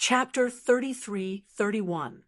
Chapter 33-31.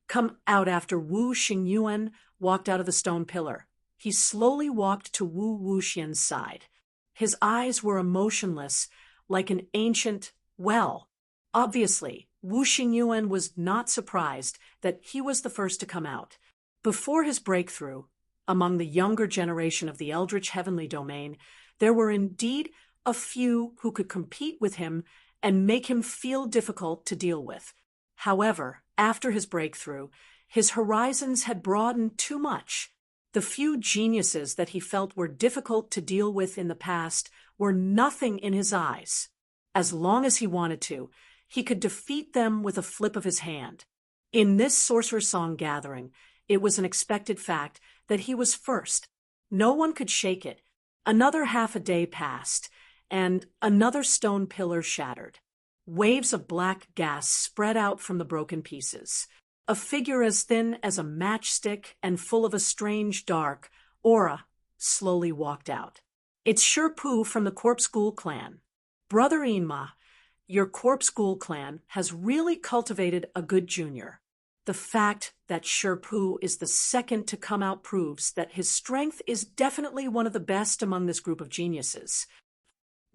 Come out after Wu Xingyuan walked out of the stone pillar. He slowly walked to Wu Wuxian's side. His eyes were emotionless, like an ancient well. Obviously, Wu Xingyuan was not surprised that he was the first to come out. Before his breakthrough, among the younger generation of the Eldritch Heavenly Domain, there were indeed a few who could compete with him and make him feel difficult to deal with. However, after his breakthrough, his horizons had broadened too much. The few geniuses that he felt were difficult to deal with in the past were nothing in his eyes. As long as he wanted to, he could defeat them with a flip of his hand. In this Sorcerer's Song gathering, it was an expected fact that he was first. No one could shake it. Another half a day passed, and another stone pillar shattered. Waves of black gas spread out from the broken pieces. A figure as thin as a matchstick and full of a strange dark aura slowly walked out. It's Sherpu from the Corpse Ghoul clan. Brother Inma, your Corpse Ghoul clan has really cultivated a good junior. The fact that Sherpu is the second to come out proves that his strength is definitely one of the best among this group of geniuses.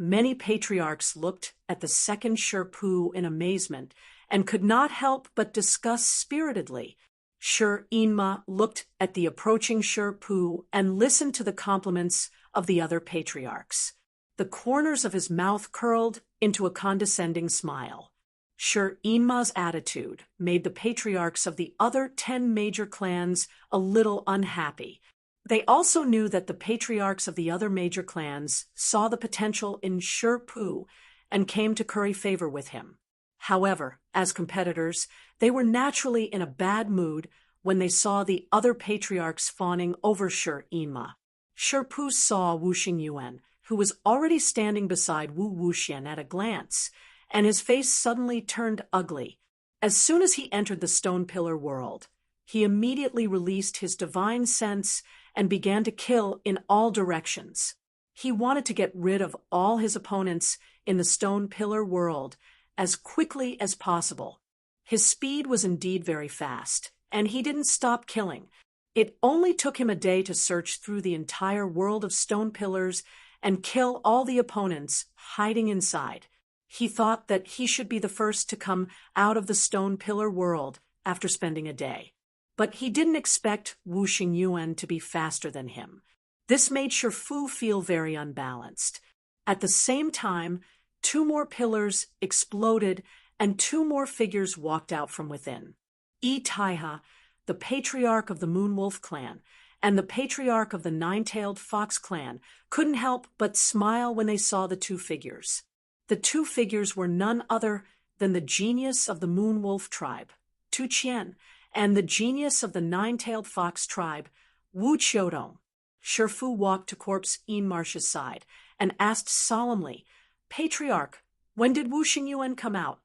Many patriarchs looked at the second Sherpu in amazement and could not help but discuss spiritedly. Inma looked at the approaching Sherpu and listened to the compliments of the other patriarchs. The corners of his mouth curled into a condescending smile. Inma's attitude made the patriarchs of the other 10 major clans a little unhappy. They also knew that the patriarchs of the other major clans saw the potential in Sherpu and came to curry favor with him. However, as competitors, they were naturally in a bad mood when they saw the other patriarchs fawning over Inma. Sherpu saw Wu Xingyuan, who was already standing beside Wu Wuxian at a glance, and his face suddenly turned ugly. As soon as he entered the stone pillar world, he immediately released his divine sense and began to kill in all directions. He wanted to get rid of all his opponents in the stone pillar world as quickly as possible. His speed was indeed very fast, and he didn't stop killing. It only took him a day to search through the entire world of stone pillars and kill all the opponents hiding inside. He thought that he should be the first to come out of the stone pillar world after spending a day. But he didn't expect Wu Xingyuan to be faster than him. This made Sherfu feel very unbalanced. At the same time, 2 more pillars exploded and 2 more figures walked out from within. Taiha, the patriarch of the Moonwolf clan, and the patriarch of the Nine-Tailed Fox clan couldn't help but smile when they saw the 2 figures. The 2 figures were none other than the genius of the Moonwolf tribe, Tu Qian, and the genius of the Nine-Tailed Fox tribe, Wu Qiudong. Sherfu walked to Corpse Inmarsh's side and asked solemnly, "Patriarch, when did Wu Xingyuan come out?"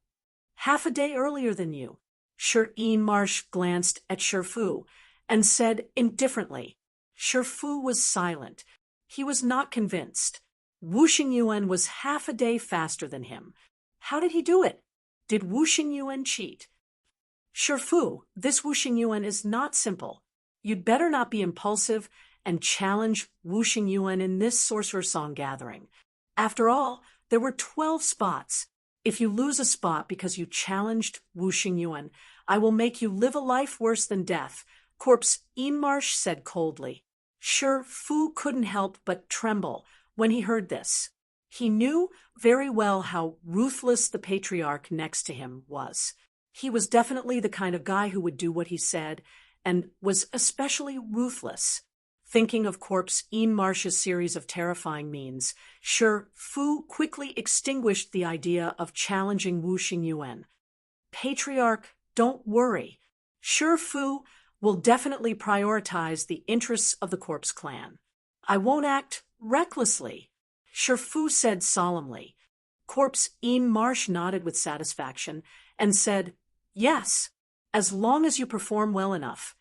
"Half a day earlier than you." Inmarsh glanced at Sherfu and said indifferently. Sherfu was silent. He was not convinced. Wu Xingyuan was half a day faster than him. How did he do it? Did Wu Xingyuan cheat? "Sherfu, this Wu Xingyuan is not simple. You'd better not be impulsive and challenge Wu Xingyuan in this Sorcerer's Song gathering. After all, there were 12 spots. If you lose a spot because you challenged Wu Xingyuan, I will make you live a life worse than death," Corpse Inmarsh said coldly. Sherfu couldn't help but tremble when he heard this. He knew very well how ruthless the patriarch next to him was. He was definitely the kind of guy who would do what he said, and was especially ruthless. Thinking of Corpse Inmarsh's series of terrifying means, Sherfu quickly extinguished the idea of challenging Wu Xingyuan. "Patriarch, don't worry. Sherfu will definitely prioritize the interests of the Corpse clan. I won't act recklessly," Sherfu said solemnly. Corpse Inmarsh nodded with satisfaction and said, "Yes, as long as you perform well enough,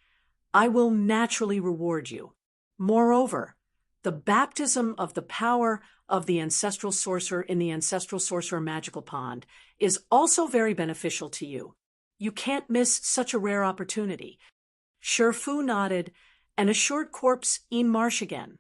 I will naturally reward you. Moreover, The baptism of the power of the ancestral sorcerer in the ancestral sorcerer magical pond is also very beneficial to you. You can't miss such a rare opportunity. Sure Fu nodded and assured Corpse Een Marsh again.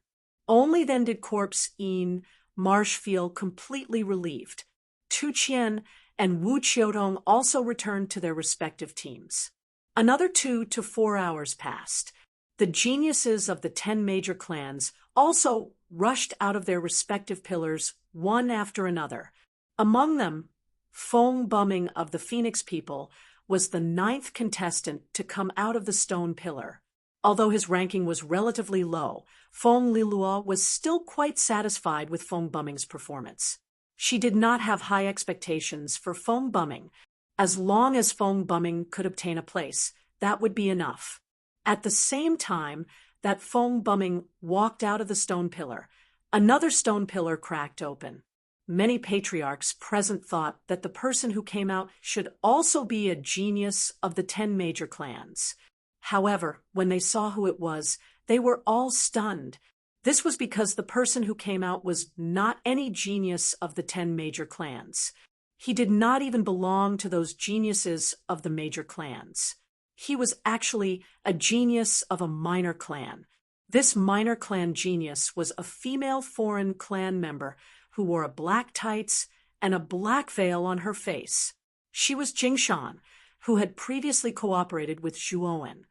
Only then did Corpse Een Marsh feel completely relieved. Tu Qian and Wu Qiutong also returned to their respective teams. Another 2 to 4 hours passed. The geniuses of the 10 major clans also rushed out of their respective pillars one after another. Among them, Feng Bumming of the Phoenix people was the 9th contestant to come out of the stone pillar. Although his ranking was relatively low, Feng Liluo was still quite satisfied with Feng Bumming's performance. She did not have high expectations for Feng Bumming. As long as Feng Bumming could obtain a place, that would be enough. At the same time that Feng Bumming walked out of the stone pillar, another stone pillar cracked open. Many patriarchs present thought that the person who came out should also be a genius of the 10 major clans. However, when they saw who it was, they were all stunned. This was because the person who came out was not any genius of the 10 major clans. He did not even belong to those geniuses of the major clans. He was actually a genius of a minor clan. This minor clan genius was a female foreign clan member who wore a black tights and a black veil on her face. She was Jingshan, who had previously cooperated with Zhuowen.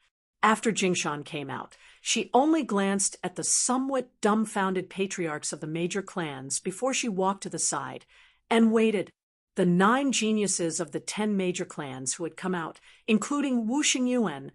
After Jingshan came out, she only glanced at the somewhat dumbfounded patriarchs of the major clans before she walked to the side and waited. The 9 geniuses of the 10 major clans who had come out, including Wu Xingyuan,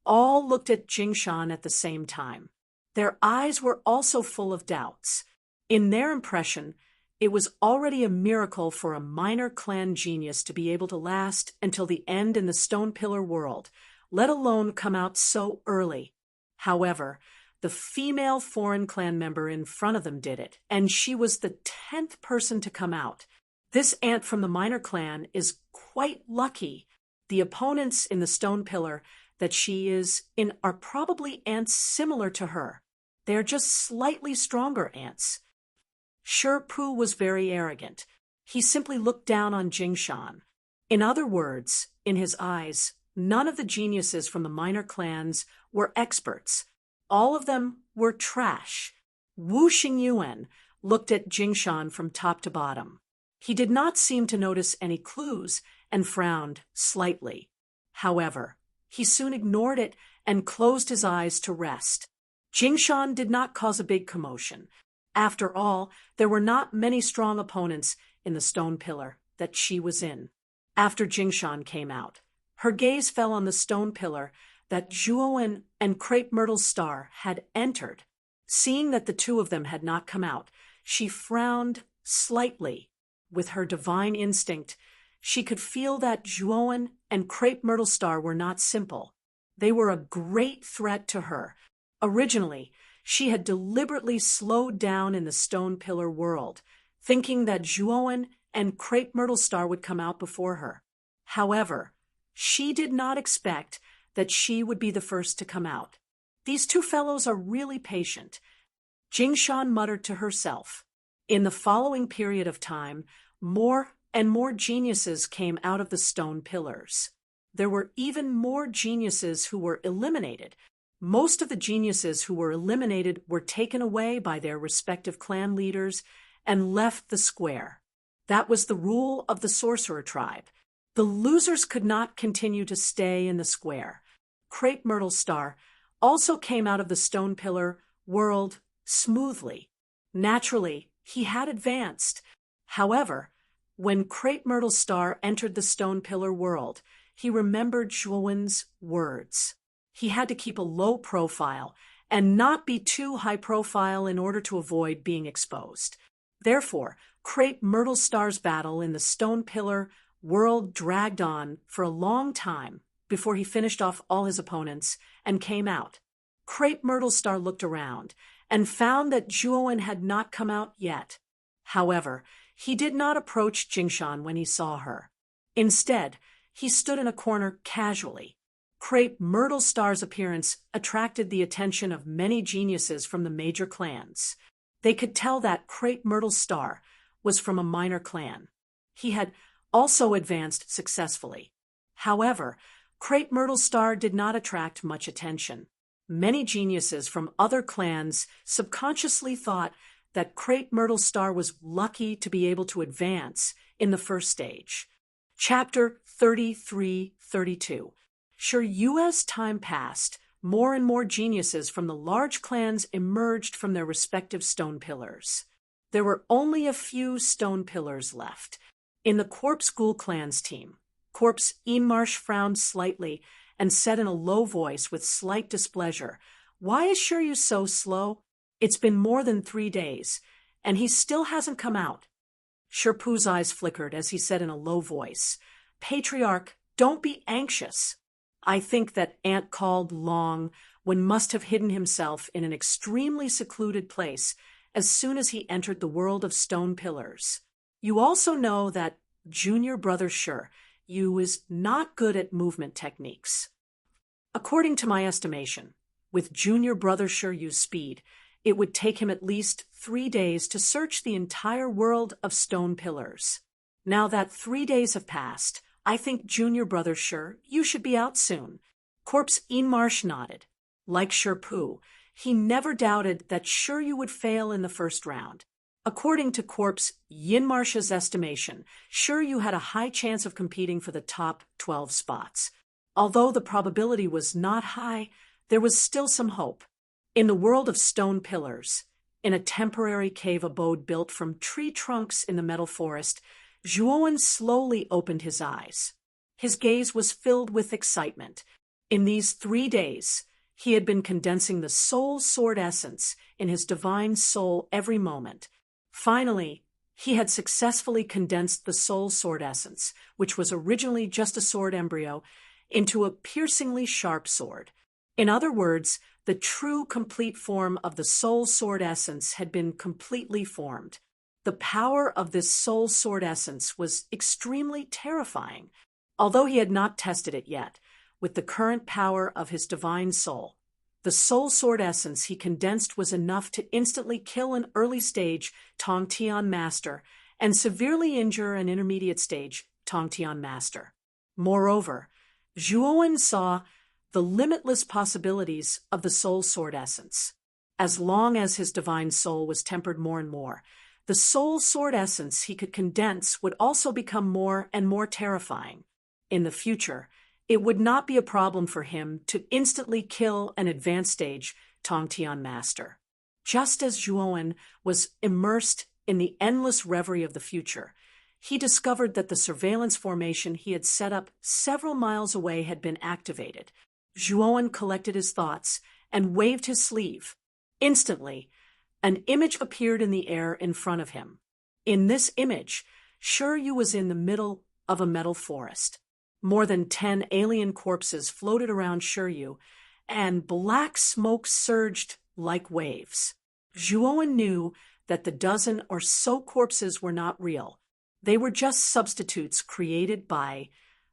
all looked at Jingshan at the same time. Their eyes were also full of doubts. In their impression, it was already a miracle for a minor clan genius to be able to last until the end in the stone pillar world, let alone come out so early. However, the female foreign clan member in front of them did it, and she was the 10th person to come out. This ant from the minor clan is quite lucky. The opponents in the stone pillar that she is in are probably ants similar to her. They are just slightly stronger ants. Shi Pu was very arrogant. He simply looked down on Jingshan. In other words, in his eyes, none of the geniuses from the minor clans were experts. All of them were trash. Wu Xingyuan looked at Jingshan from top to bottom. He did not seem to notice any clues and frowned slightly. However, he soon ignored it and closed his eyes to rest. Jingshan did not cause a big commotion. After all, there were not many strong opponents in the stone pillar that she was in. After Jingshan came out, her gaze fell on the stone pillar that Zhuowen and Crepe Myrtle's star had entered. Seeing that the 2 of them had not come out, she frowned slightly. With her divine instinct, she could feel that Zhuowen and Crepe Myrtle Star were not simple. They were a great threat to her. Originally, she had deliberately slowed down in the stone pillar world, thinking that Zhuowen and Crepe Myrtle Star would come out before her. However, she did not expect that she would be the first to come out. These 2 fellows are really patient. Jingshan muttered to herself. In the following period of time, more and more geniuses came out of the stone pillars. There were even more geniuses who were eliminated. Most of the geniuses who were eliminated were taken away by their respective clan leaders and left the square. That was the rule of the sorcerer tribe. The losers could not continue to stay in the square. Crepe Myrtle Star also came out of the stone pillar world smoothly. Naturally, he had advanced. However, when Crepe Myrtle Star entered the stone pillar world, he remembered Zhuowen's words. He had to keep a low profile and not be too high profile in order to avoid being exposed. Therefore, Crepe Myrtle Star's battle in the stone pillar world dragged on for a long time before he finished off all his opponents and came out. Crepe Myrtle Star looked around and found that Zhuowen had not come out yet. However, he did not approach Jingshan when he saw her. Instead, he stood in a corner casually. Crepe Myrtle Star's appearance attracted the attention of many geniuses from the major clans. They could tell that Crepe Myrtle Star was from a minor clan. He had also advanced successfully. However, Crepe Myrtle Star did not attract much attention. Many geniuses from other clans subconsciously thought that Crepe Myrtle Star was lucky to be able to advance in the first stage. Chapter 33-32. As time passed, more and more geniuses from the large clans emerged from their respective stone pillars. There were only a few stone pillars left. In the Corpse Ghoul clan's team, Corpse Emarsh frowned slightly and said in a low voice with slight displeasure, "Why is Shiryu so slow? It's been more than 3 days, and he still hasn't come out." Shirpu's eyes flickered as he said in a low voice, "Patriarch, don't be anxious. I think that Ant called Long must have hidden himself in an extremely secluded place as soon as he entered the world of stone pillars. You also know that junior brother Shiryu is not good at movement techniques. According to my estimation, with junior brother Shiryu's speed, it would take him at least 3 days to search the entire world of stone pillars. Now that 3 days have passed, I think junior brother you should be out soon." Corpse Emarsh nodded. Like Shirpu, he never doubted that Shiryu would fail in the first round. According to Corpse Yinmarsh's estimation, Shiryu had a high chance of competing for the top 12 spots. Although the probability was not high, there was still some hope. In the world of stone pillars, in a temporary cave abode built from tree trunks in the metal forest, Zhuowen slowly opened his eyes. His gaze was filled with excitement. In these 3 days, he had been condensing the soul sword essence in his divine soul every moment. Finally, he had successfully condensed the soul sword essence, which was originally just a sword embryo, into a piercingly sharp sword. In other words, the true complete form of the soul sword essence had been completely formed. The power of this soul sword essence was extremely terrifying. Although he had not tested it yet, with the current power of his divine soul, the soul sword essence he condensed was enough to instantly kill an early-stage Tongtian master and severely injure an intermediate-stage Tongtian master. Moreover, Zhuowen saw the limitless possibilities of the soul sword essence. As long as his divine soul was tempered more and more, the soul sword essence he could condense would also become more and more terrifying. In the future, it would not be a problem for him to instantly kill an advanced stage Tongtian master. Just as Zhuowen was immersed in the endless reverie of the future, he discovered that the surveillance formation he had set up several miles away had been activated. Zhuowen collected his thoughts and waved his sleeve. Instantly, an image appeared in the air in front of him. In this image, Shiryu was in the middle of a metal forest. More than 10 alien corpses floated around Shiryu, and black smoke surged like waves. Zhuowen knew that the dozen or so corpses were not real. They were just substitutes created by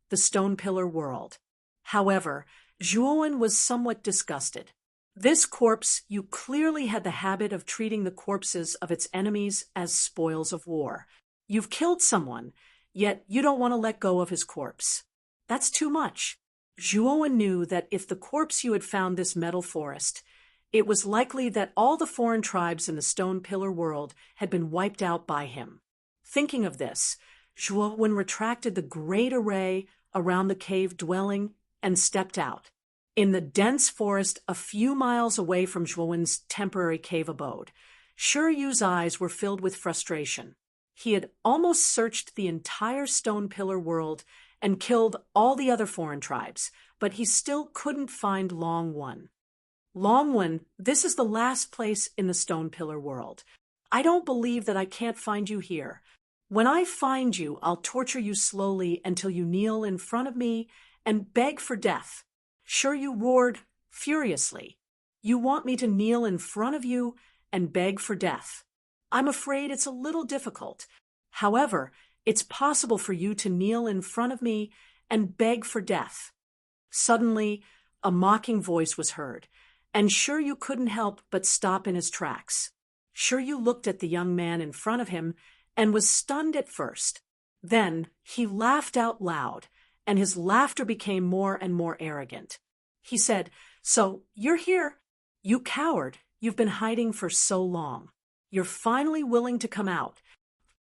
the stone pillar world. However, Zhuowen was somewhat disgusted. This corpse, you clearly had the habit of treating the corpses of its enemies as spoils of war. You've killed someone, yet you don't want to let go of his corpse. That's too much. Zhuowen knew that if the corpse you had found this metal forest, it was likely that all the foreign tribes in the stone pillar world had been wiped out by him. Thinking of this, Zhuowen retracted the great array around the cave dwelling and stepped out. In the dense forest a few miles away from Zhuowen's temporary cave abode, Shiryu's eyes were filled with frustration. He had almost searched the entire stone pillar world and killed all the other foreign tribes, but he still couldn't find Long-One. Long-One, this is the last place in the stone pillar world. I don't believe that I can't find you here. When I find you, I'll torture you slowly until you kneel in front of me and beg for death. Shiryu roared furiously. You want me to kneel in front of you and beg for death? I'm afraid it's a little difficult. However, it's possible for you to kneel in front of me and beg for death. Suddenly, a mocking voice was heard, and Shiryu couldn't help but stop in his tracks. Shiryu looked at the young man in front of him and was stunned at first. Then he laughed out loud, and his laughter became more and more arrogant. He said, "So, you're here. You coward. You've been hiding for so long. You're finally willing to come out.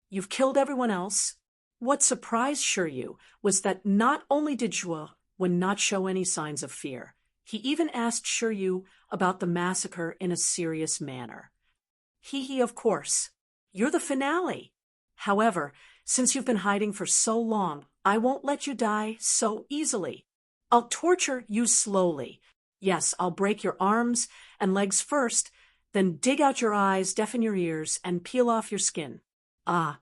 You've killed everyone else." What surprised Shiryu was that not only did Zhuo not show any signs of fear, he even asked Shiryu about the massacre in a serious manner. He, of course. You're the finale. However, since you've been hiding for so long, I won't let you die so easily. I'll torture you slowly. Yes, I'll break your arms and legs first, then dig out your eyes, deafen your ears, and peel off your skin. Ah.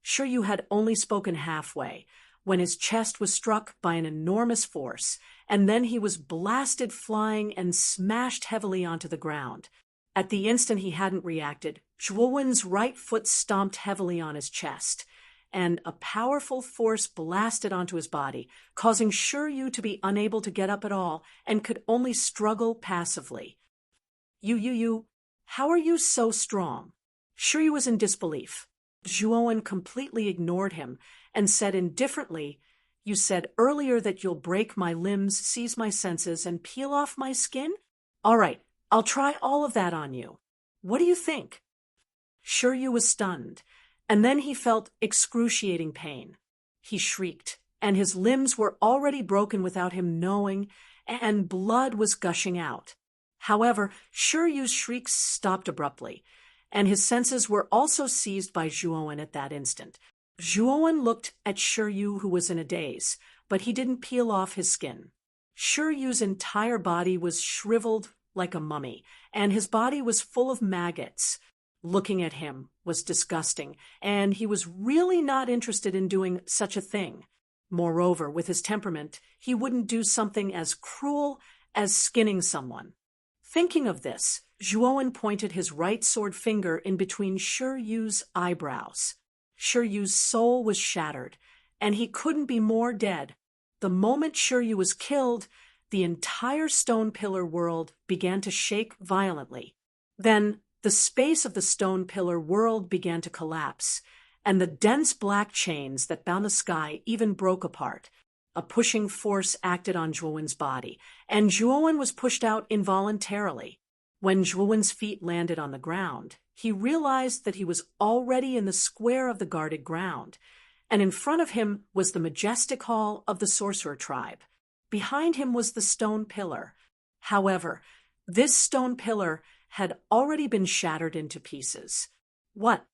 Shiryu had only spoken halfway, when his chest was struck by an enormous force, and then he was blasted flying and smashed heavily onto the ground. At the instant he hadn't reacted, Zhuowen's right foot stomped heavily on his chest, and a powerful force blasted onto his body, causing Shiryu to be unable to get up at all and could only struggle passively. You, how are you so strong? Shiryu was in disbelief. Zhuowen completely ignored him and said indifferently, "You said earlier that you'll break my limbs, seize my senses, and peel off my skin? All right, I'll try all of that on you. What do you think?" Shiryu was stunned, and then he felt excruciating pain. He shrieked, and his limbs were already broken without him knowing, and blood was gushing out. However, Shiryu's shrieks stopped abruptly, and his senses were also seized by Zhuowen at that instant. Zhuowen looked at Shiryu, who was in a daze, but he didn't peel off his skin. Shiryu's entire body was shriveled like a mummy, and his body was full of maggots. Looking at him was disgusting, and he was really not interested in doing such a thing. Moreover, with his temperament, he wouldn't do something as cruel as skinning someone. Thinking of this, Zhuowen pointed his right sword finger in between Shiryu's eyebrows. Shiryu's soul was shattered, and he couldn't be more dead. The moment Shiryu was killed, the entire stone pillar world began to shake violently. Then the space of the stone pillar world began to collapse, and the dense black chains that bound the sky even broke apart. A pushing force acted on Zhuowen's body, and Zhuowen was pushed out involuntarily. When Zhuowen's feet landed on the ground, he realized that he was already in the square of the guarded ground, and in front of him was the majestic hall of the sorcerer tribe. Behind him was the stone pillar. However, this stone pillar had already been shattered into pieces. What?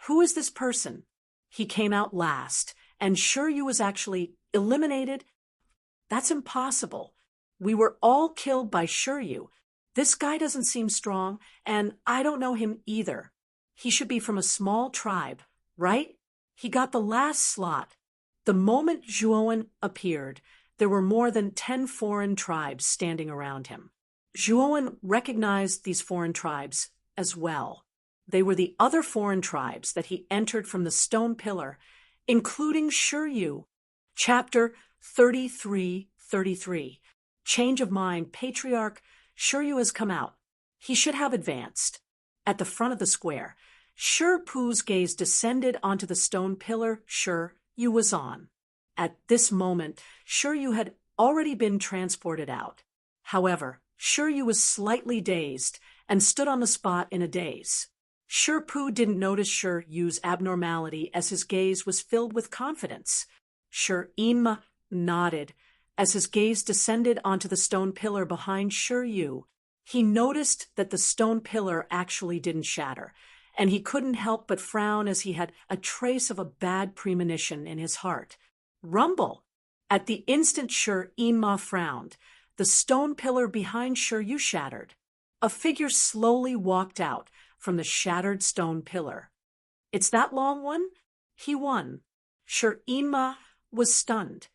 Who is this person? He came out last, and Shiryu was actually eliminated? That's impossible. We were all killed by Shiryu. This guy doesn't seem strong, and I don't know him either. He should be from a small tribe, right? He got the last slot. The moment Zhuowen appeared, there were more than 10 foreign tribes standing around him. Zhuowen recognized these foreign tribes as well. They were the other foreign tribes that he entered from the stone pillar, including Shiryu. Chapter 33:33. Change of mind. Patriarch Shiryu has come out. He should have advanced. At the front of the square, Shirpu's gaze descended onto the stone pillar Shiryu was on. At this moment, Shiryu had already been transported out. However, Shiryu was slightly dazed and stood on the spot in a daze. Shirpu didn't notice Shiryu's abnormality as his gaze was filled with confidence. Shirima nodded as his gaze descended onto the stone pillar behind Shiryu. He noticed that the stone pillar actually didn't shatter, and he couldn't help but frown as he had a trace of a bad premonition in his heart. Rumble! At the instant Shirima frowned, the stone pillar behind Shiryu shattered. A figure slowly walked out from the shattered stone pillar. It's that long one? He won. Shirima was stunned.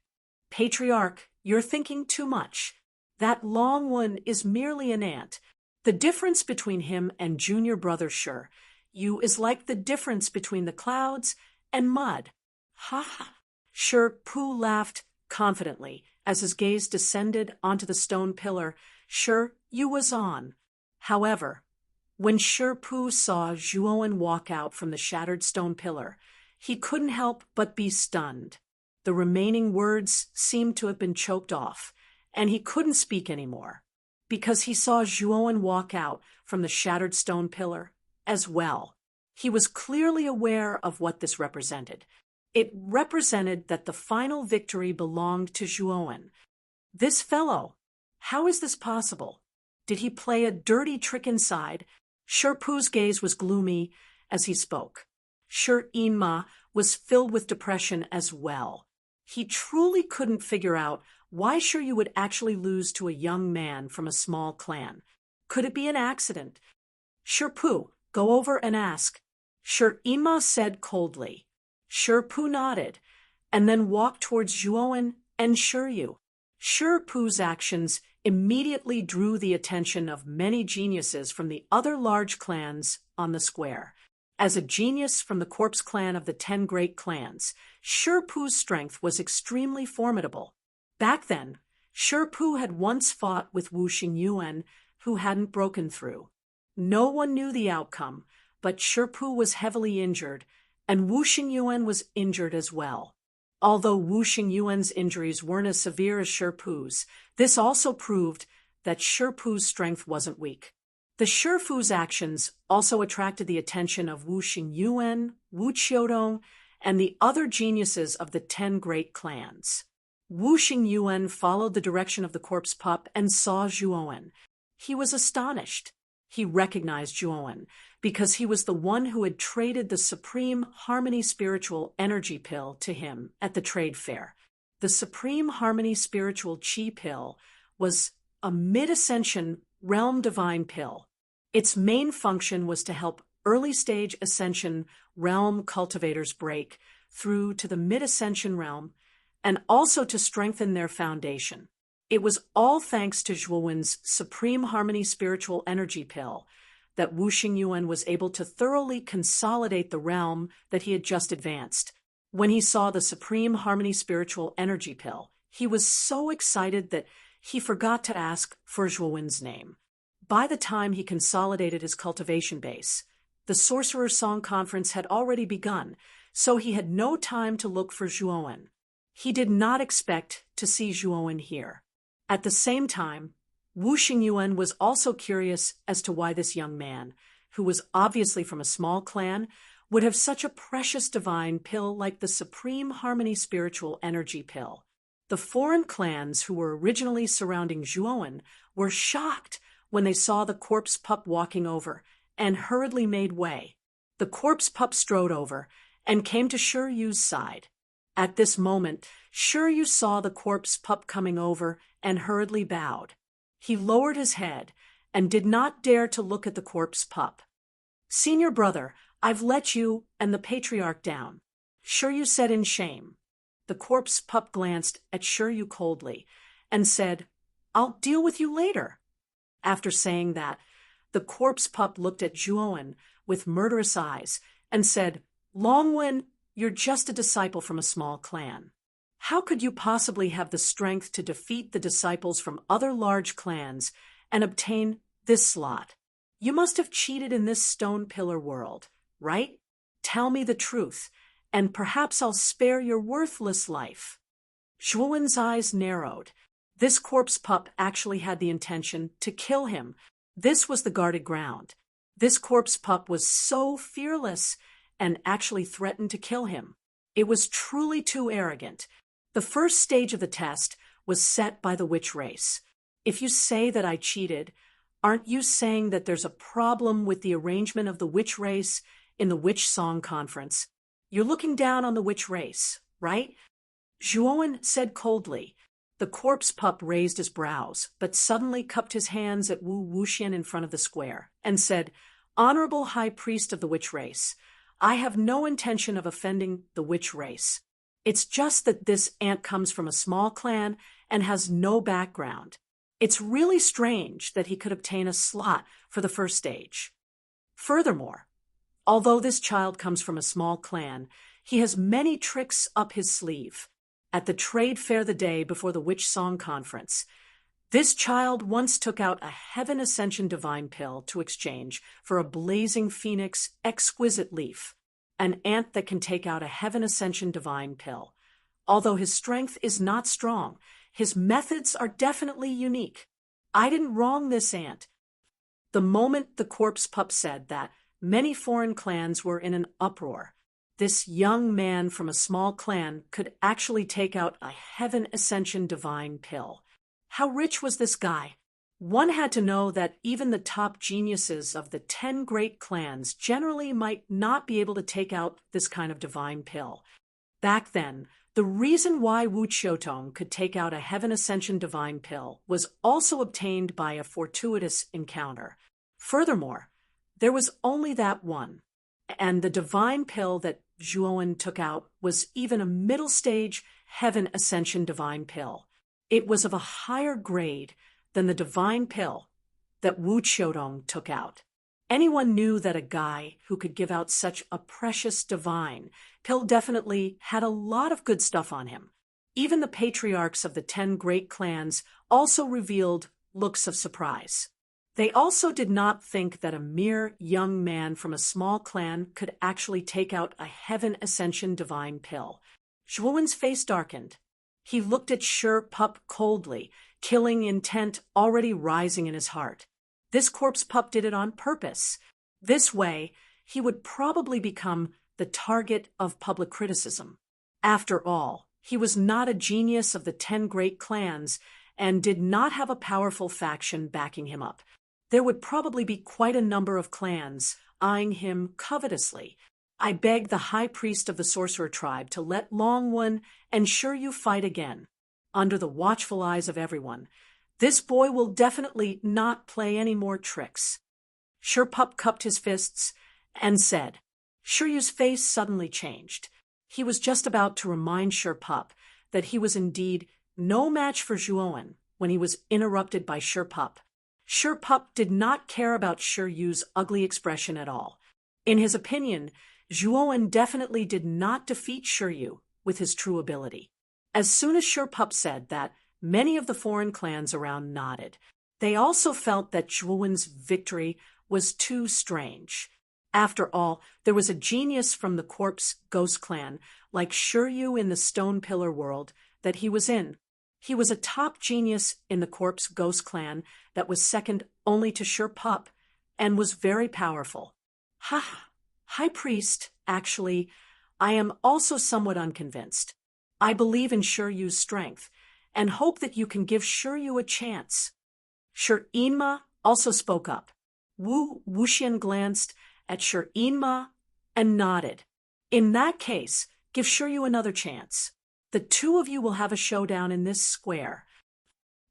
Patriarch, you're thinking too much. That long one is merely an ant. The difference between him and junior brother Shiryu is like the difference between the clouds and mud. Ha ha. Shirpu laughed confidently, as his gaze descended onto the stone pillar. Sure, you was on. However, when Sherpu saw Zhuowen walk out from the shattered stone pillar, he couldn't help but be stunned. The remaining words seemed to have been choked off, and he couldn't speak anymore, because he saw Zhuowen walk out from the shattered stone pillar as well. He was clearly aware of what this represented. It represented that the final victory belonged to Zhuowen. This fellow, how is this possible? Did he play a dirty trick inside? Sherpu's gaze was gloomy as he spoke. Sher Inma was filled with depression as well. He truly couldn't figure out why Sheryu would actually lose to a young man from a small clan. Could it be an accident? Sherpu, go over and ask. Sher Inma said coldly. Sherpu nodded, and then walked towards Zhuowen and Sheryu. Sherpu's actions immediately drew the attention of many geniuses from the other large clans on the square. As a genius from the corpse clan of the 10 great clans, Sherpu's strength was extremely formidable. Back then, Sherpu had once fought with Wu Xingyuan, who hadn't broken through. No one knew the outcome, but Sherpu was heavily injured, and Wu Xingyuan was injured as well. Although Wu Xingyuan's injuries weren't as severe as Sherpu's, this also proved that Sherpu's strength wasn't weak. The Sherpu's actions also attracted the attention of Wu Xingyuan, Wu Qiudong, and the other geniuses of the 10 great clans. Wu Xingyuan followed the direction of the corpse pup and saw Zhuowen. He was astonished. He recognized Zhuowen because he was the one who had traded the Supreme Harmony Spiritual Energy Pill to him at the trade fair. The Supreme Harmony Spiritual Chi Pill was a mid-ascension realm divine pill. Its main function was to help early-stage ascension realm cultivators break through to the mid-ascension realm and also to strengthen their foundation. It was all thanks to Zhuowen's Supreme Harmony Spiritual Energy Pill that Wu Xingyuan was able to thoroughly consolidate the realm that he had just advanced. When he saw the Supreme Harmony Spiritual Energy Pill, he was so excited that he forgot to ask for Zhuowen's name. By the time he consolidated his cultivation base, the Sorcerer's Song Conference had already begun, so he had no time to look for Zhuowen. He did not expect to see Zhuowen here. At the same time, Wu Xingyuan was also curious as to why this young man, who was obviously from a small clan, would have such a precious divine pill like the Supreme Harmony Spiritual Energy Pill. The foreign clans who were originally surrounding Zhuowen were shocked when they saw the corpse pup walking over and hurriedly made way. The corpse pup strode over and came to Shiryu's side. At this moment, Shiryu saw the corpse pup coming over and hurriedly bowed. He lowered his head and did not dare to look at the corpse pup. "Senior brother, I've let you and the patriarch down," Shiryu said in shame. The corpse pup glanced at Shiryu coldly and said, "I'll deal with you later." After saying that, the corpse pup looked at Zhuowen with murderous eyes and said, "Longwen, you're just a disciple from a small clan. How could you possibly have the strength to defeat the disciples from other large clans and obtain this slot? You must have cheated in this stone pillar world, right? Tell me the truth, and perhaps I'll spare your worthless life." Zhuowen's eyes narrowed. This corpse pup actually had the intention to kill him. This was the guarded ground. This corpse pup was so fearless and actually threatened to kill him. It was truly too arrogant. The first stage of the test was set by the witch race. If you say that I cheated, aren't you saying that there's a problem with the arrangement of the witch race in the Witch Song Conference? You're looking down on the witch race, right? Zhuowen said coldly. The corpse pup raised his brows, but suddenly cupped his hands at Wu Wuxian in front of the square and said, "Honorable High Priest of the witch race, I have no intention of offending the witch race. It's just that this ant comes from a small clan and has no background. It's really strange that he could obtain a slot for the first stage. Furthermore, although this child comes from a small clan, he has many tricks up his sleeve. at the trade fair the day before the Witch Song Conference. This child once took out a Heaven Ascension Divine Pill to exchange for a blazing phoenix exquisite leaf, an ant that can take out a Heaven Ascension Divine Pill. Although his strength is not strong, his methods are definitely unique. I didn't wrong this ant. The moment the corpse pup said that, many foreign clans were in an uproar. This young man from a small clan could actually take out a Heaven Ascension Divine Pill. How rich was this guy? One had to know that even the top geniuses of the 10 great clans generally might not be able to take out this kind of divine pill. Back then, the reason why Wu Qiutong could take out a Heaven Ascension Divine Pill was also obtained by a fortuitous encounter. Furthermore, there was only that one, and the divine pill that Zhuowen took out was even a middle-stage Heaven Ascension Divine Pill. It was of a higher grade than the divine pill that Wu Qiutong took out. Anyone knew that a guy who could give out such a precious divine pill definitely had a lot of good stuff on him. Even the patriarchs of the 10 great clans also revealed looks of surprise. They also did not think that a mere young man from a small clan could actually take out a Heaven Ascension Divine Pill. Zhuowen's face darkened. He looked at Pup coldly, killing intent already rising in his heart. This corpse pup did it on purpose. This way, he would probably become the target of public criticism. After all, he was not a genius of the 10 great clans and did not have a powerful faction backing him up. There would probably be quite a number of clans eyeing him covetously. I beg the high priest of the sorcerer tribe to let Long One and Shiryu fight again. Under the watchful eyes of everyone, this boy will definitely not play any more tricks. Pup cupped his fists and said. Shiryu's face suddenly changed. He was just about to remind Pup that he was indeed no match for Zhuowen when he was interrupted by Pup. Pup did not care about Shiryu's ugly expression at all. In his opinion, Zhuowen definitely did not defeat Shiryu with his true ability. As soon as Pup said that, many of the foreign clans around nodded. They also felt that Zhuowen's victory was too strange. After all, there was a genius from the Corpse Ghost Clan, like Shiryu in the Stone Pillar world, that he was in. He was a top genius in the Corpse Ghost Clan that was second only to Pup, and was very powerful. High Priest, actually, I am also somewhat unconvinced. I believe in Shiryu's strength, and hope that you can give Shiryu a chance. Inma also spoke up. Wu Wuxian glanced at Inma and nodded. In that case, give Shiryu another chance. The two of you will have a showdown in this square.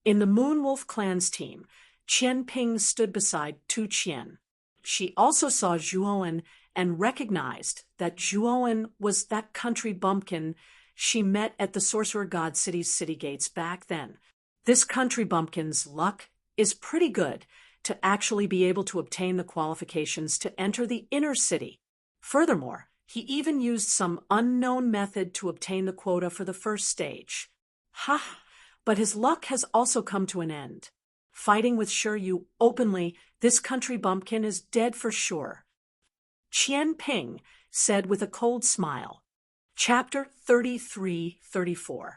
In the Moonwolf clan's team, Qian Ping stood beside Tu Qian. She also saw Zhuowen and recognized that Zhuowen was that country bumpkin she met at the Sorcerer God City's city gates back then. This country bumpkin's luck is pretty good to actually be able to obtain the qualifications to enter the inner city. Furthermore, he even used some unknown method to obtain the quota for the first stage. But his luck has also come to an end. Fighting with Shiryu openly, this country bumpkin is dead for sure. Qian Ping said with a cold smile. Chapter 33-34.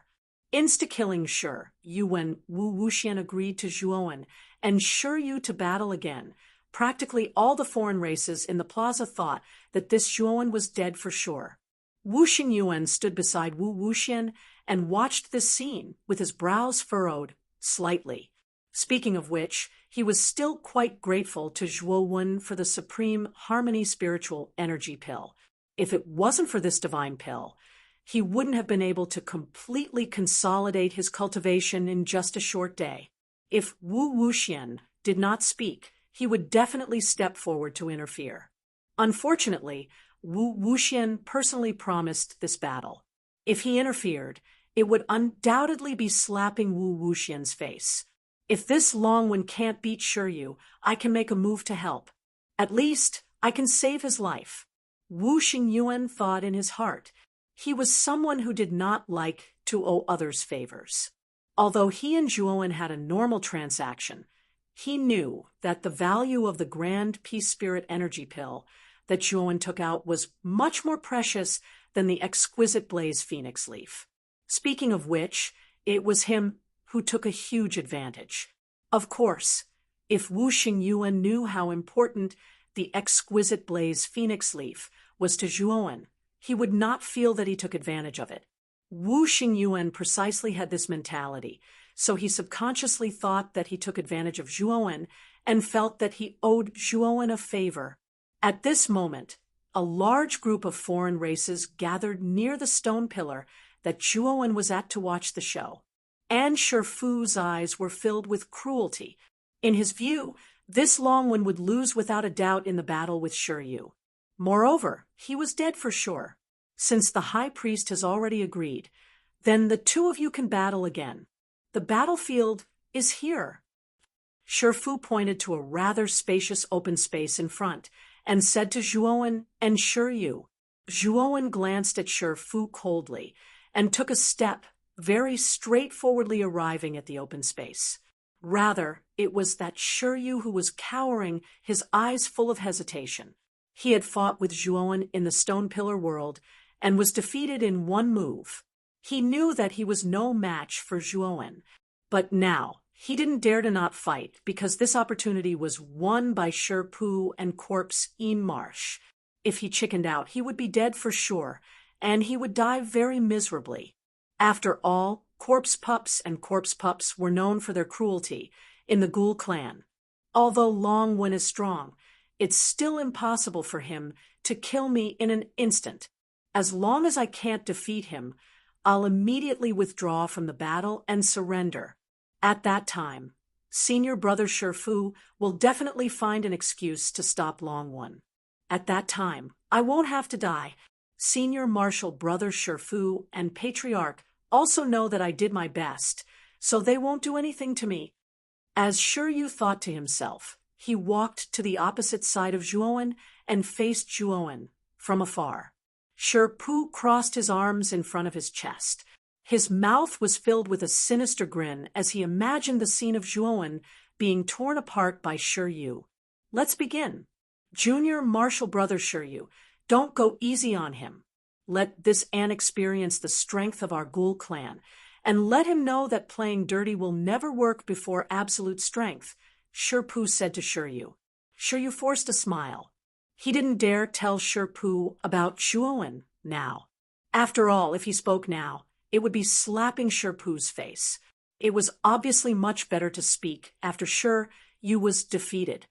Insta-killing Shiryu when Wu Wuxian agreed to Zhuowen and Shiryu to battle again. Practically all the foreign races in the plaza thought that this Zhuowen was dead for sure. Wu Xingyuan stood beside Wu Wuxian and watched this scene with his brows furrowed slightly. Speaking of which, he was still quite grateful to Zhuowen for the Supreme Harmony Spiritual Energy Pill. If it wasn't for this divine pill, he wouldn't have been able to completely consolidate his cultivation in just a short day. If Wu Wuxian did not speak, he would definitely step forward to interfere. Unfortunately, Wu Wuxian personally promised this battle. If he interfered, it would undoubtedly be slapping Wu Wuxian's face. If this Long One can't beat Shiryu, I can make a move to help. At least, I can save his life. Wu Xingyuan thought in his heart. He was someone who did not like to owe others favors. Although he and Zhuowen had a normal transaction, he knew that the value of the Grand Peace Spirit energy pill that Zhuowen took out was much more precious than the exquisite Blaze Phoenix leaf. Speaking of which, it was him who took a huge advantage. Of course, if Wu Xingyuan knew how important the exquisite Blaze Phoenix leaf was to Zhuowen, he would not feel that he took advantage of it. Wu Xingyuan precisely had this mentality, so he subconsciously thought that he took advantage of Zhuowen and felt that he owed Zhuowen a favor. At this moment, a large group of foreign races gathered near the stone pillar that Zhuowen was at to watch the show. And Shifu's eyes were filled with cruelty. In his view, this Longwen would lose without a doubt in the battle with Shiyu. Moreover, he was dead for sure. Since the high priest has already agreed, then the two of you can battle again. The battlefield is here. Shifu pointed to a rather spacious open space in front and said to Zhuowen and Shiyu. Zhuowen glanced at Shifu coldly and took a step, very straightforwardly arriving at the open space. Rather, it was that Shiyu who was cowering, his eyes full of hesitation. He had fought with Zhuowen in the Stone Pillar world and was defeated in one move. He knew that he was no match for Zhuowen, but now he didn't dare to not fight because this opportunity was won by Shifu and Corpse in Marsh. If he chickened out, he would be dead for sure, and he would die very miserably. After all, Corpse Pups were known for their cruelty in the Ghoul clan. Although Longwen is strong, it's still impossible for him to kill me in an instant. As long as I can't defeat him, I'll immediately withdraw from the battle and surrender. At that time, Senior Brother Shifu will definitely find an excuse to stop Longwen. At that time, I won't have to die. Senior Marshal Brother Shifu and Patriarch also know that I did my best, so they won't do anything to me. As Shiyu thought to himself, he walked to the opposite side of Zhuowen and faced Zhuowen from afar. Shifu crossed his arms in front of his chest. His mouth was filled with a sinister grin as he imagined the scene of Zhuowen being torn apart by Shiyu. Let's begin. Junior Marshal Brother Shiyu, don't go easy on him. Let this Ant experience the strength of our Ghoul clan, and let him know that playing dirty will never work before absolute strength, Shifu said to Shiyu. Shiyu forced a smile. He didn't dare tell Shifu about Zhuowen now. After all, if he spoke now, it would be slapping Shifu's face. It was obviously much better to speak after Shiyu was defeated.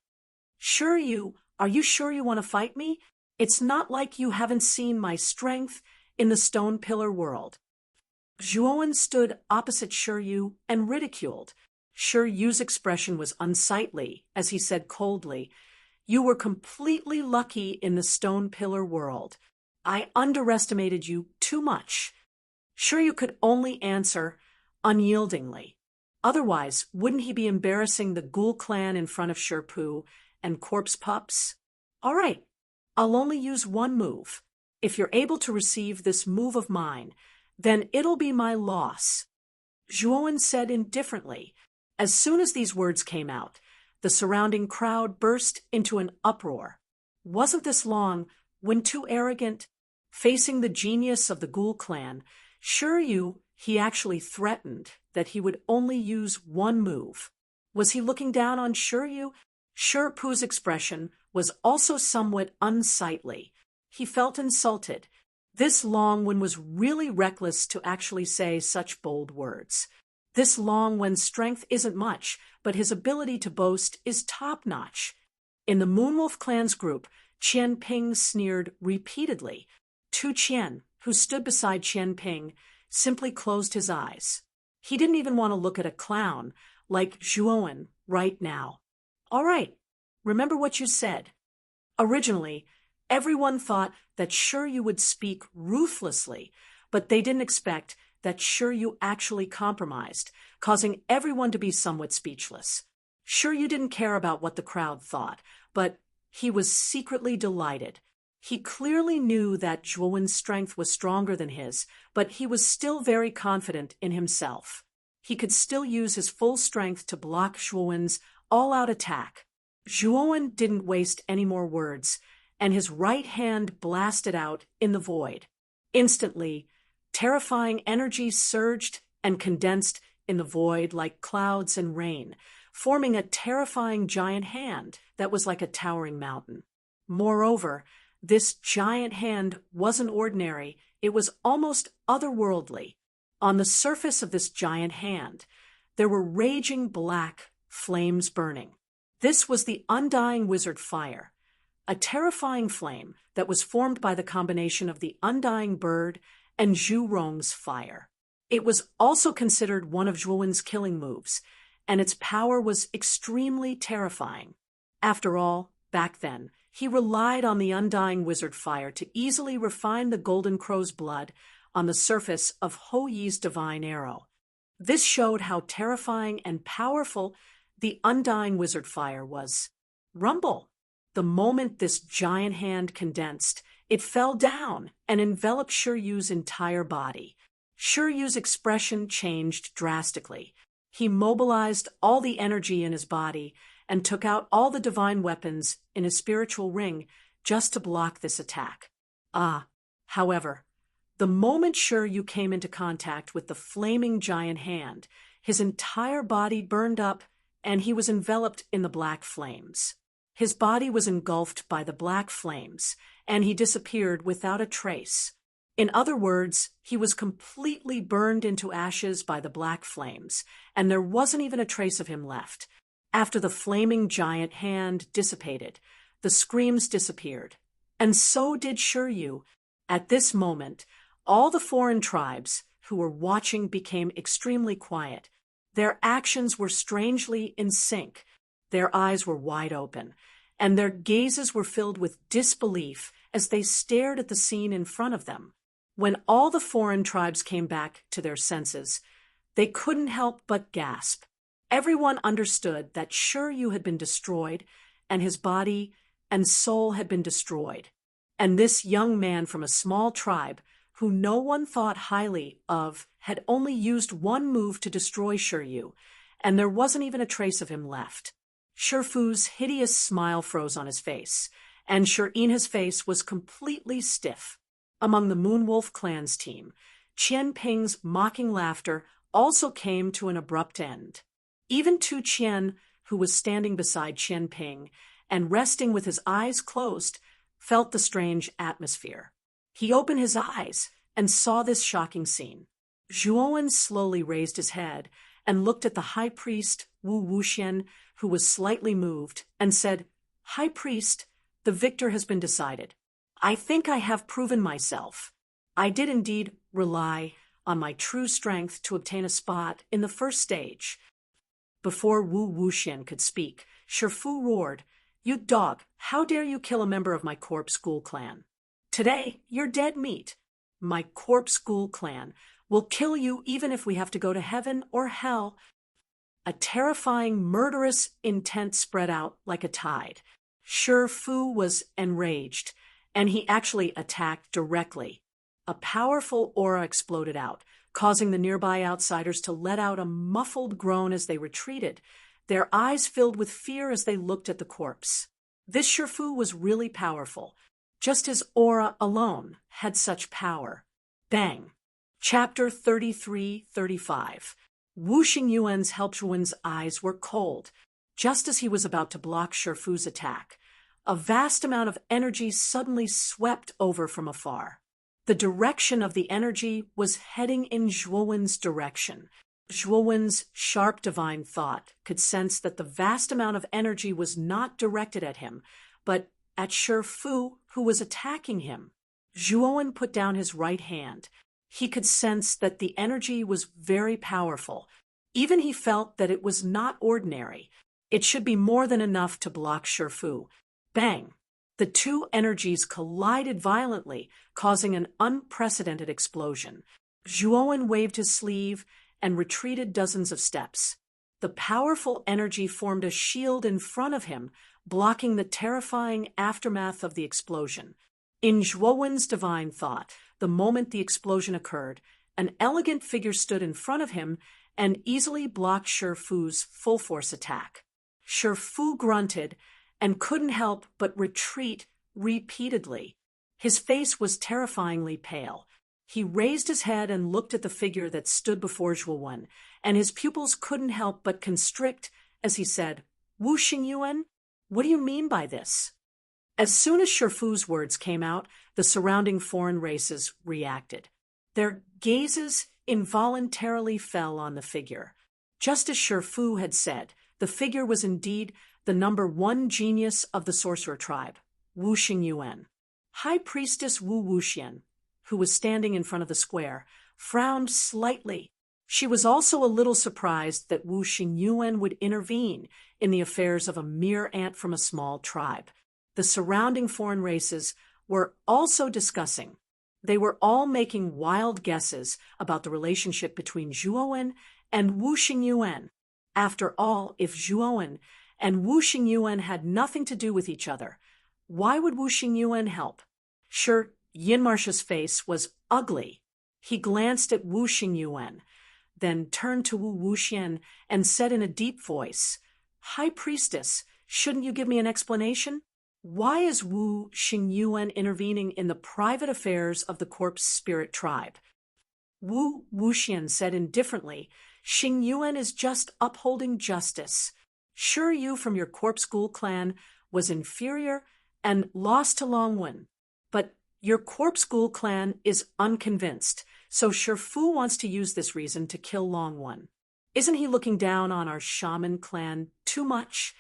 Shiyu, are you sure you want to fight me? It's not like you haven't seen my strength in the Stone Pillar world. Zhuowen stood opposite Shiyu and ridiculed. Shiryu's expression was unsightly as he said coldly, "You were completely lucky in the Stone Pillar world. I underestimated you too much." Shiryu could only answer unyieldingly. Otherwise, wouldn't he be embarrassing the Ghoul clan in front of Shifu and Corpse Pups? All right, I'll only use one move. If you're able to receive this move of mine, then it'll be my loss. Zhuowen said indifferently. As soon as these words came out, the surrounding crowd burst into an uproar. Wasn't this Longwen too arrogant? Facing the genius of the Ghoul clan, Shiryu, he actually threatened that he would only use one move. Was he looking down on Shiryu? Shifu's expression was also somewhat unsightly. He felt insulted. This Longwen was really reckless to actually say such bold words. This Longwen's strength isn't much, but his ability to boast is top-notch. In the Moonwolf clan's group, Qian Ping sneered repeatedly. Tu Qian, who stood beside Qian Ping, simply closed his eyes. He didn't even want to look at a clown like Zhuowen right now. All right, remember what you said. Originally, everyone thought that Shiryu would speak ruthlessly, but they didn't expect that Shiryu actually compromised, causing everyone to be somewhat speechless. Shiryu didn't care about what the crowd thought, but he was secretly delighted. He clearly knew that Zhuowen's strength was stronger than his, but he was still very confident in himself. He could still use his full strength to block Zhuowen's all-out attack. Zhuowen didn't waste any more words, and his right hand blasted out in the void. Instantly, terrifying energy surged and condensed in the void like clouds and rain, forming a terrifying giant hand that was like a towering mountain. Moreover, this giant hand wasn't ordinary, it was almost otherworldly. On the surface of this giant hand, there were raging black flames burning. This was the undying wizard fire, a terrifying flame that was formed by the combination of the undying bird and Zhu Rong's fire. It was also considered one of Zhuowen's killing moves, and its power was extremely terrifying. After all, back then, he relied on the undying wizard fire to easily refine the golden crow's blood on the surface of Ho Yi's divine arrow. This showed how terrifying and powerful the undying wizard fire was. Rumble! The moment this giant hand condensed, it fell down and enveloped Shiryu's entire body. Shiryu's expression changed drastically. He mobilized all the energy in his body and took out all the divine weapons in his spiritual ring just to block this attack. However, the moment Shiryu came into contact with the flaming giant hand, his entire body burned up and he was enveloped in the black flames. His body was engulfed by the black flames, and he disappeared without a trace. In other words, he was completely burned into ashes by the black flames, and there wasn't even a trace of him left. After the flaming giant hand dissipated, the screams disappeared, and so did Shiryu. At this moment, all the foreign tribes who were watching became extremely quiet. Their actions were strangely in sync. Their eyes were wide open, and their gazes were filled with disbelief as they stared at the scene in front of them. When all the foreign tribes came back to their senses, they couldn't help but gasp. Everyone understood that Shiryu had been destroyed, and his body and soul had been destroyed. And this young man from a small tribe, who no one thought highly of, had only used one move to destroy Shiryu, and there wasn't even a trace of him left. Shifu's hideous smile froze on his face, and Shireen's face was completely stiff. Among the Moonwolf clan's team, Qian Ping's mocking laughter also came to an abrupt end. Even Tu Qian, who was standing beside Qian Ping and resting with his eyes closed, felt the strange atmosphere. He opened his eyes and saw this shocking scene. Zhuowen slowly raised his head and looked at the high priest, Wu Wuxian, who was slightly moved, and said, "High priest, the victor has been decided. I think I have proven myself. I did indeed rely on my true strength to obtain a spot in the first stage." Before Wu Wuxian could speak, Shifu roared, "You dog, how dare you kill a member of my corpse ghoul clan? Today, you're dead meat. My corpse ghoul clan will kill you even if we have to go to heaven or hell." A terrifying, murderous intent spread out like a tide. Shifu was enraged, and he actually attacked directly. A powerful aura exploded out, causing the nearby outsiders to let out a muffled groan as they retreated, their eyes filled with fear as they looked at the corpse. This Shifu was really powerful. Just his aura alone had such power. Bang! Chapter 33-35. Wu Xingyuan's Helpshuan's eyes were cold. Just as he was about to block Shifu's attack, a vast amount of energy suddenly swept over from afar. The direction of the energy was heading in Zhuowen's direction. Zhuowen's sharp divine thought could sense that the vast amount of energy was not directed at him, but at Shifu, who was attacking him. Zhuowen put down his right hand. He could sense that the energy was very powerful. Even he felt that it was not ordinary. It should be more than enough to block Shifu. Bang! The two energies collided violently, causing an unprecedented explosion. Zhuowen waved his sleeve and retreated dozens of steps. The powerful energy formed a shield in front of him, blocking the terrifying aftermath of the explosion. In Zhuowen's divine thought, the moment the explosion occurred, an elegant figure stood in front of him and easily blocked Shi Fu's full-force attack. Shi Fu grunted and couldn't help but retreat repeatedly. His face was terrifyingly pale. He raised his head and looked at the figure that stood before Zhuowen, and his pupils couldn't help but constrict as he said, "Wu Xingyuan, what do you mean by this?" As soon as Shi Fu's words came out, the surrounding foreign races reacted. Their gazes involuntarily fell on the figure. Just as Shi Fu had said, the figure was indeed the #1 genius of the sorcerer tribe, Wu Xingyuan. High Priestess Wu Wuxian, who was standing in front of the square, frowned slightly. She was also a little surprised that Wu Xingyuan would intervene in the affairs of a mere ant from a small tribe. The surrounding foreign races were also discussing. They were all making wild guesses about the relationship between Zhuowen and Wu Xingyuan. After all, if Zhuowen and Wu Xingyuan had nothing to do with each other, why would Wu Xingyuan help? Sure, Yinmarsha's face was ugly. He glanced at Wu Xingyuan, then turned to Wu Wuxian and said in a deep voice, "High Priestess, shouldn't you give me an explanation? Why is Wu Xingyuan intervening in the private affairs of the corpse spirit tribe?" Wu Wuxian said indifferently, "Xingyuan is just upholding justice. Sure, you from your corpse ghoul clan was inferior and lost to Longwen, but your corpse ghoul clan is unconvinced, so Shi Fu wants to use this reason to kill Longwen. Isn't he looking down on our shaman clan too much?"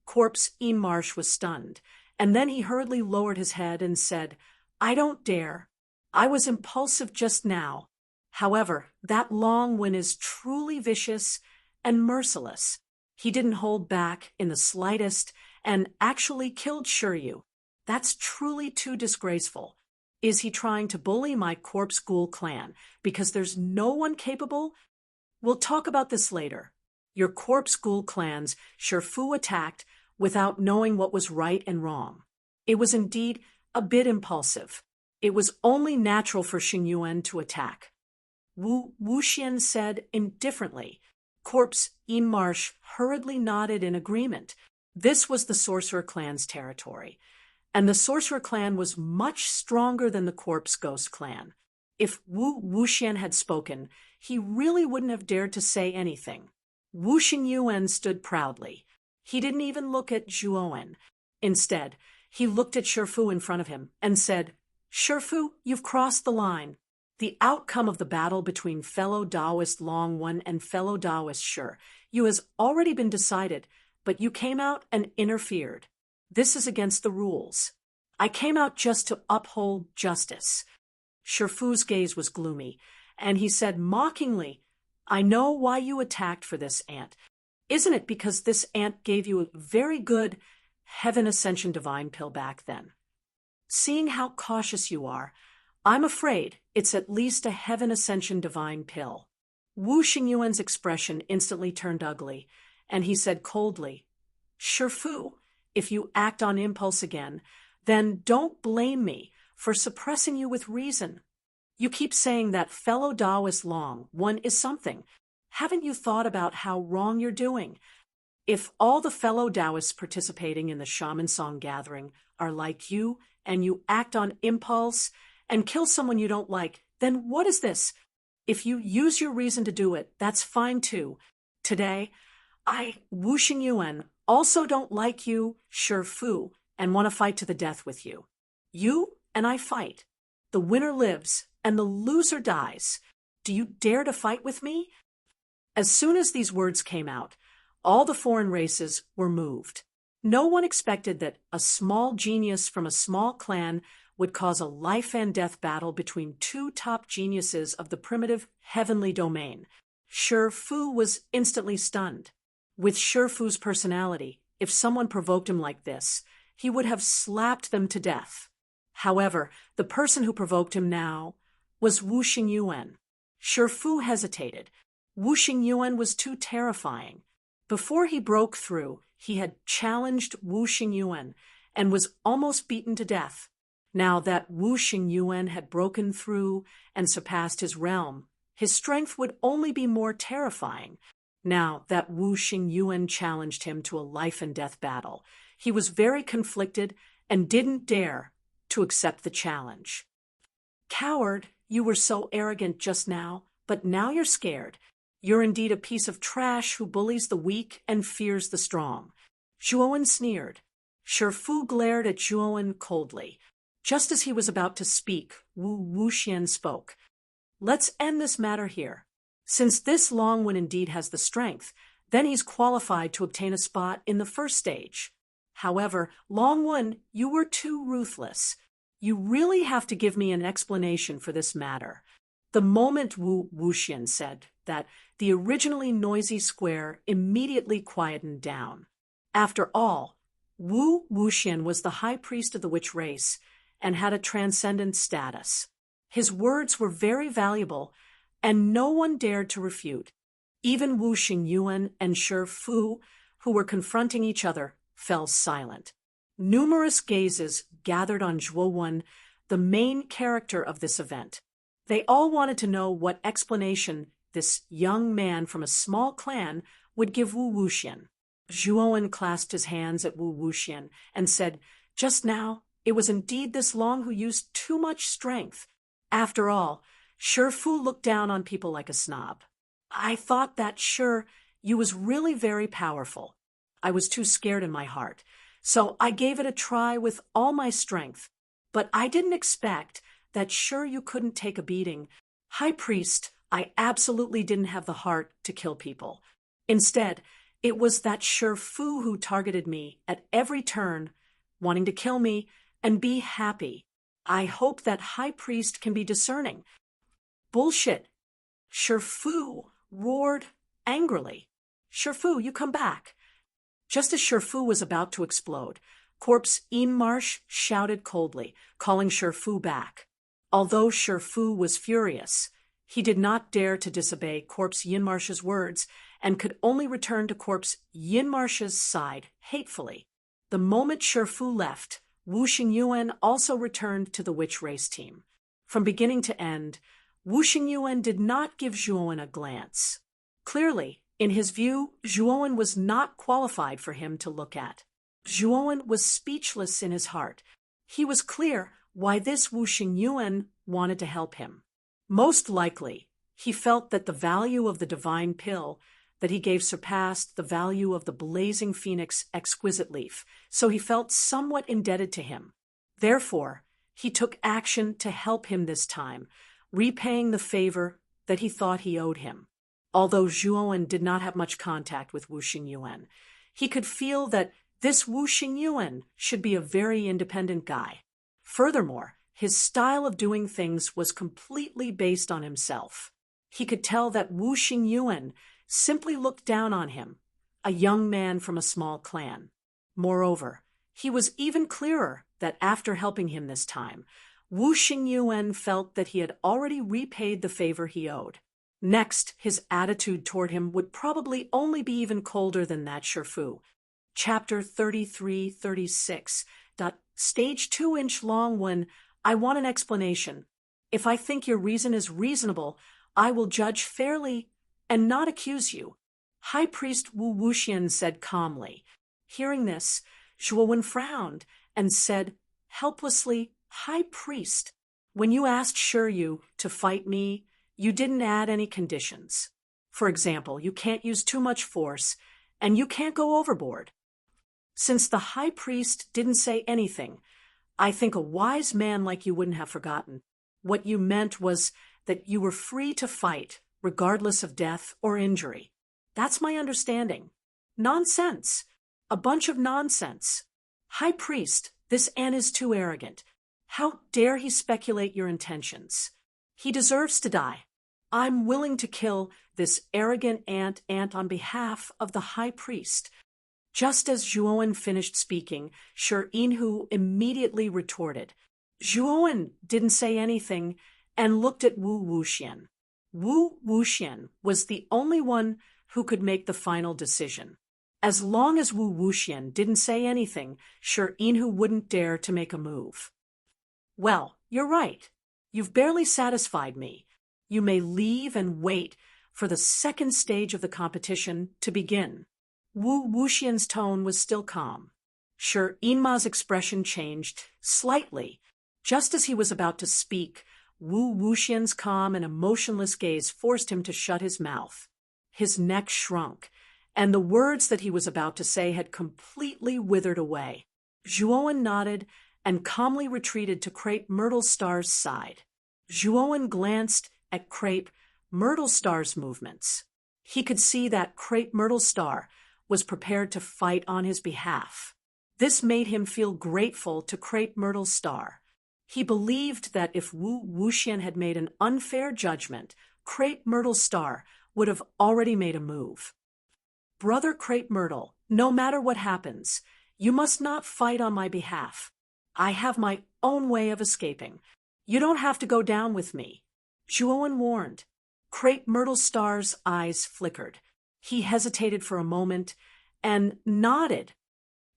Corpse Marsh was stunned, and then he hurriedly lowered his head and said, "I don't dare. I was impulsive just now. However, that Longwen is truly vicious and merciless. He didn't hold back in the slightest and actually killed Shiryu. That's truly too disgraceful. Is he trying to bully my corpse ghoul clan because there's no one capable? We'll talk about this later. Your corpse ghoul clans Shi Fu attacked without knowing what was right and wrong. It was indeed a bit impulsive. It was only natural for Xingyuan to attack." Wu Wuxian said indifferently. Corpse Marsh hurriedly nodded in agreement. This was the Sorcerer clan's territory, and the Sorcerer clan was much stronger than the Corpse Ghost clan. If Wu Wuxian had spoken, he really wouldn't have dared to say anything. Wu Xingyuan stood proudly. He didn't even look at Zhuowen. Instead, he looked at Shi Fu in front of him and said, "Shi Fu, you've crossed the line. The outcome of the battle between fellow Taoist Longwen and fellow Taoist Shiryu has already been decided, but you came out and interfered. This is against the rules. I came out just to uphold justice." Shi Fu's gaze was gloomy, and he said mockingly, "I know why you attacked for this ant. Isn't it because this ant gave you a very good Heaven Ascension Divine pill back then? Seeing how cautious you are, I'm afraid it's at least a Heaven Ascension Divine pill." Wu Xingyuan's expression instantly turned ugly, and he said coldly, "Shi Fu, if you act on impulse again, then don't blame me for suppressing you with reason. You keep saying that fellow Taoist Longwen is something. Haven't you thought about how wrong you're doing? If all the fellow Taoists participating in the Shaman Song gathering are like you, and you act on impulse and kill someone you don't like, then what is this? If you use your reason to do it, that's fine too. Today, I, Wu Xingyuan, also don't like you, Shi Fu, and want to fight to the death with you. You and I fight. The winner lives, and the loser dies. Do you dare to fight with me?" As soon as these words came out, all the foreign races were moved. No one expected that a small genius from a small clan would cause a life-and-death battle between two top geniuses of the primitive heavenly domain. Shi Fu was instantly stunned. With Shi Fu's personality, if someone provoked him like this, he would have slapped them to death. However, the person who provoked him now was Wu Xingyuan. Shi Fu hesitated. Wu Xingyuan was too terrifying. Before he broke through, he had challenged Wu Xingyuan and was almost beaten to death. Now that Wu Xingyuan had broken through and surpassed his realm, his strength would only be more terrifying. Now that Wu Xingyuan challenged him to a life-and-death battle, he was very conflicted and didn't dare to accept the challenge. "Coward, you were so arrogant just now, but now you're scared. You're indeed a piece of trash who bullies the weak and fears the strong." Zhuowen sneered. Shifu glared at Zhuowen coldly. Just as he was about to speak, Wu Wuxian spoke. "Let's end this matter here. Since this Longwen indeed has the strength, then he's qualified to obtain a spot in the first stage. However, Longwen, you were too ruthless. You really have to give me an explanation for this matter." The moment Wu Wuxian said that, the originally noisy square immediately quietened down. After all, Wu Wuxian was the high priest of the witch race and had a transcendent status. His words were very valuable, and no one dared to refute. Even Wu Xingyuan and Shifu, who were confronting each other, fell silent. Numerous gazes gathered on Zhuowen, the main character of this event. They all wanted to know what explanation this young man from a small clan would give Wu Wuxian. Zhuowen clasped his hands at Wu Wuxian and said, "Just now, it was indeed this Long who used too much strength. After all, Shifu looked down on people like a snob. I thought that you was really very powerful. I was too scared in my heart, so I gave it a try with all my strength. But I didn't expect that you couldn't take a beating. High Priest, I absolutely didn't have the heart to kill people. Instead, it was that Shifu who targeted me at every turn, wanting to kill me and be happy. I hope that High Priest can be discerning." "Bullshit!" Shifu roared angrily. "Shifu, you come back." Just as Shifu was about to explode, Corpse Yinmarsh shouted coldly, calling Shifu back. Although Shifu was furious, he did not dare to disobey Corpse Yinmarsh's words and could only return to Corpse Yinmarsh's side hatefully. The moment Shifu left, Wu Xingyuan also returned to the witch race team. From beginning to end, Wu Xingyuan did not give Zhuowen a glance. Clearly, in his view, Zhuowen was not qualified for him to look at. Zhuowen was speechless in his heart. He was clear why this Wu Xingyuan wanted to help him. Most likely, he felt that the value of the divine pill that he gave surpassed the value of the blazing phoenix exquisite leaf, so he felt somewhat indebted to him. Therefore, he took action to help him this time, repaying the favor that he thought he owed him. Although Zhuowen did not have much contact with Wu Xingyuan, he could feel that this Wu Xingyuan should be a very independent guy. Furthermore, his style of doing things was completely based on himself. He could tell that Wu Xingyuan simply looked down on him, a young man from a small clan. Moreover, he was even clearer that after helping him this time, Wu Xingyuan felt that he had already repaid the favor he owed. Next, his attitude toward him would probably only be even colder than that Shifu. Chapter 33-36. Stage 2-inch long one. I want an explanation. If I think your reason is reasonable, I will judge fairly and not accuse you. High Priest Wu Wuxian said calmly. Hearing this, Zhuowen frowned and said helplessly, "High Priest, when you asked Shiryu to fight me, you didn't add any conditions. For example, you can't use too much force, and you can't go overboard." Since the High Priest didn't say anything, I think a wise man like you wouldn't have forgotten. What you meant was that you were free to fight, regardless of death or injury. That's my understanding. Nonsense. A bunch of nonsense. High Priest, this ant is too arrogant. How dare he speculate your intentions? He deserves to die. I'm willing to kill this arrogant ant on behalf of the High Priest. Just as Zhuowen finished speaking, Inhu immediately retorted. Zhuowen didn't say anything and looked at Wu Wuxian. Wu Wuxian was the only one who could make the final decision. As long as Wu Wuxian didn't say anything, Inhu wouldn't dare to make a move. Well, you're right. You've barely satisfied me. You may leave and wait for the second stage of the competition to begin. Wu Wuxian's tone was still calm. Sure, Inma's expression changed slightly. Just as he was about to speak, Wu Wuxian's calm and emotionless gaze forced him to shut his mouth. His neck shrunk, and the words that he was about to say had completely withered away. Zhuowen nodded and calmly retreated to Crepe Myrtle Star's side. Zhuowen glanced at Crepe Myrtle Star's movements. He could see that Crepe Myrtle Star was prepared to fight on his behalf. This made him feel grateful to Crepe Myrtle Star. He believed that if Wu Wuxian had made an unfair judgment, Crepe Myrtle Star would have already made a move. Brother Crepe Myrtle, no matter what happens, you must not fight on my behalf. I have my own way of escaping. You don't have to go down with me. Zhuowen warned. Crepe Myrtle Star's eyes flickered. He hesitated for a moment and nodded.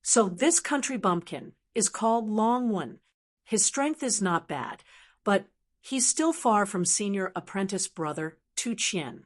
So this country bumpkin is called Longwen. His strength is not bad, but he's still far from senior apprentice brother Tu Qian.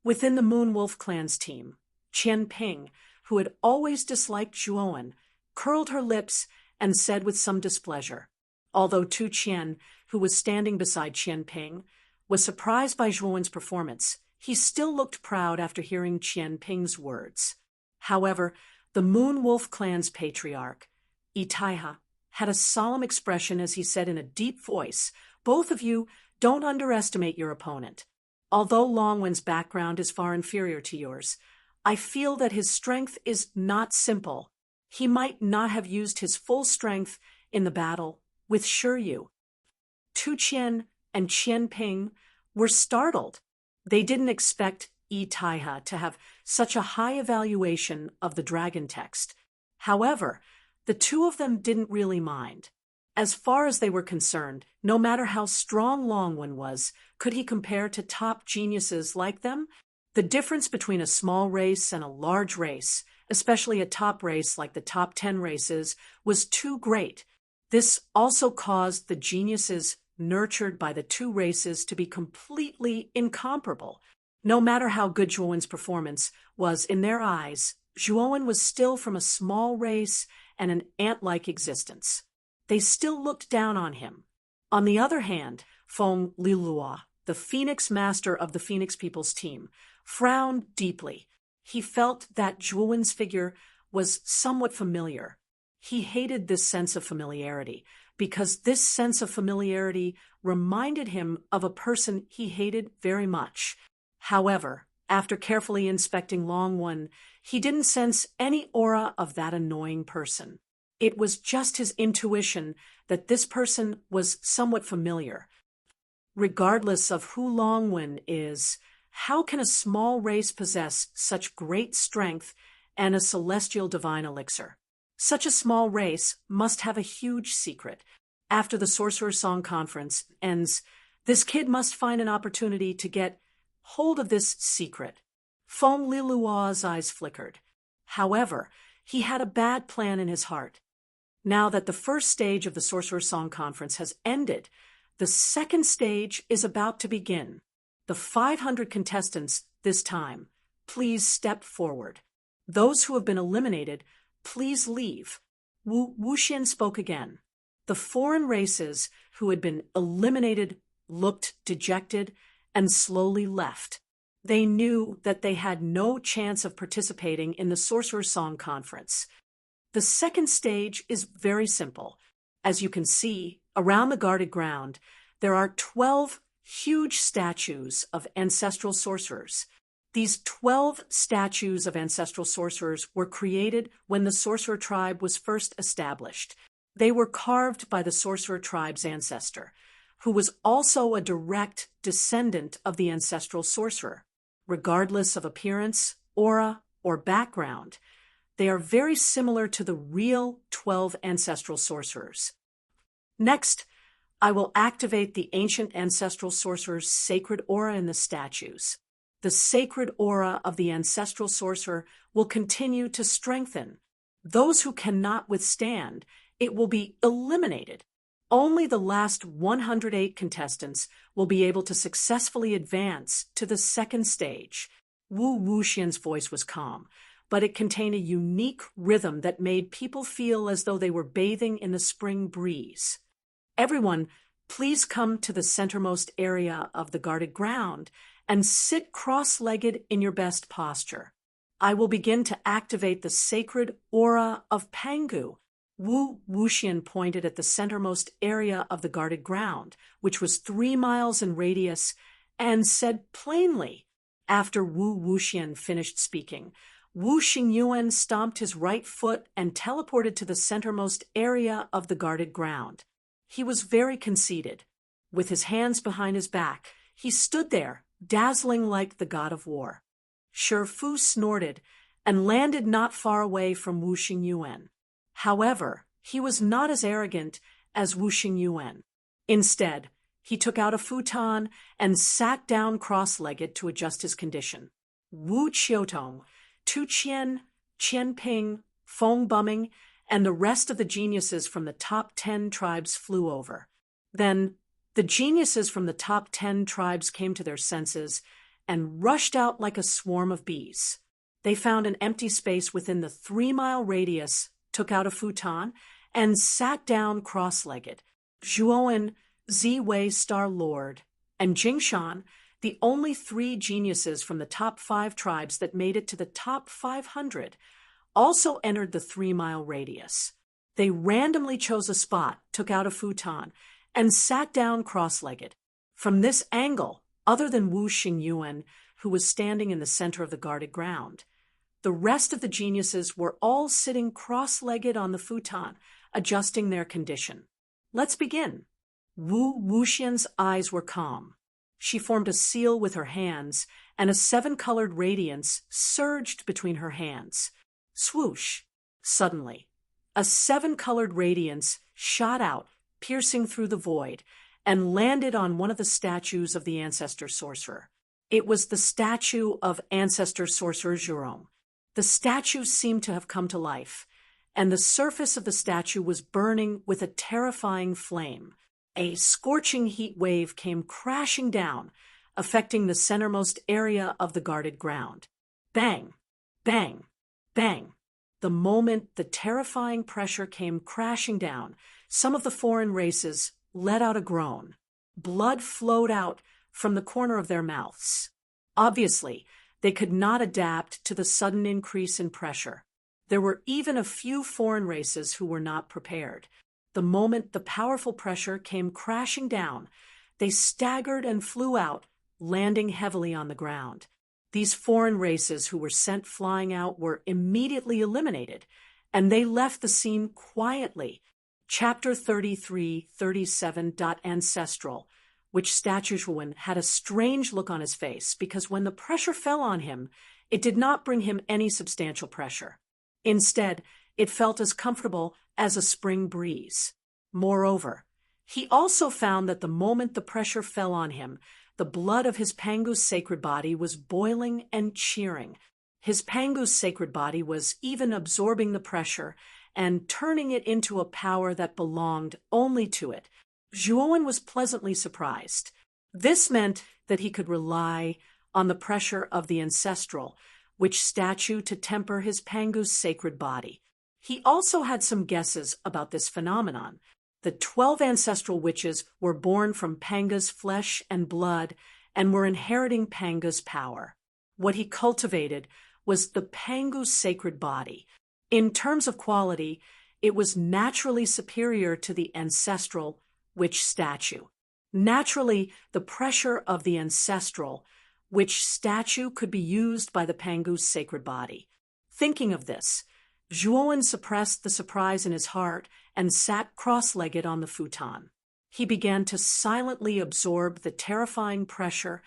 Within the Moonwolf clan's team, Qian Ping, who had always disliked Zhuowen, curled her lips and said with some displeasure. Although Tu Qian, who was standing beside Qian Ping, was surprised by Zhuowen's performance, he still looked proud after hearing Qian Ping's words. However, the Moonwolf clan's patriarch, Itaiha, had a solemn expression as he said in a deep voice, "Both of you don't underestimate your opponent. Although Longwen's background is far inferior to yours, I feel that his strength is not simple. He might not have used his full strength in the battle with Shiryu." Tu Qian and Qian Ping were startled. They didn't expect Itaiha to have such a high evaluation of the dragon text. However, the two of them didn't really mind. As far as they were concerned, no matter how strong Longwen was, could he compare to top geniuses like them? The difference between a small race and a large race, especially a top race like the top 10 races, was too great. This also caused the geniuses nurtured by the two races to be completely incomparable. No matter how good Zhuowen's performance was in their eyes, Zhuowen was still from a small race and an ant-like existence. They still looked down on him. On the other hand, Feng Lilua, the Phoenix Master of the Phoenix People's team, frowned deeply. He felt that Zhuowen's figure was somewhat familiar. He hated this sense of familiarity, because this sense of familiarity reminded him of a person he hated very much. However, after carefully inspecting Longwen, he didn't sense any aura of that annoying person. It was just his intuition that this person was somewhat familiar. Regardless of who Longwen is, how can a small race possess such great strength and a celestial divine elixir? Such a small race must have a huge secret. After the Sorcerer's Song Conference ends, this kid must find an opportunity to get hold of this secret. Feng Lilua's eyes flickered. However, he had a bad plan in his heart. Now that the first stage of the Sorcerer's Song Conference has ended, the second stage is about to begin. The 500 contestants this time, please step forward. Those who have been eliminated, please leave. Wu Wuxian spoke again. The foreign races who had been eliminated looked dejected and slowly left. They knew that they had no chance of participating in the Sorcerer's Song Conference. The second stage is very simple. As you can see, around the guarded ground, there are 12 huge statues of ancestral sorcerers. These 12 statues of ancestral sorcerers were created when the sorcerer tribe was first established. They were carved by the sorcerer tribe's ancestor, who was also a direct descendant of the ancestral sorcerer. Regardless of appearance, aura, or background, they are very similar to the real 12 ancestral sorcerers. Next, I will activate the ancient ancestral sorcerer's sacred aura in the statues. The sacred aura of the ancestral sorcerer will continue to strengthen. Those who cannot withstand it will be eliminated. Only the last 108 contestants will be able to successfully advance to the second stage. Wu Wuxian's voice was calm, but it contained a unique rhythm that made people feel as though they were bathing in the spring breeze. Everyone, please come to the centermost area of the guarded ground and sit cross-legged in your best posture. I will begin to activate the sacred aura of Pangu. Wu Wuxian pointed at the centermost area of the guarded ground, which was 3 miles in radius, and said plainly. After Wu Wuxian finished speaking, Wu Xingyuan stomped his right foot and teleported to the centermost area of the guarded ground. He was very conceited. With his hands behind his back, he stood there, dazzling like the god of war. Shi Fu snorted and landed not far away from Wu Xingyuan. However, he was not as arrogant as Wu Xingyuan. Instead, he took out a futon and sat down cross-legged to adjust his condition. Wu Qiutong, Tu Qian, Qian Ping, Feng Bumming, and the rest of the geniuses from the top 10 tribes flew over. Then, the geniuses from the top 10 tribes came to their senses and rushed out like a swarm of bees. They found an empty space within the 3-mile radius, took out a futon, and sat down cross-legged. Zhuowen, Ziwei Star Lord, and Jingshan, the only 3 geniuses from the top 5 tribes that made it to the top 500, also entered the 3-mile radius. They randomly chose a spot, took out a futon, and sat down cross-legged. From this angle, other than Wu Xingyuan, who was standing in the center of the guarded ground, the rest of the geniuses were all sitting cross-legged on the futon, adjusting their condition. Let's begin. Wu Wuxian's eyes were calm. She formed a seal with her hands, and a 7-colored radiance surged between her hands. Swoosh! Suddenly, a 7-colored radiance shot out, piercing through the void, and landed on one of the statues of the ancestor sorcerer. It was the statue of ancestor sorcerer Zhurong. The statue seemed to have come to life, and the surface of the statue was burning with a terrifying flame. A scorching heat wave came crashing down, affecting the centermost area of the guarded ground. Bang! Bang! Bang! The moment the terrifying pressure came crashing down, some of the foreign races let out a groan. Blood flowed out from the corner of their mouths. Obviously, they could not adapt to the sudden increase in pressure. There were even a few foreign races who were not prepared. The moment the powerful pressure came crashing down, they staggered and flew out, landing heavily on the ground. These foreign races who were sent flying out were immediately eliminated, and they left the scene quietly. Chapter 33:37. Ancestral, which statue Zhuowen had a strange look on his face because when the pressure fell on him, it did not bring him any substantial pressure. Instead, it felt as comfortable as a spring breeze. Moreover, he also found that the moment the pressure fell on him, the blood of his Pangu's sacred body was boiling and cheering. His Pangu's sacred body was even absorbing the pressure and turning it into a power that belonged only to it. Zhuowen was pleasantly surprised. This meant that he could rely on the pressure of the ancestral, which statue to temper his Pangu's sacred body. He also had some guesses about this phenomenon. The 12 ancestral witches were born from Panga's flesh and blood and were inheriting Panga's power. What he cultivated was the Pangu's sacred body. In terms of quality, it was naturally superior to the ancestral witch statue. Naturally, the pressure of the ancestral witch statue could be used by the Pangu's sacred body. Thinking of this, Zhuowen suppressed the surprise in his heart and sat cross-legged on the futon. He began to silently absorb the terrifying pressure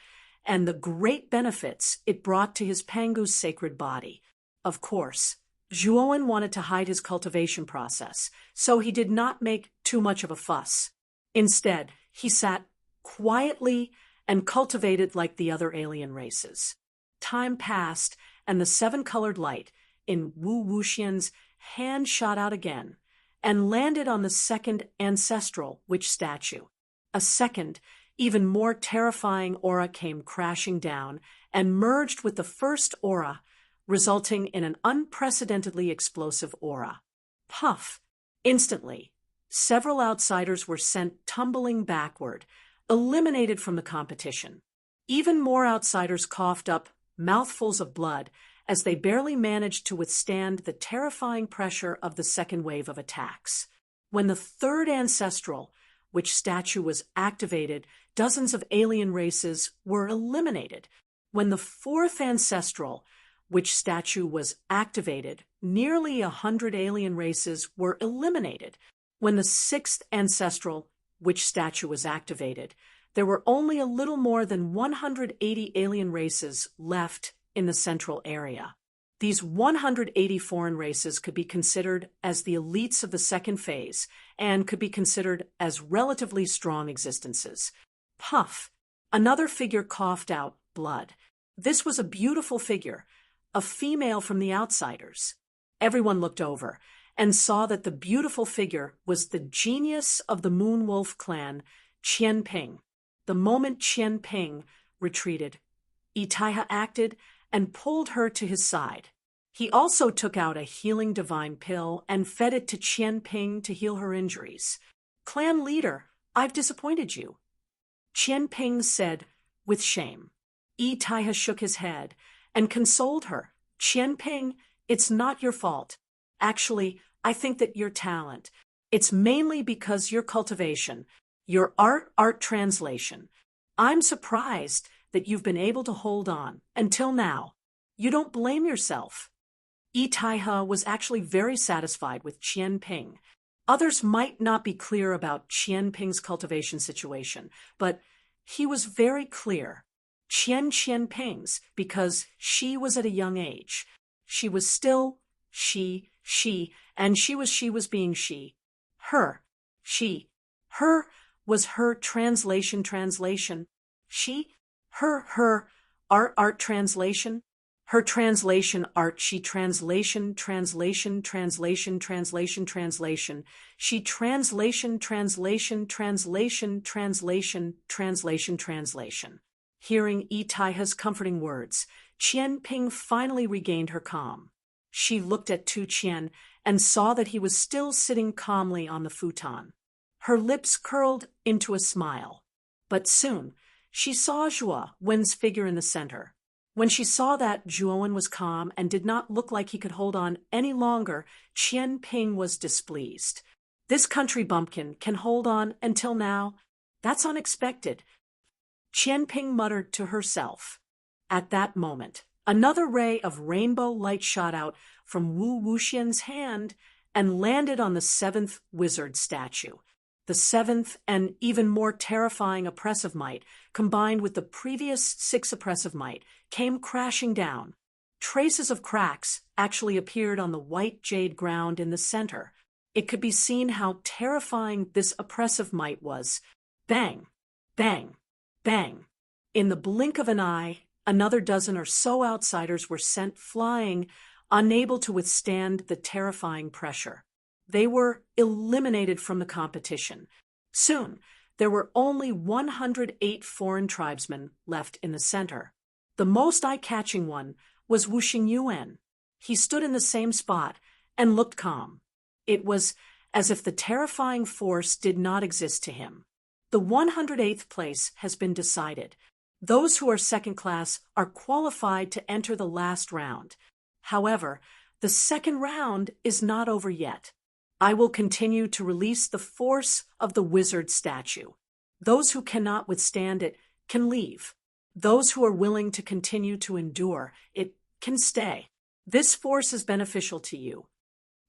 and the great benefits it brought to his Pangu's sacred body. Of course, Zhuowen wanted to hide his cultivation process, so he did not make too much of a fuss. Instead, he sat quietly and cultivated like the other alien races. Time passed, and the 7-colored light in Wu Wuxian's hand shot out again, and landed on the second ancestral witch statue. A second, even more terrifying aura came crashing down and merged with the first aura, resulting in an unprecedentedly explosive aura. Puff! Instantly, several outsiders were sent tumbling backward, eliminated from the competition. Even more outsiders coughed up mouthfuls of blood as they barely managed to withstand the terrifying pressure of the second wave of attacks. When the third ancestral witch statue was activated, dozens of alien races were eliminated. When the fourth ancestral witch statue was activated, nearly 100 alien races were eliminated. When the sixth ancestral witch statue was activated, there were only a little more than 180 alien races left in the central area. These 180 foreign races could be considered as the elites of the second phase and could be considered as relatively strong existences. Puff! Another figure coughed out blood. This was a beautiful figure, a female from the outsiders. Everyone looked over and saw that the beautiful figure was the genius of the Moonwolf clan, Qian Ping. The moment Qian Ping retreated, Itaiha acted and pulled her to his side. He also took out a healing divine pill and fed it to Qian Ping to heal her injuries. "Clan leader, I've disappointed you," Qian Ping said with shame. Itaiha shook his head and consoled her. "Qian Ping, it's not your fault. Actually, I think that your talent. It's mainly because your cultivation, your art translation. I'm surprised that you've been able to hold on until now. You don't blame yourself." Itaiha was actually very satisfied with Qian Ping. Others might not be clear about Qian Ping's cultivation situation, but he was very clear. Qian Ping's, because she was at a young age. She was still she, and she was being she. Her, she, her was her translation. She, her, art translation. Her translation art, she translation. She translation. Hearing Itaiha's comforting words, Qian Ping finally regained her calm. She looked at Tu Qian and saw that he was still sitting calmly on the futon. Her lips curled into a smile. But soon, she saw Zhuo Wen's figure in the center. When she saw that Zhuo Wen was calm and did not look like he could hold on any longer, Qian Ping was displeased. "This country bumpkin can hold on until now? That's unexpected," Qian Ping muttered to herself. At that moment, another ray of rainbow light shot out from Wu Wuxian's hand and landed on the seventh wizard statue. The seventh and even more terrifying oppressive might, combined with the previous 6 oppressive might, came crashing down. Traces of cracks actually appeared on the white jade ground in the center. It could be seen how terrifying this oppressive might was. Bang! Bang! Bang! In the blink of an eye, another dozen or so outsiders were sent flying, unable to withstand the terrifying pressure. They were eliminated from the competition. Soon, there were only 108 foreign tribesmen left in the center. The most eye-catching one was Wu Xingyuan. He stood in the same spot and looked calm. It was as if the terrifying force did not exist to him. The 108th place has been decided. Those who are second class are qualified to enter the last round. However, the second round is not over yet. I will continue to release the force of the wizard statue. Those who cannot withstand it can leave. Those who are willing to continue to endure it can stay. This force is beneficial to you.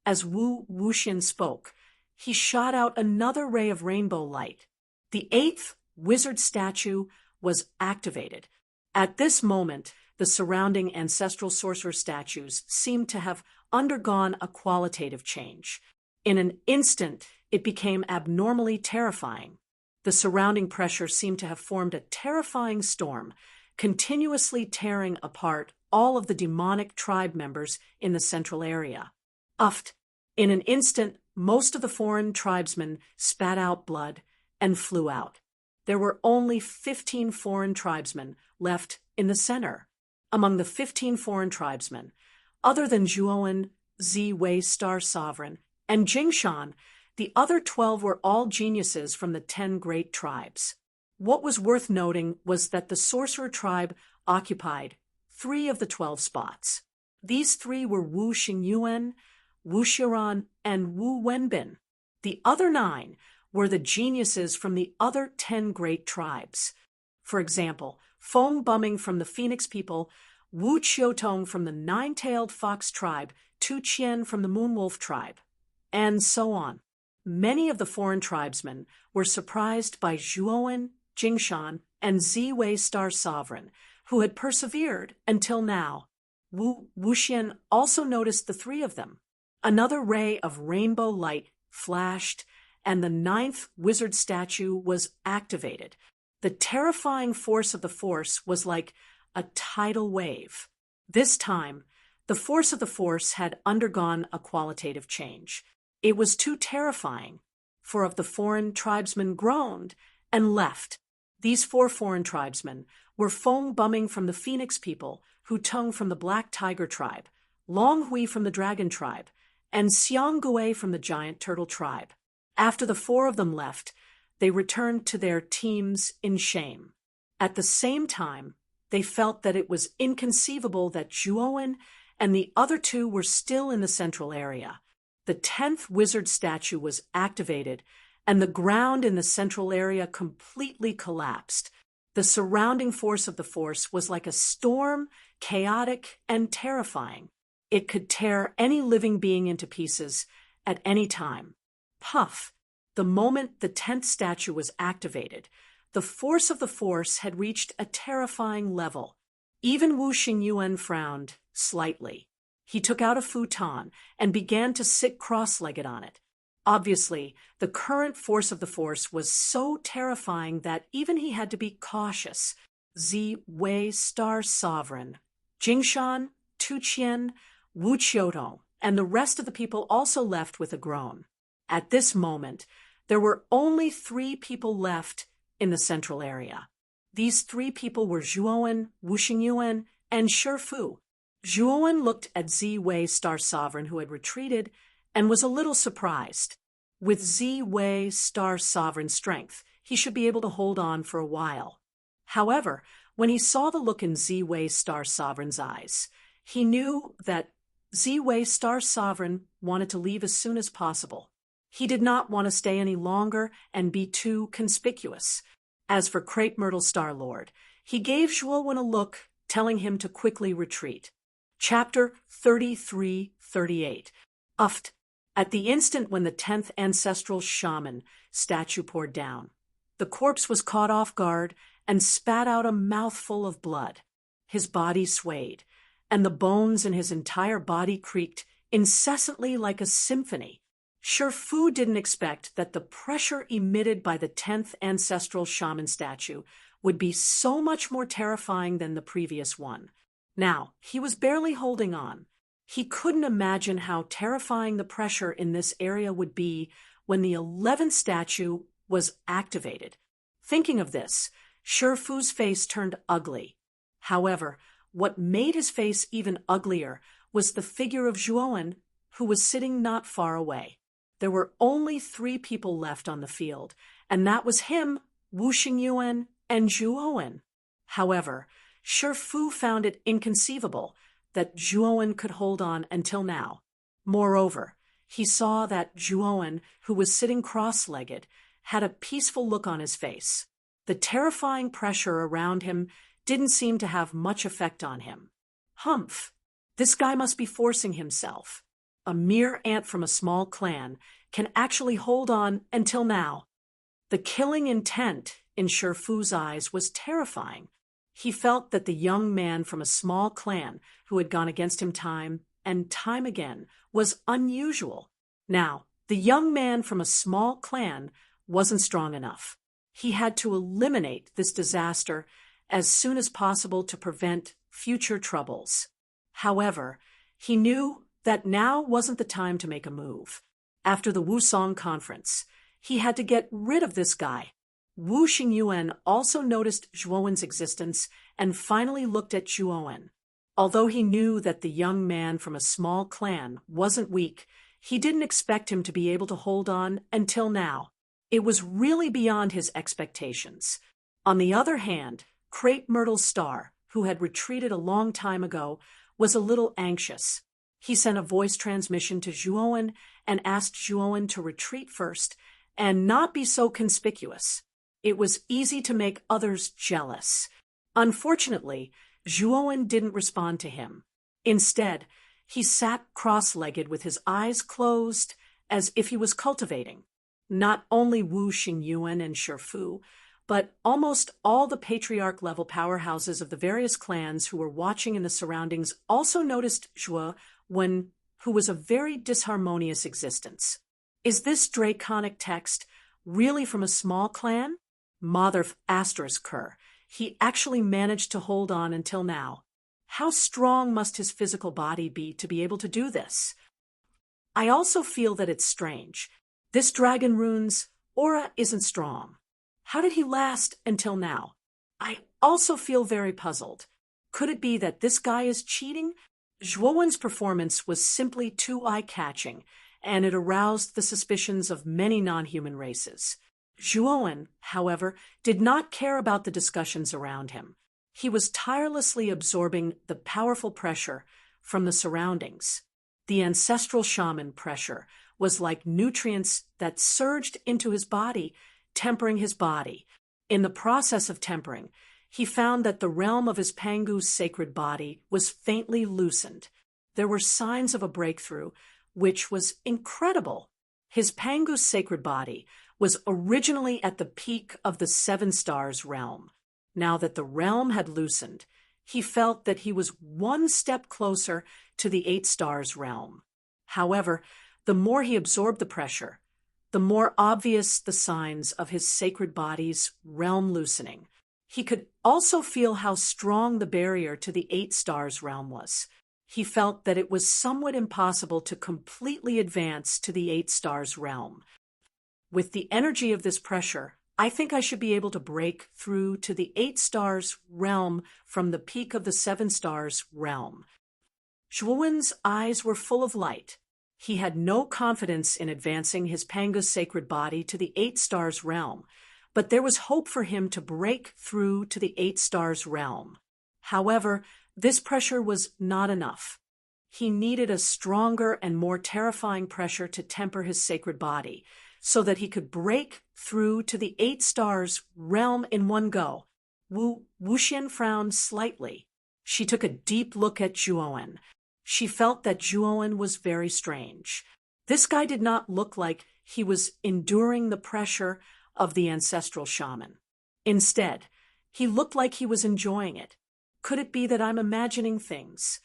As Wu Wuxian spoke, he shot out another ray of rainbow light. The 8th wizard statue was activated. At this moment, the surrounding ancestral sorcerer statues seemed to have undergone a qualitative change. In an instant, it became abnormally terrifying. The surrounding pressure seemed to have formed a terrifying storm, continuously tearing apart all of the demonic tribe members in the central area. In an instant, most of the foreign tribesmen spat out blood and flew out. There were only 15 foreign tribesmen left in the center. Among the 15 foreign tribesmen, other than Zhuowen, Ziwei Star Sovereign, and Jingshan, the other 12 were all geniuses from the 10 great tribes. What was worth noting was that the sorcerer tribe occupied 3 of the 12 spots. These 3 were Wu Xingyuan, Wu Xiran, and Wu Wenbin. The other 9 were the geniuses from the other 10 great tribes. For example, Feng Bumming from the Phoenix people, Wu Qiutong from the Nine-Tailed Fox tribe, Tu Qian from the Moonwolf tribe, and so on. Many of the foreign tribesmen were surprised by Zhuowen, Jingshan, and Ziwei Star Sovereign, who had persevered until now. Wu Wuxian also noticed the 3 of them. Another ray of rainbow light flashed, and the 9th wizard statue was activated. The terrifying force of the force was like a tidal wave. This time, the force of the force had undergone a qualitative change. It was too terrifying. 4 of the foreign tribesmen groaned and left. These 4 foreign tribesmen were Feng Bumming from the Phoenix people, Hu Tong from the Black Tiger tribe, Long Hui from the Dragon tribe, and Xiang Gui from the Giant Turtle tribe. After the 4 of them left, they returned to their teams in shame. At the same time, they felt that it was inconceivable that Zhuowen and the other 2 were still in the central area. The 10th wizard statue was activated, and the ground in the central area completely collapsed. The surrounding force of the force was like a storm, chaotic and terrifying. It could tear any living being into pieces at any time. Puff! The moment the 10th statue was activated, the force of the force had reached a terrifying level. Even Wu Xingyuan frowned slightly. He took out a futon and began to sit cross-legged on it. Obviously, the current force of the force was so terrifying that even he had to be cautious. Ziwei Star Sovereign, Jingshan, Tu Qian, Wu Qiutong, and the rest of the people also left with a groan. At this moment, there were only 3 people left in the central area. These 3 people were Zhuowen, Wu Xingyuan, and Shifu. Zhuowen looked at Ziwei Star Sovereign, who had retreated, and was a little surprised. With Ziwei Star Sovereign's strength, he should be able to hold on for a while. However, when he saw the look in Ziwei Star Sovereign's eyes, he knew that Ziwei Star Sovereign wanted to leave as soon as possible. He did not want to stay any longer and be too conspicuous. As for Crepe Myrtle Star-Lord, he gave Zhuowen a look, telling him to quickly retreat. Chapter 33-38. Uft. At the instant when the 10th ancestral shaman statue poured down, the corpse was caught off guard and spat out a mouthful of blood. His body swayed, and the bones in his entire body creaked incessantly like a symphony. Shifu didn't expect that the pressure emitted by the 10th ancestral shaman statue would be so much more terrifying than the previous one. Now, he was barely holding on. He couldn't imagine how terrifying the pressure in this area would be when the 11th statue was activated. Thinking of this, Shifu's face turned ugly. However, what made his face even uglier was the figure of Zhuowen, who was sitting not far away. There were only 3 people left on the field, and that was him, Wu Xingyuan, and Zhuowen. However, Shifu found it inconceivable that Zhuowen could hold on until now. Moreover, he saw that Zhuowen, who was sitting cross-legged, had a peaceful look on his face. The terrifying pressure around him didn't seem to have much effect on him. Humph! This guy must be forcing himself. A mere ant from a small clan can actually hold on until now. The killing intent in Shifu's eyes was terrifying. He felt that the young man from a small clan who had gone against him time and time again was unusual. Now, the young man from a small clan wasn't strong enough. He had to eliminate this disaster as soon as possible to prevent future troubles. However, he knew that now wasn't the time to make a move. after the Wusong conference. He had to get rid of this guy. Wu Xingyuan also noticed Zhuowen's existence and finally looked at Zhuowen. Although he knew that the young man from a small clan wasn't weak, he didn't expect him to be able to hold on until now. It was really beyond his expectations. On the other hand, Crepe Myrtle Star, who had retreated a long time ago, was a little anxious. He sent a voice transmission to Zhuowen and asked Zhuowen to retreat first and not be so conspicuous. It was easy to make others jealous. Unfortunately, Zhuowen didn't respond to him. Instead, he sat cross-legged with his eyes closed as if he was cultivating. Not only Wu Xingyuan and Shifu, but almost all the patriarch-level powerhouses of the various clans who were watching in the surroundings also noticed Zhuowen, who was a very disharmonious existence. Is this draconic text really from a small clan? Mother **Ker. He actually managed to hold on until now. How strong must his physical body be to be able to do this? I also feel that it's strange. This dragon rune's aura isn't strong. How did he last until now? I also feel very puzzled. Could it be that this guy is cheating? Zhuowen's performance was simply too eye-catching, and it aroused the suspicions of many non-human races. Zhuowen, however, did not care about the discussions around him. He was tirelessly absorbing the powerful pressure from the surroundings. The ancestral shaman pressure was like nutrients that surged into his body, tempering his body. In the process of tempering, he found that the realm of his Pangu's sacred body was faintly loosened. There were signs of a breakthrough, which was incredible. His Pangu's sacred body was originally at the peak of the 7 stars realm. Now that the realm had loosened, he felt that he was one step closer to the 8 stars realm. However, the more he absorbed the pressure, the more obvious the signs of his sacred body's realm loosening. He could also feel how strong the barrier to the 8 stars realm was. He felt that it was somewhat impossible to completely advance to the 8 stars realm. With the energy of this pressure, I think I should be able to break through to the 8 stars realm from the peak of the 7 stars realm. Zhuowen's eyes were full of light. He had no confidence in advancing his Pangu's sacred body to the 8 stars realm, but there was hope for him to break through to the 8 stars realm. However, this pressure was not enough. He needed a stronger and more terrifying pressure to temper his sacred body, so that he could break through to the 8 stars realm in one go. Wu Wuxian frowned slightly. She took a deep look at Zhuowen. She felt that Zhuowen was very strange. This guy did not look like he was enduring the pressure of the ancestral shaman. Instead, he looked like he was enjoying it. Could it be that I'm imagining things?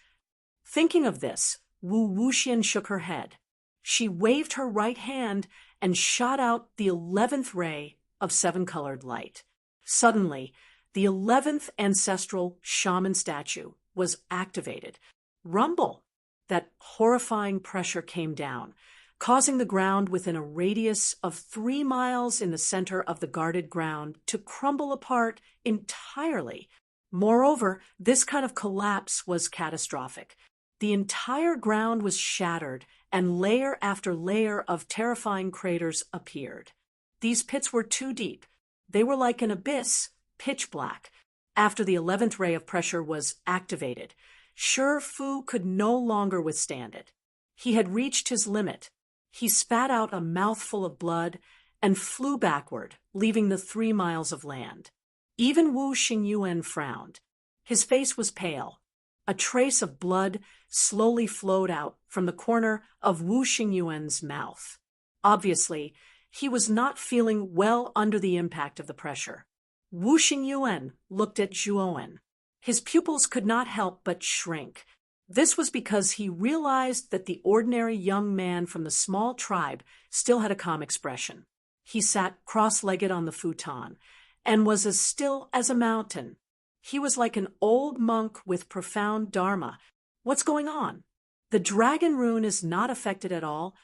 Thinking of this, Wu Wuxian shook her head. She waved her right hand and shot out the 11th ray of 7-colored light. Suddenly, the 11th ancestral shaman statue was activated. Rumble! That horrifying pressure came down, causing the ground within a radius of 3 miles in the center of the guarded ground to crumble apart entirely. Moreover, this kind of collapse was catastrophic. The entire ground was shattered, and layer after layer of terrifying craters appeared. These pits were too deep. They were like an abyss, pitch black. After the 11th ray of pressure was activated, Shifu could no longer withstand it. He had reached his limit. He spat out a mouthful of blood and flew backward, leaving the 3 miles of land. Even Wu Xingyuan frowned. His face was pale. A trace of blood slowly flowed out from the corner of Wu Xingyuan's mouth. Obviously, he was not feeling well under the impact of the pressure. Wu Xingyuan looked at Zhuowen. His pupils could not help but shrink. This was because he realized that the ordinary young man from the small tribe still had a calm expression. He sat cross-legged on the futon and was as still as a mountain. He was like an old monk with profound dharma. What's going on? The dragon rune is not affected at all.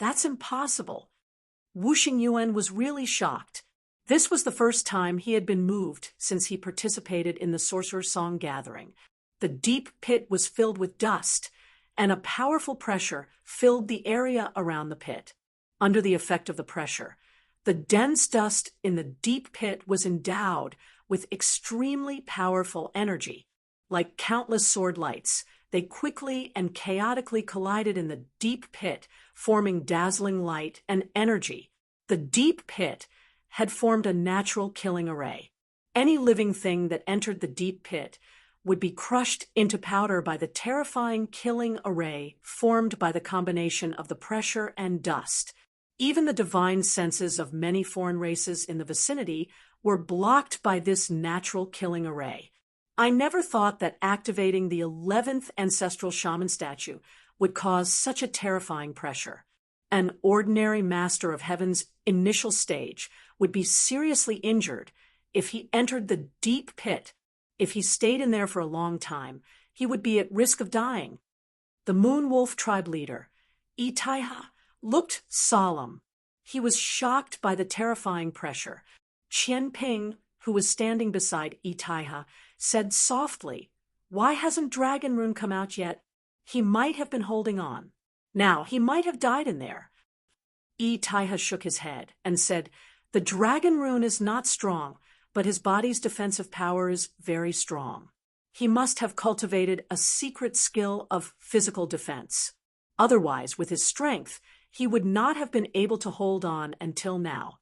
That's impossible. Wu Xingyuan was really shocked. This was the first time he had been moved since he participated in the Sorcerer's Song gathering. The deep pit was filled with dust, and a powerful pressure filled the area around the pit. Under the effect of the pressure, the dense dust in the deep pit was endowed with extremely powerful energy. Like countless sword lights, they quickly and chaotically collided in the deep pit, forming dazzling light and energy. The deep pit had formed a natural killing array. Any living thing that entered the deep pit would be crushed into powder by the terrifying killing array formed by the combination of the pressure and dust. Even the divine senses of many foreign races in the vicinity were blocked by this natural killing array. I never thought that activating the 11th ancestral shaman statue would cause such a terrifying pressure. An ordinary master of heaven's initial stage would be seriously injured if he entered the deep pit. If he stayed in there for a long time, he would be at risk of dying. The Moon Wolf tribe leader, Itaiha, looked solemn. He was shocked by the terrifying pressure. Qian Ping, who was standing beside Itaiha, said softly, "Why hasn't Dragon Rune come out yet? He might have been holding on. Now, he might have died in there." Itaiha shook his head and said, "The Dragon Rune is not strong, but his body's defensive power is very strong. He must have cultivated a secret skill of physical defense. Otherwise, with his strength, he would not have been able to hold on until now."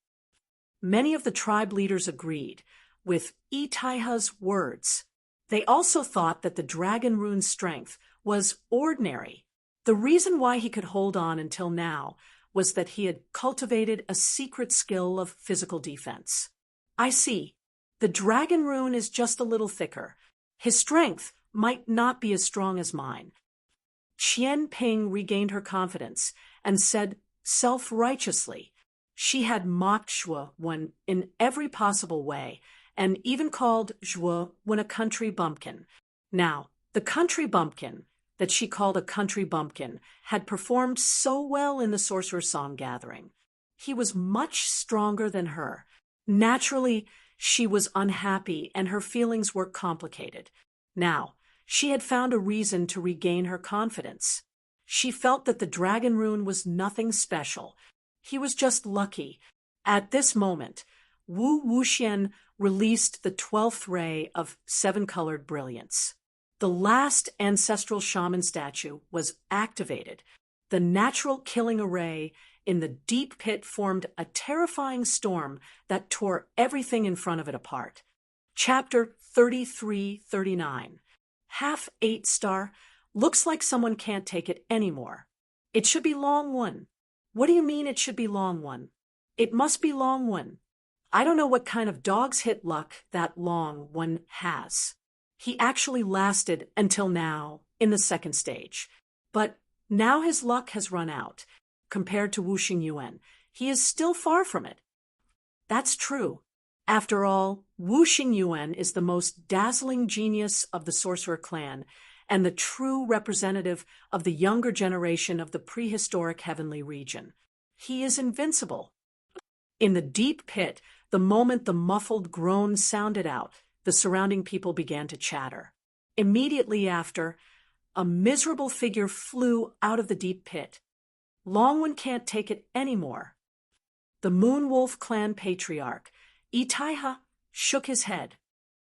Many of the tribe leaders agreed with Itaiha's words. They also thought that the Dragon Rune's strength was ordinary. The reason why he could hold on until now was that he had cultivated a secret skill of physical defense. "I see. The Dragon Rune is just a little thicker. His strength might not be as strong as mine." Qian Ping regained her confidence and said self-righteously. She had mocked Zhuo Wen in every possible way, and even called Zhuo Wen a country bumpkin. Now, the country bumpkin that she called a country bumpkin had performed so well in the Sorcerer's Song gathering. He was much stronger than her. Naturally, she was unhappy and her feelings were complicated. Now, she had found a reason to regain her confidence. She felt that the Dragon Rune was nothing special. He was just lucky. At this moment, Wu Wuxian released the 12th ray of seven-colored brilliance. The last ancestral shaman statue was activated. The natural killing array in the deep pit formed a terrifying storm that tore everything in front of it apart. Chapter 3339. Half 8-star. Looks like someone can't take it anymore. It should be long one. What do you mean it should be long one? It must be long one. I don't know what kind of dog's hit luck that long one has. He actually lasted until now in the second stage. But now his luck has run out. Compared to Wu Xingyuan, he is still far from it. That's true. After all, Wu Xingyuan is the most dazzling genius of the Sorcerer clan and the true representative of the younger generation of the prehistoric heavenly region. He is invincible. In the deep pit, the moment the muffled groan sounded out, the surrounding people began to chatter. Immediately after, a miserable figure flew out of the deep pit. Longwen can't take it anymore. The Moon Wolf clan patriarch, Itaiha, shook his head.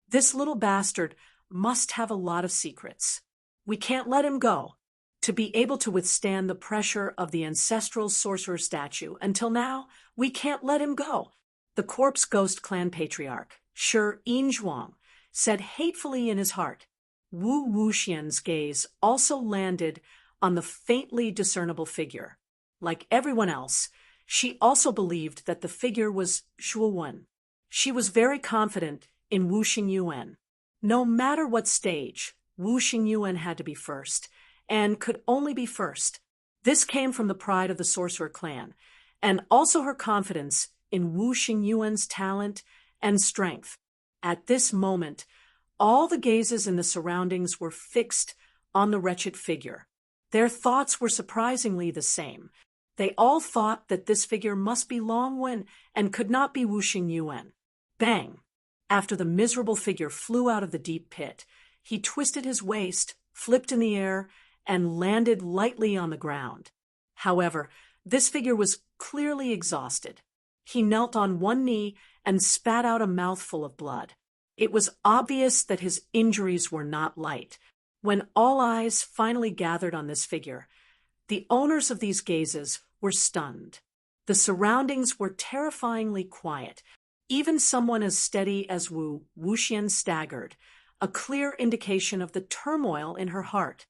This little bastard must have a lot of secrets. We can't let him go. To be able to withstand the pressure of the ancestral sorcerer statue until now, we can't let him go. The corpse ghost clan patriarch, Shi Yinzhuang, said hatefully in his heart. Wu Wuxian's gaze also landed on the faintly discernible figure. Like everyone else, she also believed that the figure was Zhuo Wen. She was very confident in Wu Xingyuan. No matter what stage, Wu Xingyuan had to be first, and could only be first. This came from the pride of the Sorcerer clan, and also her confidence in Wu Xingyuan's talent and strength. At this moment, all the gazes in the surroundings were fixed on the wretched figure. Their thoughts were surprisingly the same. They all thought that this figure must be Long Wen and could not be Wu Xingyuan. Bang! After the miserable figure flew out of the deep pit, he twisted his waist, flipped in the air, and landed lightly on the ground. However, this figure was clearly exhausted. He knelt on one knee and spat out a mouthful of blood. It was obvious that his injuries were not light. When all eyes finally gathered on this figure, the owners of these gazes were stunned. The surroundings were terrifyingly quiet. Even someone as steady as Wu Wuxian staggered, a clear indication of the turmoil in her heart.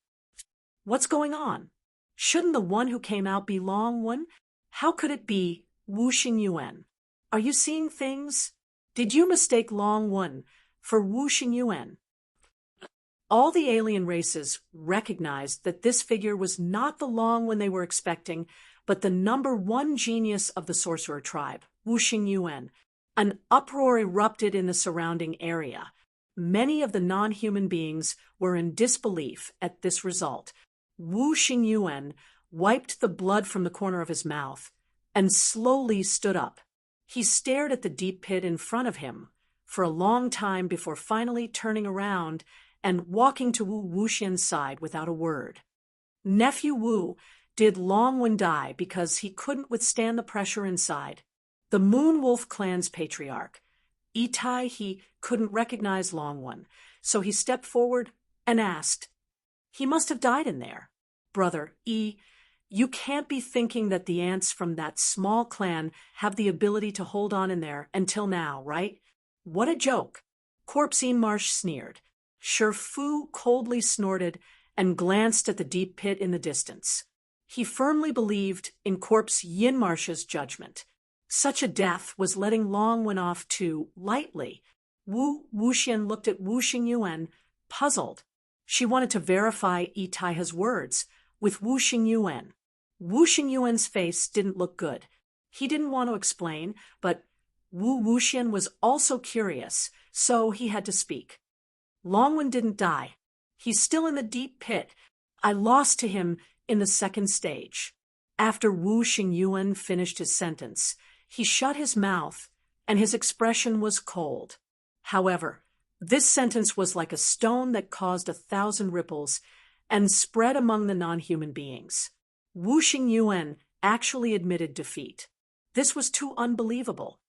What's going on? Shouldn't the one who came out be Long Wen? How could it be Wu Xingyuan? Are you seeing things? Did you mistake Long Wen for Wu Xingyuan? All the alien races recognized that this figure was not the Long Wen they were expecting, but the #1 genius of the sorcerer tribe, Wu Xingyuan. An uproar erupted in the surrounding area. Many of the non-human beings were in disbelief at this result. Wu Xingyuan wiped the blood from the corner of his mouth and slowly stood up. He stared at the deep pit in front of him for a long time before finally turning around and walking to Wu Wuxian's side without a word. Nephew Wu, did Long Wen die because he couldn't withstand the pressure inside? The Moon Wolf clan's patriarch, Itai, he couldn't recognize Long Wen, so he stepped forward and asked, "He must have died in there. Brother you can't be thinking that the ants from that small clan have the ability to hold on in there until now, right? What a joke." Corpse Marsh sneered. Fu coldly snorted and glanced at the deep pit in the distance. He firmly believed in Corpse Marsh's judgment. Such a death was letting Long Wen off too lightly. Wu Wuxian looked at Wu Xingyuan, puzzled. She wanted to verify Itai's words with Wu Xingyuan. Wu Xingyuan's face didn't look good. He didn't want to explain, but Wu Wuxian was also curious, so he had to speak. Long Wen didn't die. He's still in the deep pit. I lost to him in the second stage. After Wu Xingyuan finished his sentence, he shut his mouth, and his expression was cold. However, this sentence was like a stone that caused 1,000 ripples and spread among the non-human beings. Wu Xingyuan actually admitted defeat. This was too unbelievable.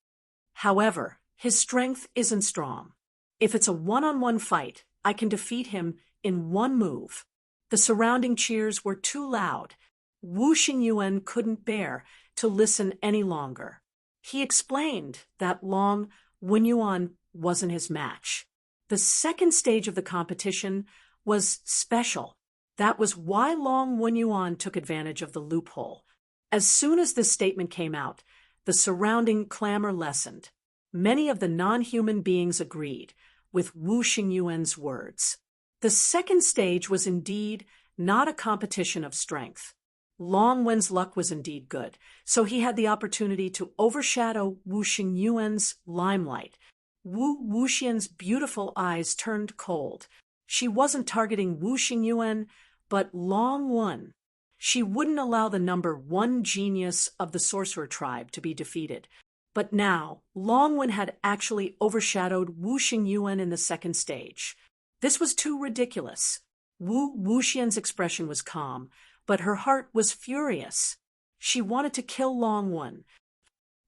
However, his strength isn't strong. If it's a one-on-one fight, I can defeat him in one move. The surrounding cheers were too loud. Wu Xingyuan couldn't bear to listen any longer. He explained that Long Wenyuan wasn't his match. The second stage of the competition was special. That was why Long Wenyuan took advantage of the loophole. As soon as this statement came out, the surrounding clamor lessened. Many of the non-human beings agreed with Wu Xingyuan's words. The second stage was indeed not a competition of strength. Long Wen's luck was indeed good, so he had the opportunity to overshadow Wu Xingyuan's limelight. Wu Wuxian's beautiful eyes turned cold. She wasn't targeting Wu Xingyuan, but Long Wen. She wouldn't allow the #1 genius of the sorcerer tribe to be defeated. But now, Long Wen had actually overshadowed Wu Xingyuan in the second stage. This was too ridiculous. Wu Wuxian's expression was calm, but her heart was furious. She wanted to kill Long Wen.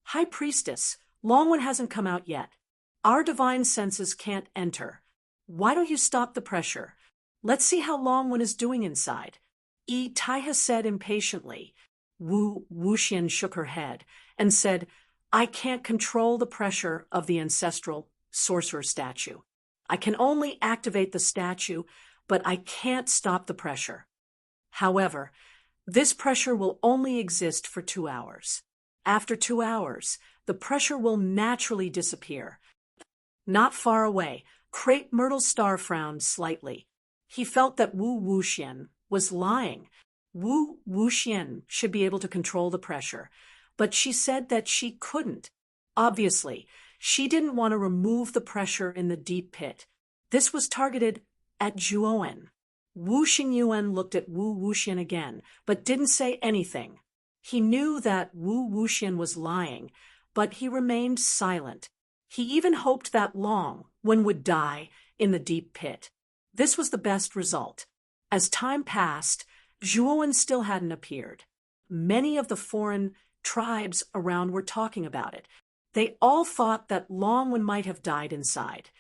High Priestess, Long Wen hasn't come out yet. Our divine senses can't enter. Why don't you stop the pressure? Let's see how Long Wen is doing inside. Taiha said impatiently. Wu Wuxian shook her head and said, I can't control the pressure of the ancestral sorcerer statue. I can only activate the statue, but I can't stop the pressure. However, this pressure will only exist for 2 hours. After 2 hours, the pressure will naturally disappear. Not far away, Crepe Myrtle Star frowned slightly. He felt that Wu Wuxian was lying. Wu Wuxian should be able to control the pressure, but she said that she couldn't. Obviously, she didn't want to remove the pressure in the deep pit. This was targeted at Zhuowen. Wu Xingyuan looked at Wu Wuxian again, but didn't say anything. He knew that Wu Wuxian was lying, but he remained silent. He even hoped that Long Wen would die in the deep pit. This was the best result. As time passed, Zhuowen still hadn't appeared. Many of the foreign tribes around were talking about it. They all thought that Long Wen might have died inside.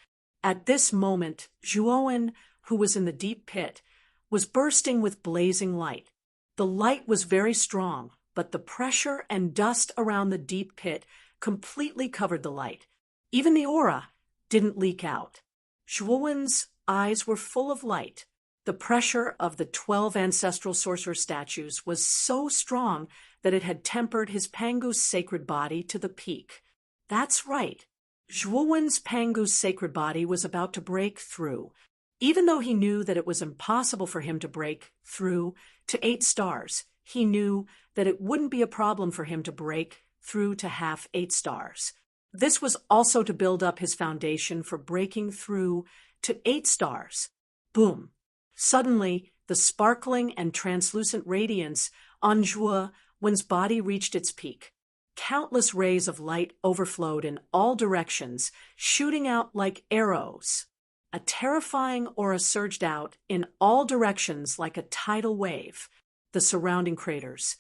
At this moment, Zhuowen, who was in the deep pit, was bursting with blazing light. The light was very strong, but the pressure and dust around the deep pit completely covered the light. Even the aura didn't leak out. Zhuowen's eyes were full of light. The pressure of the 12 ancestral sorcerer statues was so strong that it had tempered his Pangu's sacred body to the peak. That's right. Zhuowen's Pangu's sacred body was about to break through. Even though he knew that it was impossible for him to break through to 8 stars, he knew that it wouldn't be a problem for him to break through to half 8 stars. This was also to build up his foundation for breaking through to 8 stars. Boom! Suddenly, the sparkling and translucent radiance on Zhuowen's body reached its peak. Countless rays of light overflowed in all directions, shooting out like arrows. A terrifying aura surged out in all directions like a tidal wave. The surrounding craters,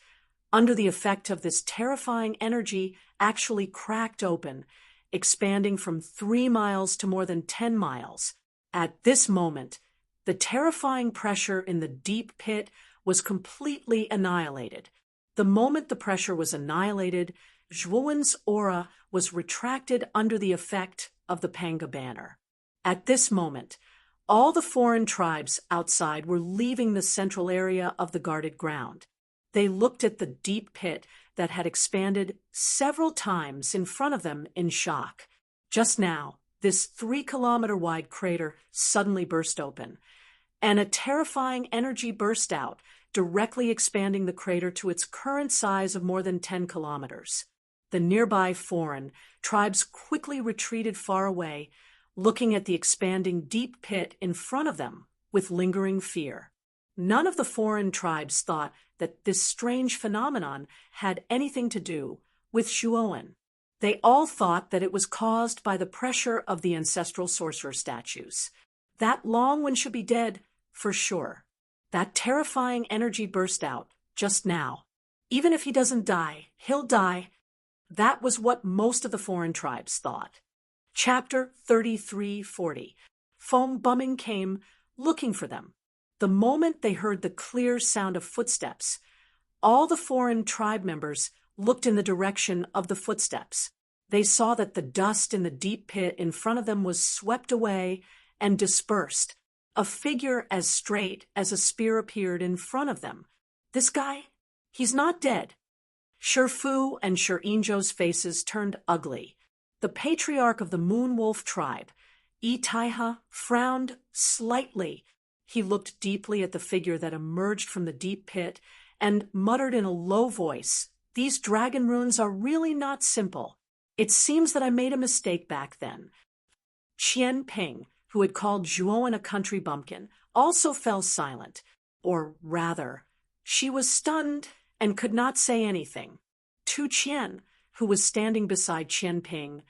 under the effect of this terrifying energy, actually cracked open, expanding from 3 miles to more than 10 miles. At this moment, the terrifying pressure in the deep pit was completely annihilated. The moment the pressure was annihilated, Zhuowen's aura was retracted under the effect of the Panga banner. At this moment, all the foreign tribes outside were leaving the central area of the guarded ground. They looked at the deep pit that had expanded several times in front of them in shock. Just now, this 3-kilometer-wide crater suddenly burst open, and a terrifying energy burst out, directly expanding the crater to its current size of more than 10 kilometers. The nearby foreign tribes quickly retreated far away, looking at the expanding deep pit in front of them with lingering fear. None of the foreign tribes thought that this strange phenomenon had anything to do with Zhuowen. They all thought that it was caused by the pressure of the ancestral sorcerer statues. That Long Wen should be dead, for sure. That terrifying energy burst out just now. Even if he doesn't die, he'll die. That was what most of the foreign tribes thought. Chapter 3340. Foam bumming came looking for them. The moment they heard the clear sound of footsteps, all the foreign tribe members looked in the direction of the footsteps. They saw that the dust in the deep pit in front of them was swept away and dispersed. A figure as straight as a spear appeared in front of them. This guy? He's not dead. Shifu and Sherinzhou's faces turned ugly. The patriarch of the Moon Wolf tribe, Taiha, frowned slightly. He looked deeply at the figure that emerged from the deep pit and muttered in a low voice, "These dragon runes are really not simple. It seems that I made a mistake back then." Qian Ping, who had called Zhuowen a country bumpkin, also fell silent. Or rather, she was stunned and could not say anything. Tu Qian, who was standing beside Qian Ping,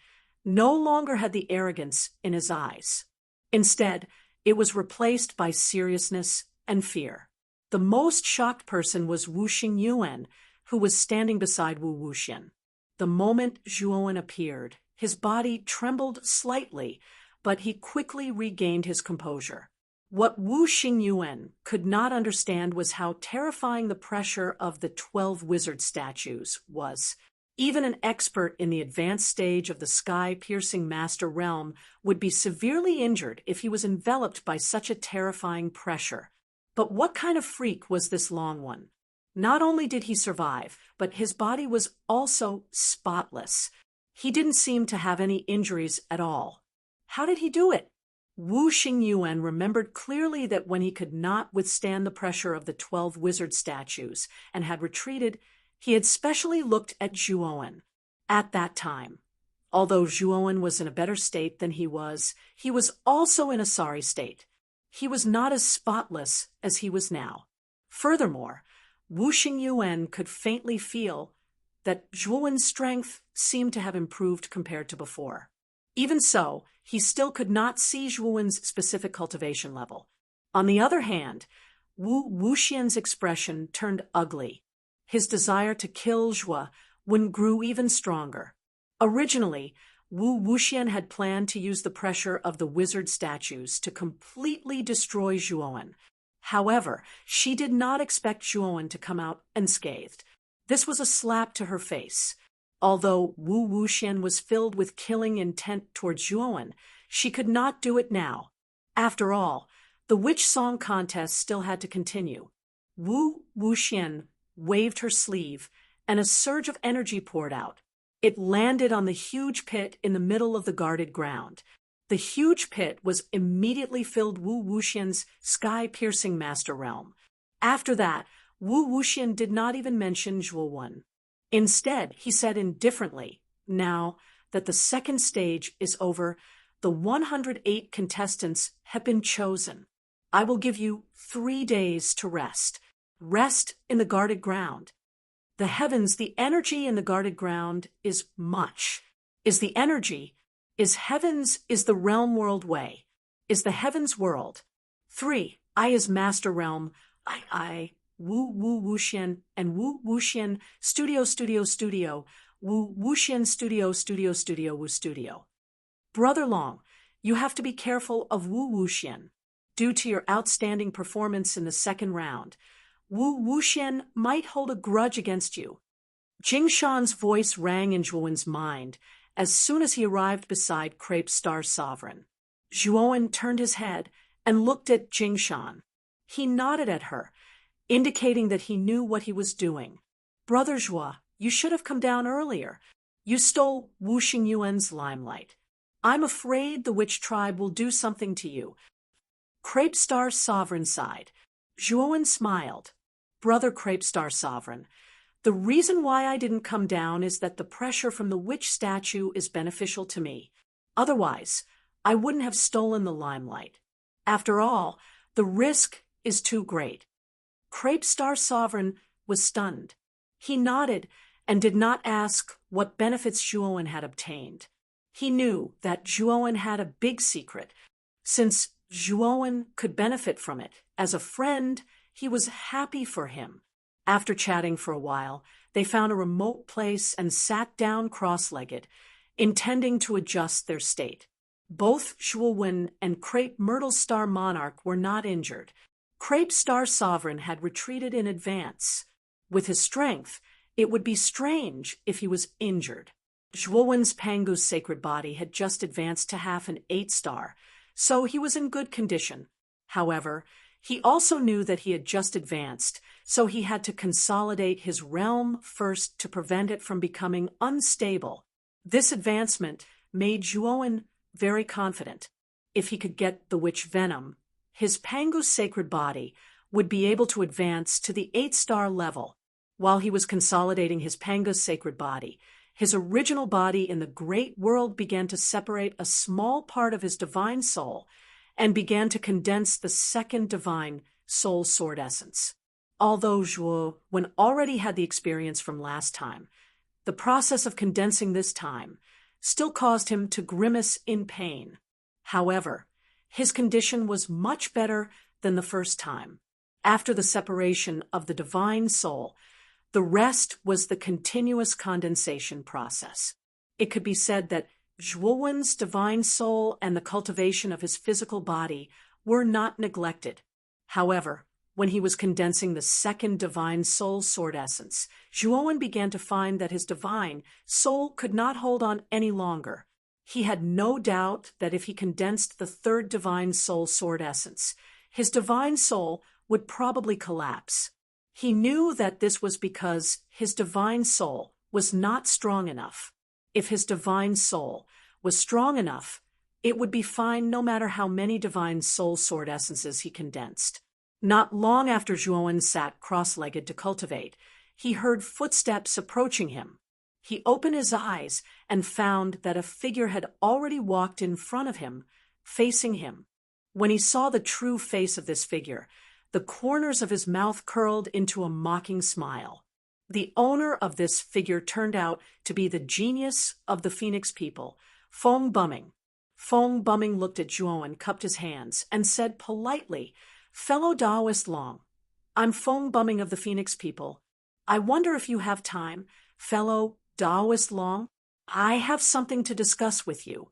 no longer had the arrogance in his eyes. Instead, it was replaced by seriousness and fear. The most shocked person was Wu Xingyuan, who was standing beside Wu Wuxian. The moment Zhuowen appeared, his body trembled slightly, but he quickly regained his composure. What Wu Xingyuan could not understand was how terrifying the pressure of the 12 wizard statues was. Even an expert in the advanced stage of the sky-piercing master realm would be severely injured if he was enveloped by such a terrifying pressure. But what kind of freak was this Long One? Not only did he survive, but his body was also spotless. He didn't seem to have any injuries at all. How did he do it? Wu Xingyuan remembered clearly that when he could not withstand the pressure of the 12 wizard statues and had retreated, he had specially looked at Zhuowen. At that time, although Zhuowen was in a better state than he was also in a sorry state. He was not as spotless as he was now. Furthermore, Wu Xingyuan could faintly feel that Zhuowen's strength seemed to have improved compared to before. Even so, he still could not see Zhuowen's specific cultivation level. On the other hand, Wu Wuxian's expression turned ugly. His desire to kill Zhuowen grew even stronger. Originally, Wu Wuxian had planned to use the pressure of the wizard statues to completely destroy Zhuowen. However, she did not expect Zhuowen to come out unscathed. This was a slap to her face. Although Wu Wuxian was filled with killing intent towards Zhuowen, she could not do it now. After all, the witch song contest still had to continue. Wu Wuxian waved her sleeve, and a surge of energy poured out. It landed on the huge pit in the middle of the guarded ground. The huge pit was immediately filled Wu Wuxian's sky-piercing master realm. After that, Wu Wuxian did not even mention Zhuowen. Instead, he said indifferently, "Now that the second stage is over, the 108 contestants have been chosen. I will give you 3 days to rest. Rest in the guarded ground. The heavens, the energy in the guarded ground is much. Is the energy, is heavens, is the realm world way. Is the heavens world. 3, I is master realm. Wu Wuxian, and Wu Wuxian, studio, Wu Wuxian, studio, Wu studio. Brother Long, you have to be careful of Wu Wuxian. Due to your outstanding performance in the second round, Wu Wuxian might hold a grudge against you." Jing Shan's voice rang in Zhuowen's mind as soon as he arrived beside Crepe Star Sovereign. Zhuowen turned his head and looked at Jing Shan. He nodded at her, indicating that he knew what he was doing. "Brother Zhuo, you should have come down earlier. You stole Wu Xingyuan's limelight. I'm afraid the witch tribe will do something to you." Crepe Star Sovereign sighed. Zhuowen smiled. "Brother Crepe Star Sovereign, the reason why I didn't come down is that the pressure from the witch statue is beneficial to me. Otherwise, I wouldn't have stolen the limelight. After all, the risk is too great." Crepe Star Sovereign was stunned. He nodded and did not ask what benefits Zhuowen had obtained. He knew that Zhuowen had a big secret. Since Zhuowen could benefit from it, as a friend, he was happy for him. After chatting for a while, they found a remote place and sat down cross-legged, intending to adjust their state. Both Zhuowen and Crepe Myrtle Star Monarch were not injured. Crepe Star Sovereign had retreated in advance. With his strength, it would be strange if he was injured. Zhuowen's Pangu's sacred body had just advanced to half an 8-star, so he was in good condition. However, he also knew that he had just advanced, so he had to consolidate his realm first to prevent it from becoming unstable. This advancement made Zhuowen very confident. If he could get the witch venom, his Pangu's sacred body would be able to advance to the 8-star level. While he was consolidating his Pangu's sacred body, his original body in the great world began to separate a small part of his divine soul and began to condense the second divine soul sword essence. Although Zhuowen already had the experience from last time, the process of condensing this time still caused him to grimace in pain. However, his condition was much better than the first time. After the separation of the divine soul, the rest was the continuous condensation process. It could be said that Zhuowen's divine soul and the cultivation of his physical body were not neglected. However, when he was condensing the second divine soul sword essence, Zhuowen began to find that his divine soul could not hold on any longer. He had no doubt that if he condensed the third divine soul sword essence, his divine soul would probably collapse. He knew that this was because his divine soul was not strong enough. If his divine soul was strong enough, it would be fine no matter how many divine soul sword essences he condensed. Not long after Zhuowen sat cross-legged to cultivate, he heard footsteps approaching him. He opened his eyes and found that a figure had already walked in front of him, facing him. When he saw the true face of this figure, The corners of his mouth curled into a mocking smile. The owner of this figure turned out to be the genius of the Phoenix people, Fong Bumming. Fong Bumming looked at Zhuo and cupped his hands and said politely, "Fellow Taoist Long, I'm Fong Bumming of the Phoenix people. I wonder if you have time, fellow Taoist Long? I have something to discuss with you."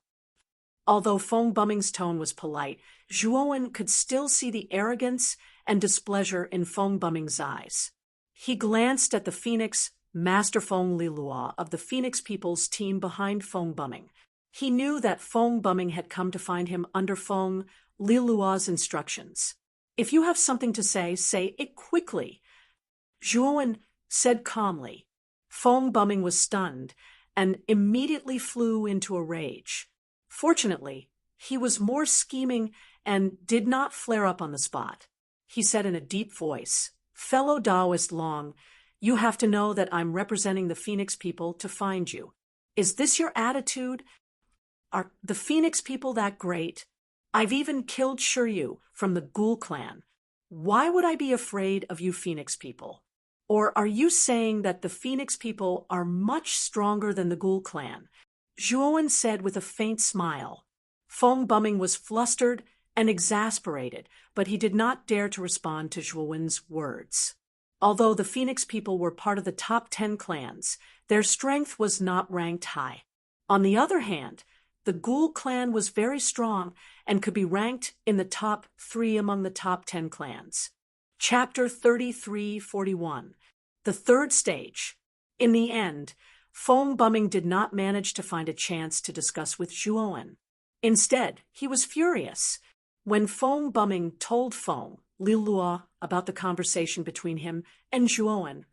Although Fong Bumming's tone was polite, Zhuo could still see the arrogance and displeasure in Fong Bumming's eyes. He glanced at the Phoenix, Master Fong Lilua of the Phoenix people's team behind Fong Bumming. He knew that Fong Bumming had come to find him under Fong Lilua's instructions. "If you have something to say it quickly," Zhuo said calmly. Fong Bumming was stunned and immediately flew into a rage. Fortunately, he was more scheming and did not flare up on the spot. He said in a deep voice, "Fellow Taoist Long, you have to know that I'm representing the Phoenix people to find you. Is this your attitude? Are the Phoenix people that great? I've even killed Shiryu from the Ghoul clan. Why would I be afraid of you Phoenix people? Or are you saying that the Phoenix people are much stronger than the Ghoul clan?" Zhuo said with a faint smile. Fong Bumming was flustered and exasperated, but he did not dare to respond to Zhuo's words. Although the Phoenix people were part of the top 10 clans, their strength was not ranked high. On the other hand, the Ghoul clan was very strong and could be ranked in the top 3 among the top 10 clans. Chapter 33:41. The third stage. In the end, Fong Bumming did not manage to find a chance to discuss with Zhuo. Instead, he was furious. When Fong Bumming told Fong Lilua about the conversation between him and Zhuo,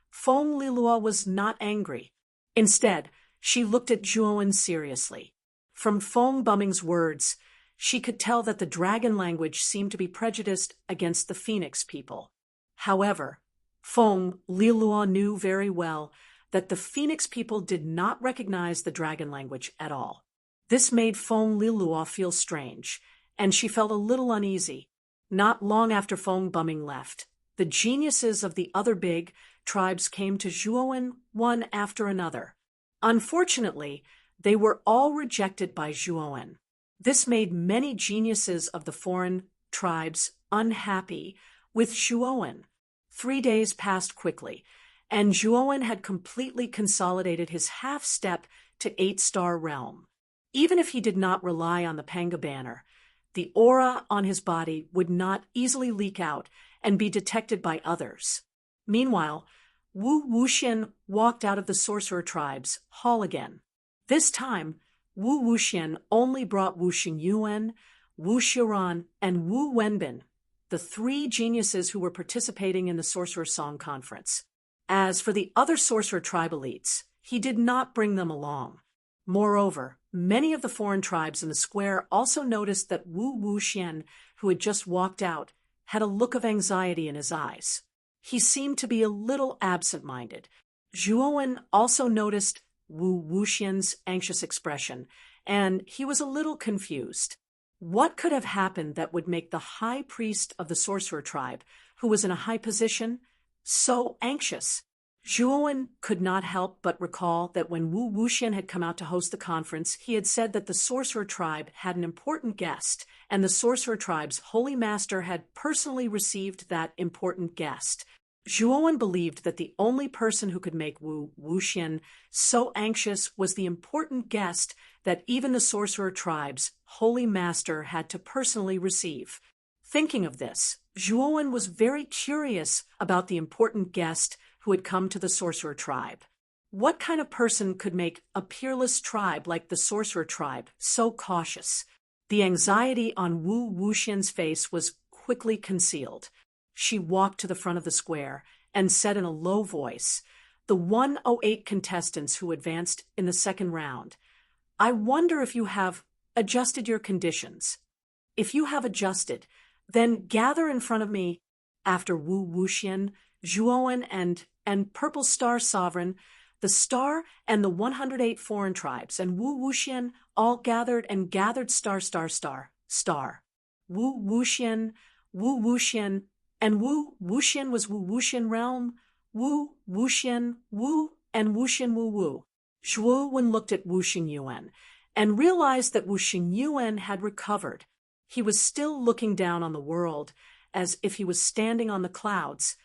Fong Lilua was not angry. Instead, she looked at Zhuo seriously. From Fong Bumming's words, she could tell that the dragon language seemed to be prejudiced against the Phoenix people. However, Fong Lilua knew very well that the Phoenix people did not recognize the dragon language at all. This made Fong Lilua feel strange, and she felt a little uneasy. Not long after Fong Bumming left, the geniuses of the other big tribes came to Zhuo one after another. Unfortunately, they were all rejected by Zhuo. This made many geniuses of the foreign tribes unhappy with Zhuo. 3 days passed quickly, and Zhuo had completely consolidated his half-step to 8-star realm. Even if he did not rely on the Panga banner, the aura on his body would not easily leak out and be detected by others. Meanwhile, Wu Wuxian walked out of the sorcerer tribe's hall again. This time, Wu Wuxian only brought Wu Xingyuan, Wu Xiran, and Wu Wenbin, the 3 geniuses who were participating in the Sorcerer Song Conference. As for the other sorcerer tribe elites, he did not bring them along. Moreover, many of the foreign tribes in the square also noticed that Wu Wuxian, who had just walked out, had a look of anxiety in his eyes. He seemed to be a little absent-minded. Zhuo also noticed Wu Wuxian's anxious expression, and he was a little confused. What could have happened that would make the high priest of the sorcerer tribe, who was in a high position, so anxious? Zhuo could not help but recall that when Wu Wuxian had come out to host the conference, he had said that the sorcerer tribe had an important guest, and the sorcerer tribe's holy master had personally received that important guest. Zhuo believed that the only person who could make Wu Wuxian so anxious was the important guest that even the sorcerer tribe's holy master had to personally receive. Thinking of this, Zhuo was very curious about the important guest who had come to the sorcerer tribe. What kind of person could make a peerless tribe like the sorcerer tribe so cautious? The anxiety on Wu Wuxian's face was quickly concealed. She walked to the front of the square and said in a low voice, "The 108 contestants who advanced in the second round, I wonder if you have adjusted your conditions. If you have adjusted, then gather in front of me." After Wu Wuxian, Zhuo and Purple Star Sovereign, the Star and the 108 foreign tribes, and Wu Wuxian all gathered star. Wu Wuxian, And Wu Wuxian was Wu Wuxian realm, Wu Wuxian Wu, and Wuxian Wu Wu. Zhuo Wen looked at Wu Xingyuan and realized that Wu Xingyuan had recovered. He was still looking down on the world, as if he was standing on the clouds,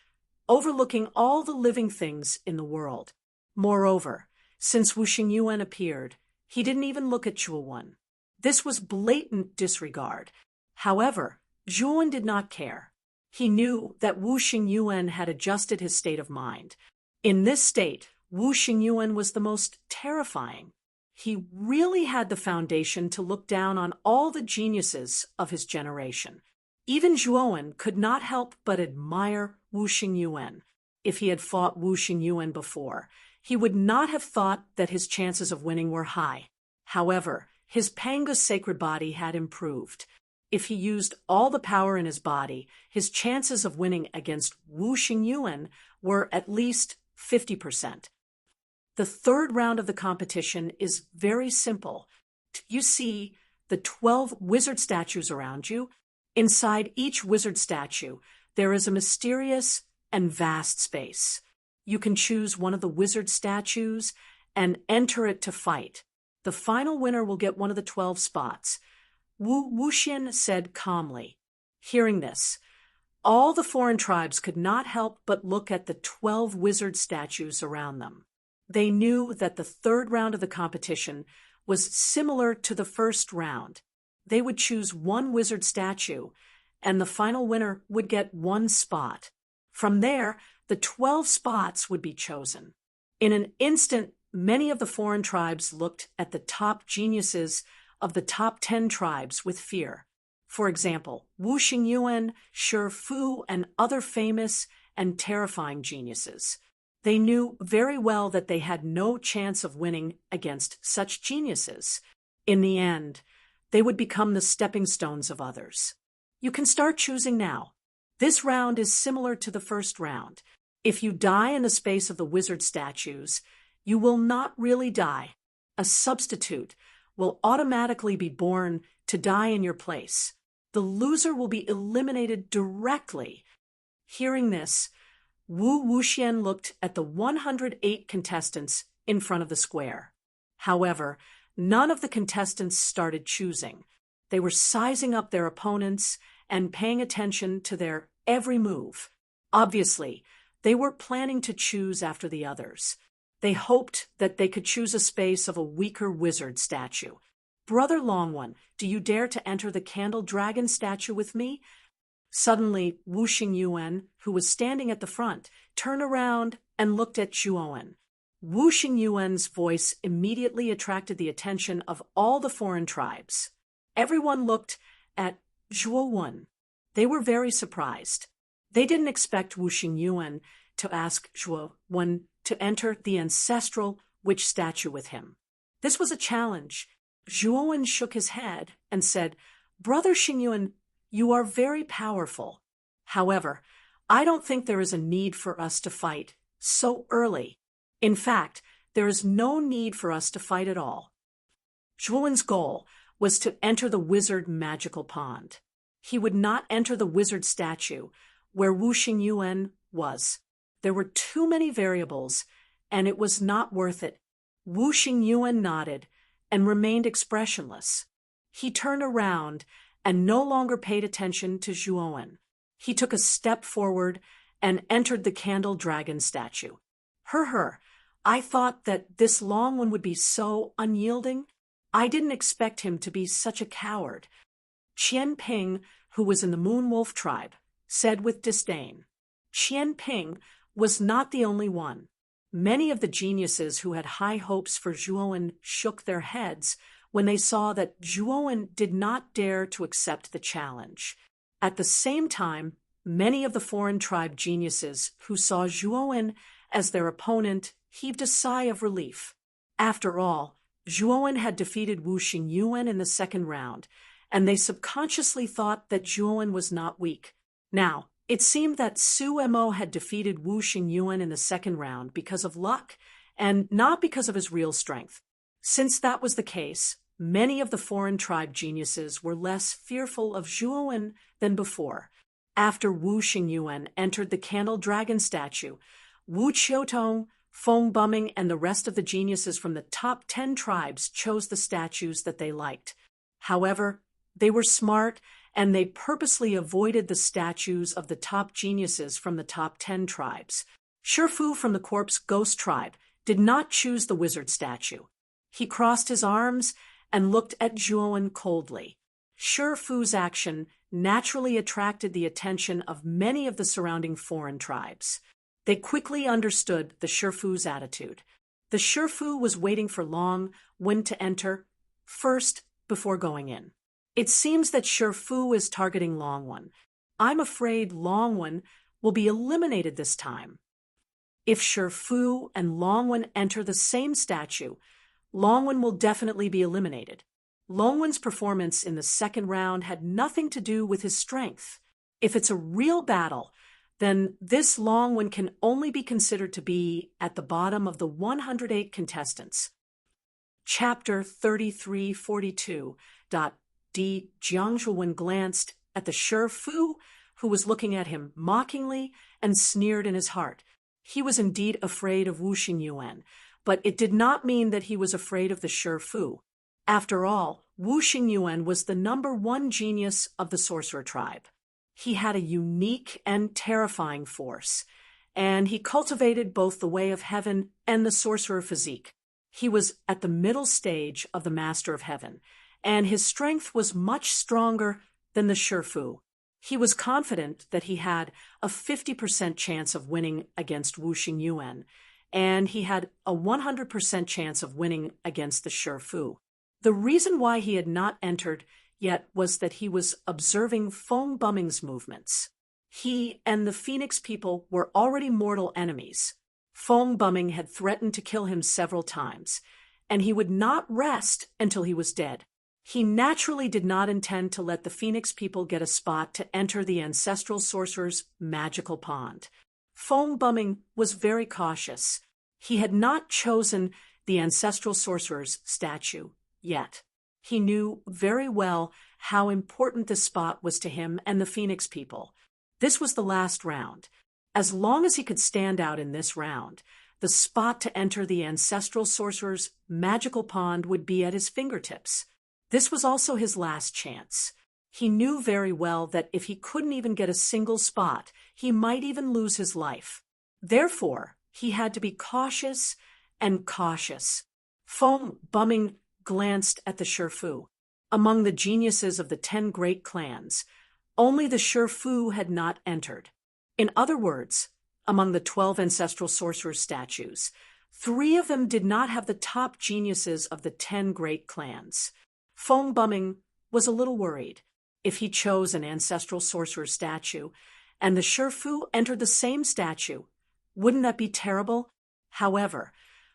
overlooking all the living things in the world. Moreover, since Wu Xingyuan appeared, he didn't even look at Zhuo Wen. This was blatant disregard. However, Zhuo Wen did not care. He knew that Wu Xingyuan had adjusted his state of mind. In this state, Wu Xingyuan was the most terrifying. He really had the foundation to look down on all the geniuses of his generation. Even Zhuo Wen could not help but admire Wu Xingyuan. If he had fought Wu Xingyuan before, he would not have thought that his chances of winning were high. However, his Panga's sacred body had improved. If he used all the power in his body, his chances of winning against Wu Xingyuan were at least 50%. The third round of the competition is very simple. You see the 12 wizard statues around you. Inside each wizard statue, there is a mysterious and vast space. You can choose one of the wizard statues and enter it to fight. The final winner will get one of the 12 spots. Wu Wuxian said calmly. Hearing this, all the foreign tribes could not help but look at the 12 wizard statues around them. They knew that the third round of the competition was similar to the first round. They would choose one wizard statue, and the final winner would get one spot. From there, the 12 spots would be chosen. In an instant, many of the foreign tribes looked at the top geniuses of the top 10 tribes with fear. For example, Wu Xingyuan, Shi Fu, and other famous and terrifying geniuses. They knew very well that they had no chance of winning against such geniuses. In the end, they would become the stepping stones of others. You can start choosing now. This round is similar to the first round. If you die in the space of the wizard statues, you will not really die. A substitute will automatically be born to die in your place. The loser will be eliminated directly. Hearing this, Wu Wuxian looked at the 108 contestants in front of the square. However, none of the contestants started choosing. They were sizing up their opponents and paying attention to their every move. Obviously, they were planning to choose after the others. They hoped that they could choose a space of a weaker wizard statue. Brother Long One, do you dare to enter the candle dragon statue with me? Suddenly, Wu Xingyuan, who was standing at the front, turned around and looked at Zhuo Wen. Wu Xingyuan's voice immediately attracted the attention of all the foreign tribes. Everyone looked at Zhuo Wen. They were very surprised. They didn't expect Wu Xingyuan to ask Zhuo Wen to enter the ancestral witch statue with him. This was a challenge. Zhuo Wen shook his head and said, "Brother Xingyuan, you are very powerful. However, I don't think there is a need for us to fight so early. In fact, there is no need for us to fight at all." Zhuo Wen's goal was to enter the wizard magical pond. He would not enter the wizard statue where Wu Xingyuan was. There were too many variables, and it was not worth it. Wu Xingyuan nodded and remained expressionless. He turned around and no longer paid attention to Zhuo Wen. He took a step forward and entered the candle dragon statue. I thought that this Long One would be so unyielding. I didn't expect him to be such a coward. Qian Ping, who was in the Moon Wolf tribe, said with disdain. Qian Ping was not the only one. Many of the geniuses who had high hopes for Zhuo Wen shook their heads when they saw that Zhuo Wen did not dare to accept the challenge. At the same time, many of the foreign tribe geniuses who saw Zhuo Wen as their opponent heaved a sigh of relief. After all, Zhuo Wen had defeated Wu Xingyuan in the second round, and they subconsciously thought that Zhuo Wen was not weak. Now, it seemed that Su Mo had defeated Wu Xingyuan in the second round because of luck and not because of his real strength. Since that was the case, many of the foreign tribe geniuses were less fearful of Zhuo Wen than before. After Wu Xingyuan entered the candle dragon statue, Wu Qiutong, Feng Bumming, and the rest of the geniuses from the top 10 tribes chose the statues that they liked. However, they were smart, and they purposely avoided the statues of the top geniuses from the top 10 tribes. Shifu from the Corpse Ghost tribe did not choose the wizard statue. He crossed his arms and looked at Zhuowen coldly. Shifu's action naturally attracted the attention of many of the surrounding foreign tribes. They quickly understood the Shifu's attitude. The Shifu was waiting for Long Wen to enter first before going in. It seems that Shifu is targeting Long Wen. I'm afraid Long Wen will be eliminated this time. If Shifu and Long Wen enter the same statue, Long Wen will definitely be eliminated. Long Wen's performance in the second round had nothing to do with his strength. If it's a real battle, then this Long Wen can only be considered to be at the bottom of the 108 contestants. Chapter 3342. D. Jiang Zhuowen glanced at the Shifu, who was looking at him mockingly, and sneered in his heart. He was indeed afraid of Wu Xingyuan, but it did not mean that he was afraid of the Shifu. After all, Wu Xingyuan was the #1 genius of the sorcerer tribe. He had a unique and terrifying force, and he cultivated both the way of heaven and the sorcerer physique. He was at the middle stage of the master of heaven, and his strength was much stronger than the Shifu. He was confident that he had a 50% chance of winning against Wu Xingyuan, and he had a 100% chance of winning against the Shifu. The reason why he had not entered yet was that he was observing Feng Bumming's movements. He and the Phoenix people were already mortal enemies. Feng Bumming had threatened to kill him several times, and he would not rest until he was dead. He naturally did not intend to let the Phoenix people get a spot to enter the ancestral sorcerer's magical pond. Feng Bumming was very cautious. He had not chosen the ancestral sorcerer's statue yet. He knew very well how important this spot was to him and the Phoenix people. This was the last round. As long as he could stand out in this round, the spot to enter the ancestral sorcerer's magical pond would be at his fingertips. This was also his last chance. He knew very well that if he couldn't even get a single spot, he might even lose his life. Therefore, he had to be cautious and cautious. Feng Bumming glanced at the Shifu. Among the geniuses of the 10 great clans, only the Shifu had not entered. In other words, among the 12 ancestral sorcerer statues, 3 of them did not have the top geniuses of the 10 great clans. Feng Bumming was a little worried. If he chose an ancestral sorcerer statue and the Shifu entered the same statue, wouldn't that be terrible? However,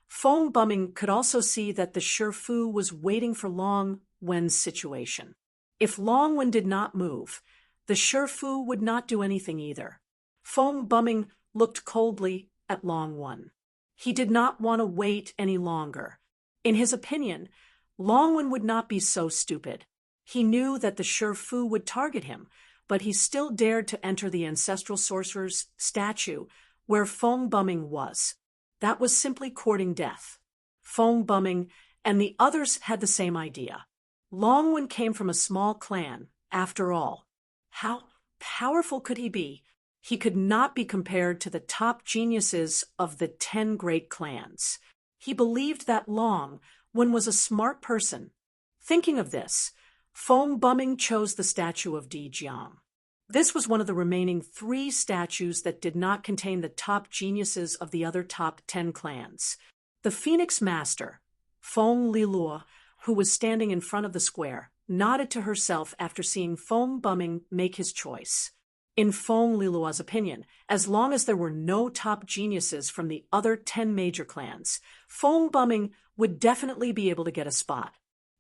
Feng Bumming could also see that the Shifu was waiting for Long Wen's situation. If Long Wen did not move, the Shifu would not do anything either. Feng Bumming looked coldly at Long Wen. He did not want to wait any longer. In his opinion, Long Wen would not be so stupid. He knew that the Shifu would target him, but he still dared to enter the ancestral sorcerer's statue where Feng Bumming was. That was simply courting death. Feng Bumming and the others had the same idea. Long Wen came from a small clan, after all. How powerful could he be? He could not be compared to the top geniuses of the 10 great clans. He believed that Long Wen was a smart person. Thinking of this, Feng Bumming chose the statue of Di Jiang. This was one of the remaining 3 statues that did not contain the top geniuses of the other top 10 clans. The Phoenix Master, Feng Lilua, who was standing in front of the square, nodded to herself after seeing Feng Bumming make his choice. In Feng Lilua's opinion, as long as there were no top geniuses from the other 10 major clans, Feng Bumming would definitely be able to get a spot.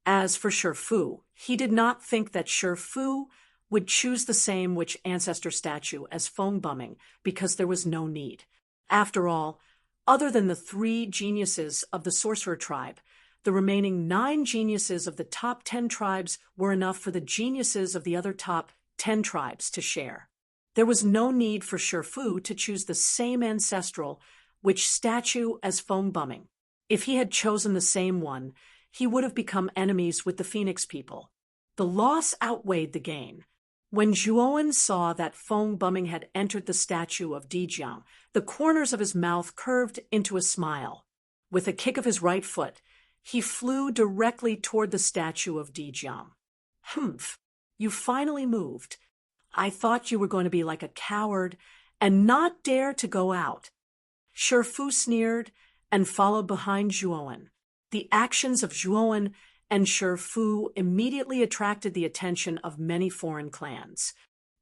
As for Shifu, he did not think that Shifu would choose the same which ancestor statue as Feng Bumming because there was no need. After all, other than the 3 geniuses of the sorcerer tribe, the remaining 9 geniuses of the top 10 tribes were enough for the geniuses of the other top 10 tribes to share. There was no need for Shifu to choose the same ancestral which statue as Feng Bumming. If he had chosen the same one, he would have become enemies with the Phoenix people. The loss outweighed the gain. When Zhuowen saw that Feng Bumming had entered the statue of Dijiang, the corners of his mouth curved into a smile. With a kick of his right foot, he flew directly toward the statue of Dijiang. Humph, you finally moved. I thought you were going to be like a coward and not dare to go out. Shifu sneered and followed behind Zhuowen. The actions of Zhuowen and Shifu immediately attracted the attention of many foreign clans.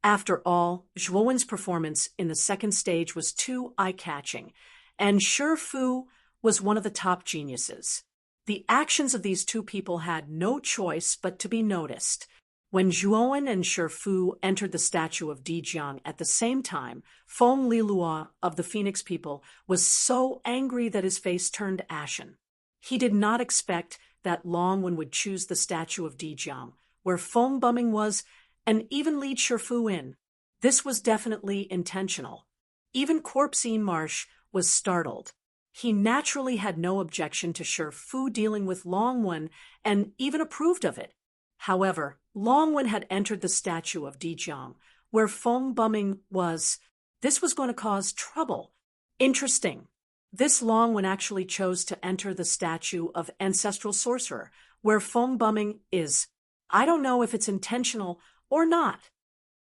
After all, Zhuowen's performance in the second stage was too eye-catching, and Shifu was one of the top geniuses. The actions of these two people had no choice but to be noticed. When Zhuowen and Shifu entered the statue of Dijiang at the same time, Feng Lilua of the Phoenix people was so angry that his face turned ashen. He did not expect that Longwen would choose the statue of Dijiang, where Feng Bumming was, and even lead Shifu in. This was definitely intentional. Even Corpsine Marsh was startled. He naturally had no objection to Shifu dealing with Longwen and even approved of it. However, Longwen had entered the statue of Dijiang, where Feng Bumming was. This was going to cause trouble. Interesting. This Longwen actually chose to enter the statue of Ancestral Sorcerer, where Feng Bumming is. I don't know if it's intentional or not.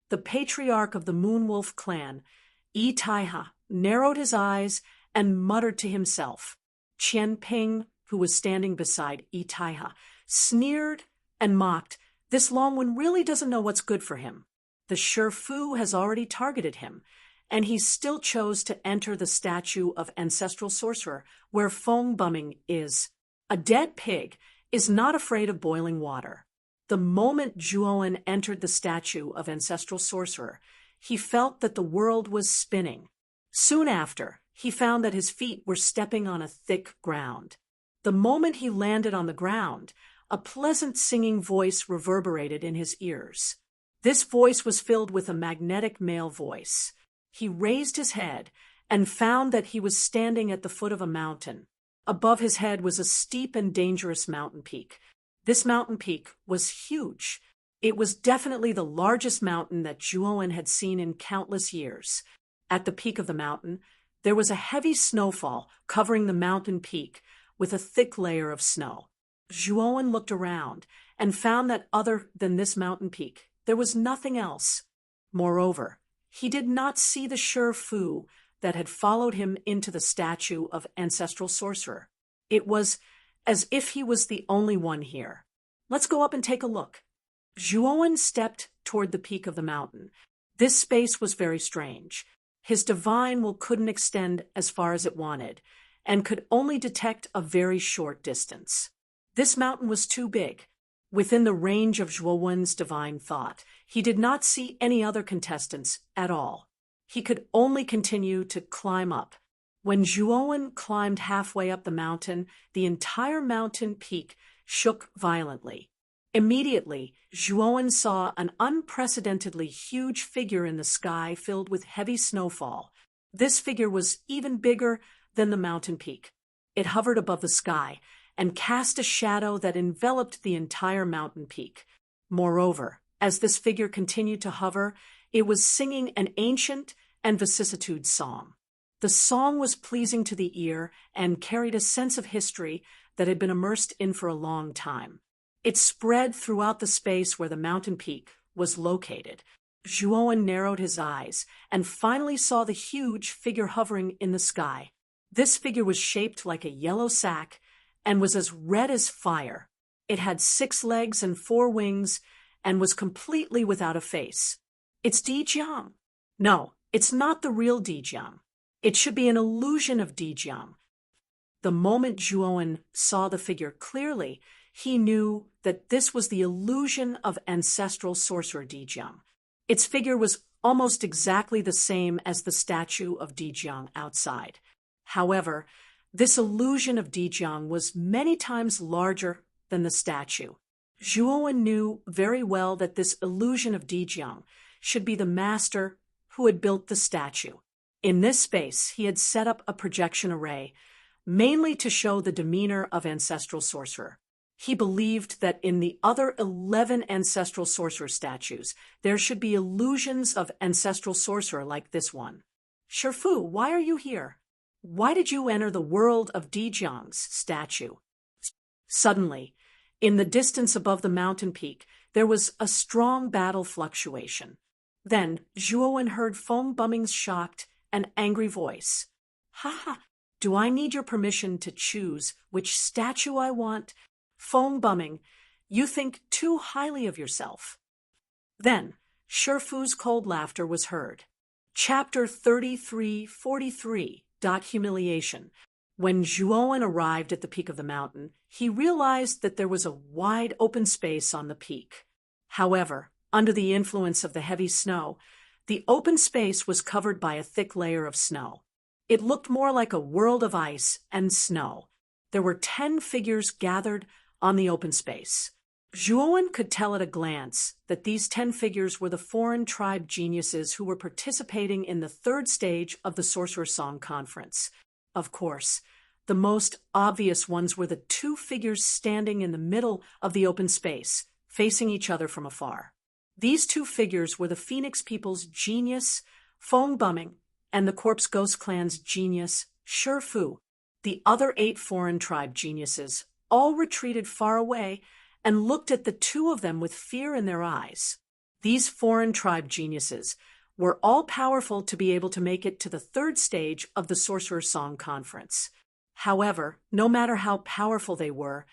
The patriarch of the Moonwolf clan, Yi Taiha, narrowed his eyes and muttered to himself. Qian Ping, who was standing beside Yi Taiha, sneered and mocked. This Longwen really doesn't know what's good for him. The Shifu has already targeted him, and he still chose to enter the statue of Ancestral Sorcerer, where Feng Bumming is. A dead pig is not afraid of boiling water. The moment Zhuowen entered the statue of Ancestral Sorcerer, he felt that the world was spinning. Soon after, he found that his feet were stepping on a thick ground. The moment he landed on the ground, a pleasant singing voice reverberated in his ears. This voice was filled with a magnetic male voice. He raised his head and found that he was standing at the foot of a mountain. Above his head was a steep and dangerous mountain peak. This mountain peak was huge. It was definitely the largest mountain that Zhuowen had seen in countless years. At the peak of the mountain, there was a heavy snowfall covering the mountain peak with a thick layer of snow. Zhuowen looked around and found that other than this mountain peak, there was nothing else. Moreover, he did not see the Shifu that had followed him into the statue of Ancestral Sorcerer. It was as if he was the only one here. Let's go up and take a look. Zhuowen stepped toward the peak of the mountain. This space was very strange. His divine will couldn't extend as far as it wanted, and could only detect a very short distance. This mountain was too big. Within the range of Zhuowen's divine thought, he did not see any other contestants at all. He could only continue to climb up. When Zhuowen climbed halfway up the mountain, the entire mountain peak shook violently. Immediately, Zhuowen saw an unprecedentedly huge figure in the sky filled with heavy snowfall. This figure was even bigger than the mountain peak. It hovered above the sky and cast a shadow that enveloped the entire mountain peak. Moreover, as this figure continued to hover, it was singing an ancient and vicissitude song. The song was pleasing to the ear and carried a sense of history that had been immersed in for a long time. It spread throughout the space where the mountain peak was located. Zhuowen narrowed his eyes and finally saw the huge figure hovering in the sky. This figure was shaped like a yellow sack and was as red as fire. It had 6 legs and 4 wings and was completely without a face. It's Dijiang. No, it's not the real Dijiang. It should be an illusion of Dijiang. The moment Zhuowen saw the figure clearly, he knew that this was the illusion of Ancestral Sorcerer Dijiang. Its figure was almost exactly the same as the statue of Dijiang outside. However, this illusion of Dijiang was many times larger than the statue. Zhuowen knew very well that this illusion of Dijiang should be the master who had built the statue. In this space, he had set up a projection array, mainly to show the demeanor of ancestral sorcerer. He believed that in the other 11 ancestral sorcerer statues, there should be illusions of ancestral sorcerer like this one. Shifu, why are you here? Why did you enter the world of Dijiang's statue? Suddenly, in the distance above the mountain peak, there was a strong battle fluctuation. Then Zhuowen heard Feng Buming's shocked and angry voice. Ha ha! Do I need your permission to choose which statue I want? Feng Buming, you think too highly of yourself. Then Shifu's cold laughter was heard. Chapter 3343. Humiliation. When Zhuowen arrived at the peak of the mountain, he realized that there was a wide open space on the peak. However, under the influence of the heavy snow, the open space was covered by a thick layer of snow. It looked more like a world of ice and snow. There were 10 figures gathered on the open space. Zhuowen could tell at a glance that these 10 figures were the foreign tribe geniuses who were participating in the third stage of the Sorcerer's Song Conference. Of course, the most obvious ones were the 2 figures standing in the middle of the open space, facing each other from afar. These 2 figures were the Phoenix People's genius, Feng Buming, and the Corpse Ghost Clan's genius, Shifu. The other 8 foreign tribe geniuses all retreated far away and looked at the 2 of them with fear in their eyes. These foreign tribe geniuses were all powerful to be able to make it to the third stage of the Sorcerer's Song Conference. However, no matter how powerful they were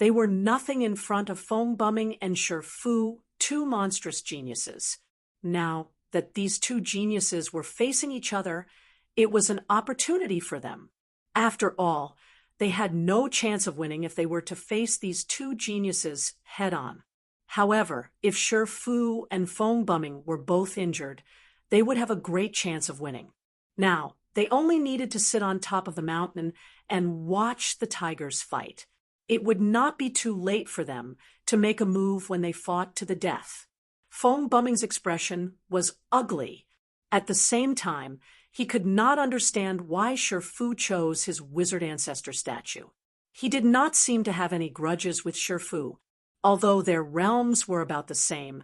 nothing in front of Feng Buming and Shifu, 2 monstrous geniuses. Now that these 2 geniuses were facing each other, it was an opportunity for them. After all, they had no chance of winning if they were to face these 2 geniuses head-on. However, if Shifu and Feng Buming were both injured, they would have a great chance of winning. Now, they only needed to sit on top of the mountain and watch the tigers fight. It would not be too late for them to make a move when they fought to the death. Feng Buming's expression was ugly. At the same time, he could not understand why Shifu chose his wizard ancestor statue. He did not seem to have any grudges with Shifu. Although their realms were about the same,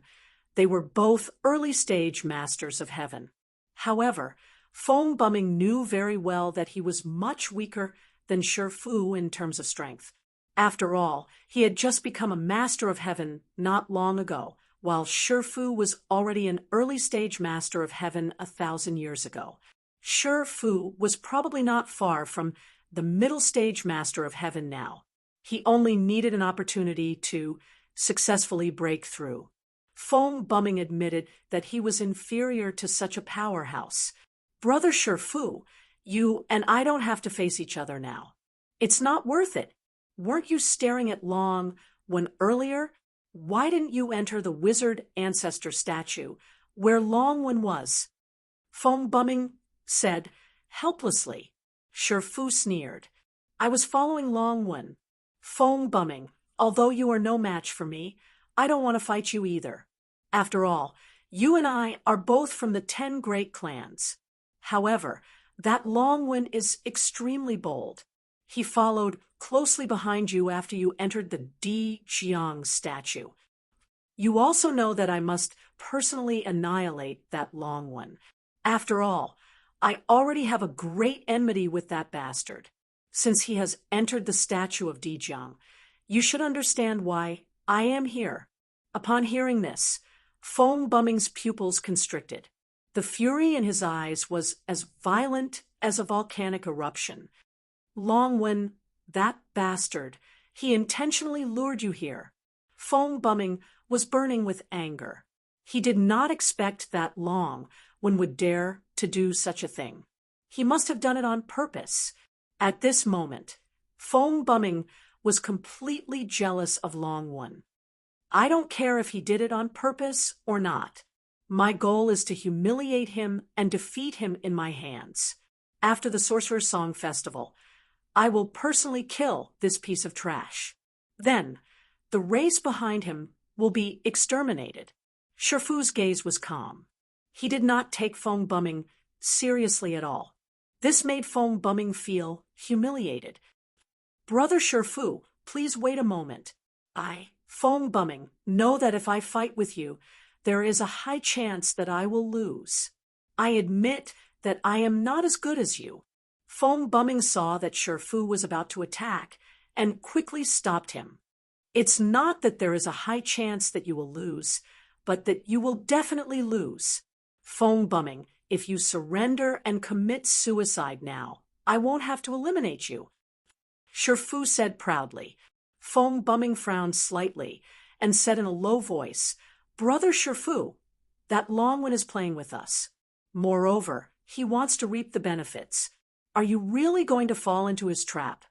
they were both early-stage masters of heaven. However, Feng Buming knew very well that he was much weaker than Shifu in terms of strength. After all, he had just become a master of heaven not long ago, while Shifu was already an early-stage master of heaven 1,000 years ago. Shifu was probably not far from the middle-stage master of heaven now. He only needed an opportunity to successfully break through. Feng Buming admitted that he was inferior to such a powerhouse. Brother Shifu, you and I don't have to face each other now. It's not worth it. Weren't you staring at Long when earlier? Why didn't you enter the wizard ancestor statue where Longwen was? Feng Buming said helplessly. Shifu sneered. I was following Longwen. Feng Buming, although you are no match for me, I don't want to fight you either. After all, you and I are both from the 10 great clans. However, that Longwen is extremely bold. He followed closely behind you after you entered the Dijiang statue. You also know that I must personally annihilate that Longwen. After all, I already have a great enmity with that bastard. Since he has entered the statue of Dijiang, you should understand why I am here. Upon hearing this, Feng Buming's pupils constricted. The fury in his eyes was as violent as a volcanic eruption. Longwen, that bastard, he intentionally lured you here. Feng Buming was burning with anger. He did not expect that Longwen would dare to do such a thing. He must have done it on purpose. At this moment, Feng Buming was completely jealous of Longwen. I don't care if he did it on purpose or not. My goal is to humiliate him and defeat him in my hands. After the Sorcerer's Song Festival, I will personally kill this piece of trash. Then, the race behind him will be exterminated. Shifu's gaze was calm. He did not take Feng Bumming seriously at all. This made Feng Bumming feel humiliated. Brother Shifu, please wait a moment. Feng Bumming, know that if I fight with you, there is a high chance that I will lose. I admit that I am not as good as you. Feng Bumming saw that Shifu was about to attack and quickly stopped him. It's not that there is a high chance that you will lose, but that you will definitely lose. Feng Bumming, if you surrender and commit suicide now, I won't have to eliminate you. Shifu said proudly. Feng Bumming frowned slightly and said in a low voice, Brother Shifu, that Long One is playing with us. Moreover, he wants to reap the benefits. Are you really going to fall into his trap?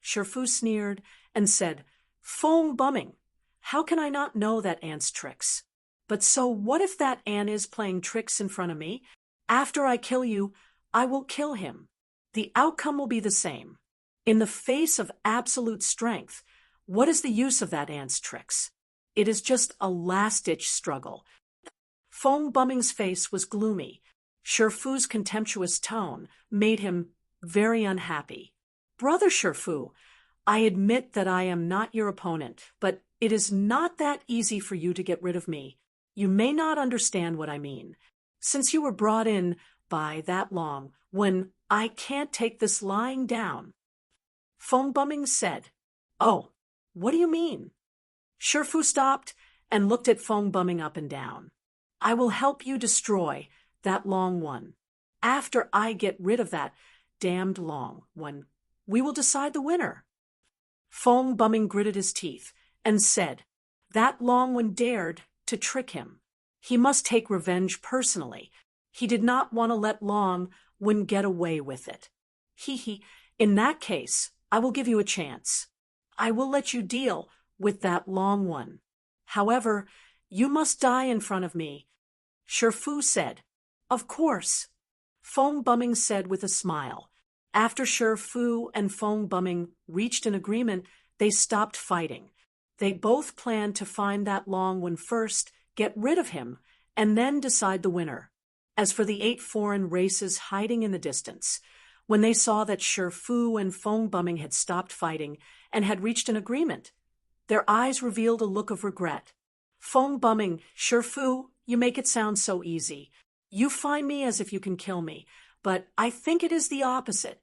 Shifu sneered and said, Feng Bumming, how can I not know that ant's tricks? But so what if that ant is playing tricks in front of me? After I kill you, I will kill him. The outcome will be the same. In the face of absolute strength, what is the use of that ant's tricks? It is just a last-ditch struggle. Feng Bumming's face was gloomy. Shifu's contemptuous tone made him very unhappy. Brother Shifu, I admit that I am not your opponent, but it is not that easy for you to get rid of me. You may not understand what I mean. Since you were brought in by that Long One, I can't take this lying down. Feng Bumming said, Oh, what do you mean? Shifu stopped and looked at Feng Bumming up and down. I will help you destroy that Long One. After I get rid of that damned Long One, we will decide the winner. Feng Bumming gritted his teeth and said, That Long One dared to trick him. He must take revenge personally. He did not want to let Long One get away with it. In that case, I will give you a chance. I will let you deal with that Long One. However, you must die in front of me. Shifu said, Of course. Feng Bumming said with a smile. After Shifu and Feng Bumming reached an agreement, they stopped fighting. They both planned to find that Long One first, get rid of him, and then decide the winner. As for the 8 foreign races hiding in the distance, when they saw that Shifu and Feng Bumming had stopped fighting and had reached an agreement, their eyes revealed a look of regret. Feng Bumming, Shifu, you make it sound so easy. You find me as if you can kill me, but I think it is the opposite.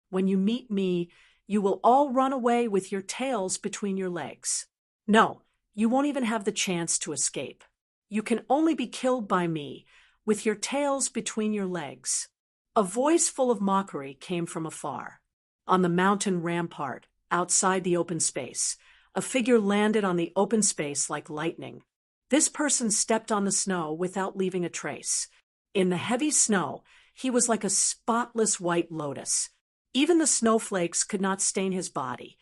When you meet me, you will all run away with your tails between your legs. No, you won't even have the chance to escape. You can only be killed by me, with your tails between your legs. A voice full of mockery came from afar. On the mountain rampart, outside the open space, a figure landed on the open space like lightning. This person stepped on the snow without leaving a trace. In the heavy snow, he was like a spotless white lotus. Even the snowflakes could not stain his body.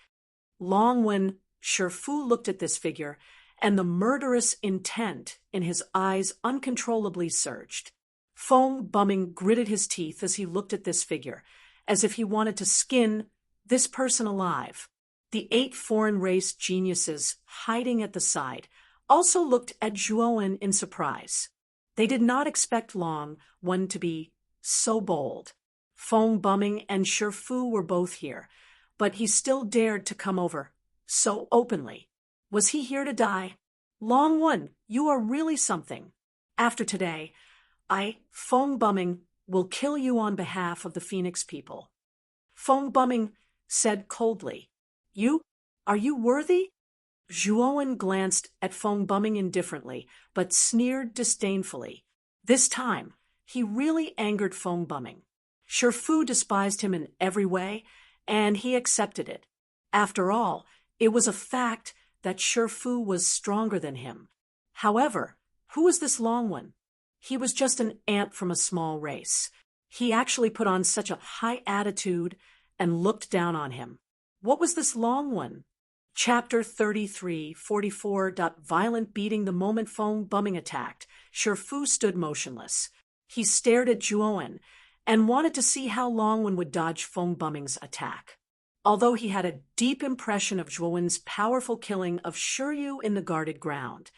Long One, Shifu looked at this figure, and the murderous intent in his eyes uncontrollably surged. Feng Bumming gritted his teeth as he looked at this figure, as if he wanted to skin this person alive. The 8 foreign race geniuses hiding at the side also looked at Zhuowen in surprise. They did not expect Long One to be so bold. Feng Bumming and Shifu were both here, but he still dared to come over so openly. Was he here to die? Long One, you are really something. After today, Feng Bumming, will kill you on behalf of the Phoenix people. Feng Bumming said coldly, Are you worthy? Zhuowen glanced at Feng Bumming indifferently, but sneered disdainfully. This time, he really angered Feng Bumming. Shifu despised him in every way, and he accepted it. After all, it was a fact that Shifu was stronger than him. However, who was this Long One? He was just an ant from a small race. He actually put on such a high attitude and looked down on him. What was this Long One? Chapter 33:44. Violent beating. The moment Feng Bumming attacked, Shifu stood motionless. He stared at Zhuowen and wanted to see how Long One would dodge Feng Bumming's attack. Although he had a deep impression of Zhuowen's powerful killing of Shiryu in the guarded ground,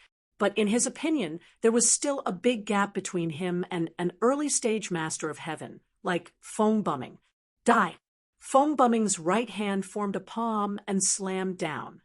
but in his opinion, there was still a big gap between him and an early-stage master of heaven, like Feng Bumming. Die! Feng Bumming's right hand formed a palm and slammed down.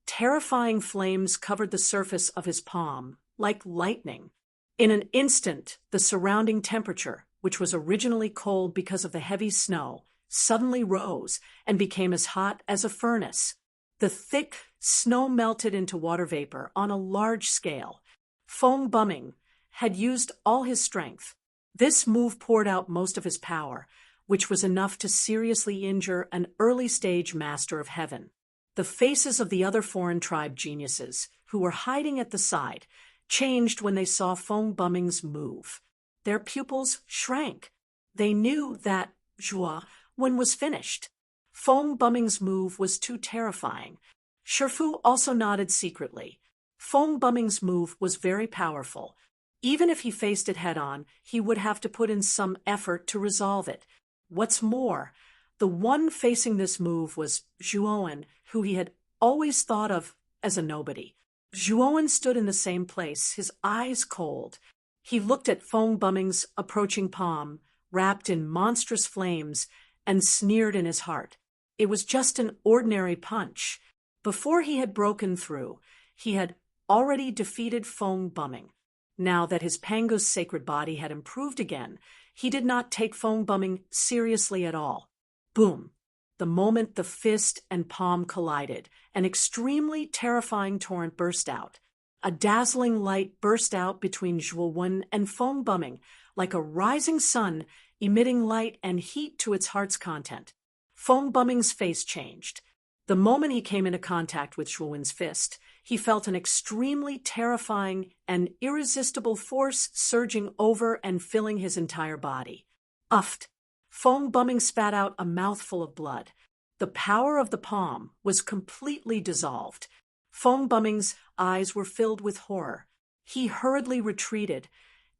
Terrifying flames covered the surface of his palm, like lightning. In an instant, the surrounding temperature, which was originally cold because of the heavy snow, suddenly rose and became as hot as a furnace. The thick snow melted into water vapor on a large scale. Feng Bumming had used all his strength. This move poured out most of his power, which was enough to seriously injure an early-stage master of heaven. The faces of the other foreign tribe geniuses, who were hiding at the side, changed when they saw Feng Bumming's move. Their pupils shrank. They knew that Zhuo Wen was finished. Feng Bumming's move was too terrifying. Shifu also nodded secretly. Feng Bumming's move was very powerful. Even if he faced it head-on, he would have to put in some effort to resolve it. What's more, the one facing this move was Zhuo Wen, who he had always thought of as a nobody. Zhuo Wen stood in the same place, his eyes cold. He looked at Feng Bumming's approaching palm, wrapped in monstrous flames, and sneered in his heart. It was just an ordinary punch. Before he had broken through, he had already defeated Feng Bumming. Now that his Pango's sacred body had improved again, he did not take Feng Bumming seriously at all. Boom! The moment the fist and palm collided, an extremely terrifying torrent burst out. A dazzling light burst out between Zhuo Wen and Feng Bumming, like a rising sun emitting light and heat to its heart's content. Feng Bumming's face changed. The moment he came into contact with Zhuo Wen's fist, he felt an extremely terrifying and irresistible force surging over and filling his entire body. Uffed! Feng Bumming spat out a mouthful of blood. The power of the palm was completely dissolved. Feng Bumming's eyes were filled with horror. He hurriedly retreated,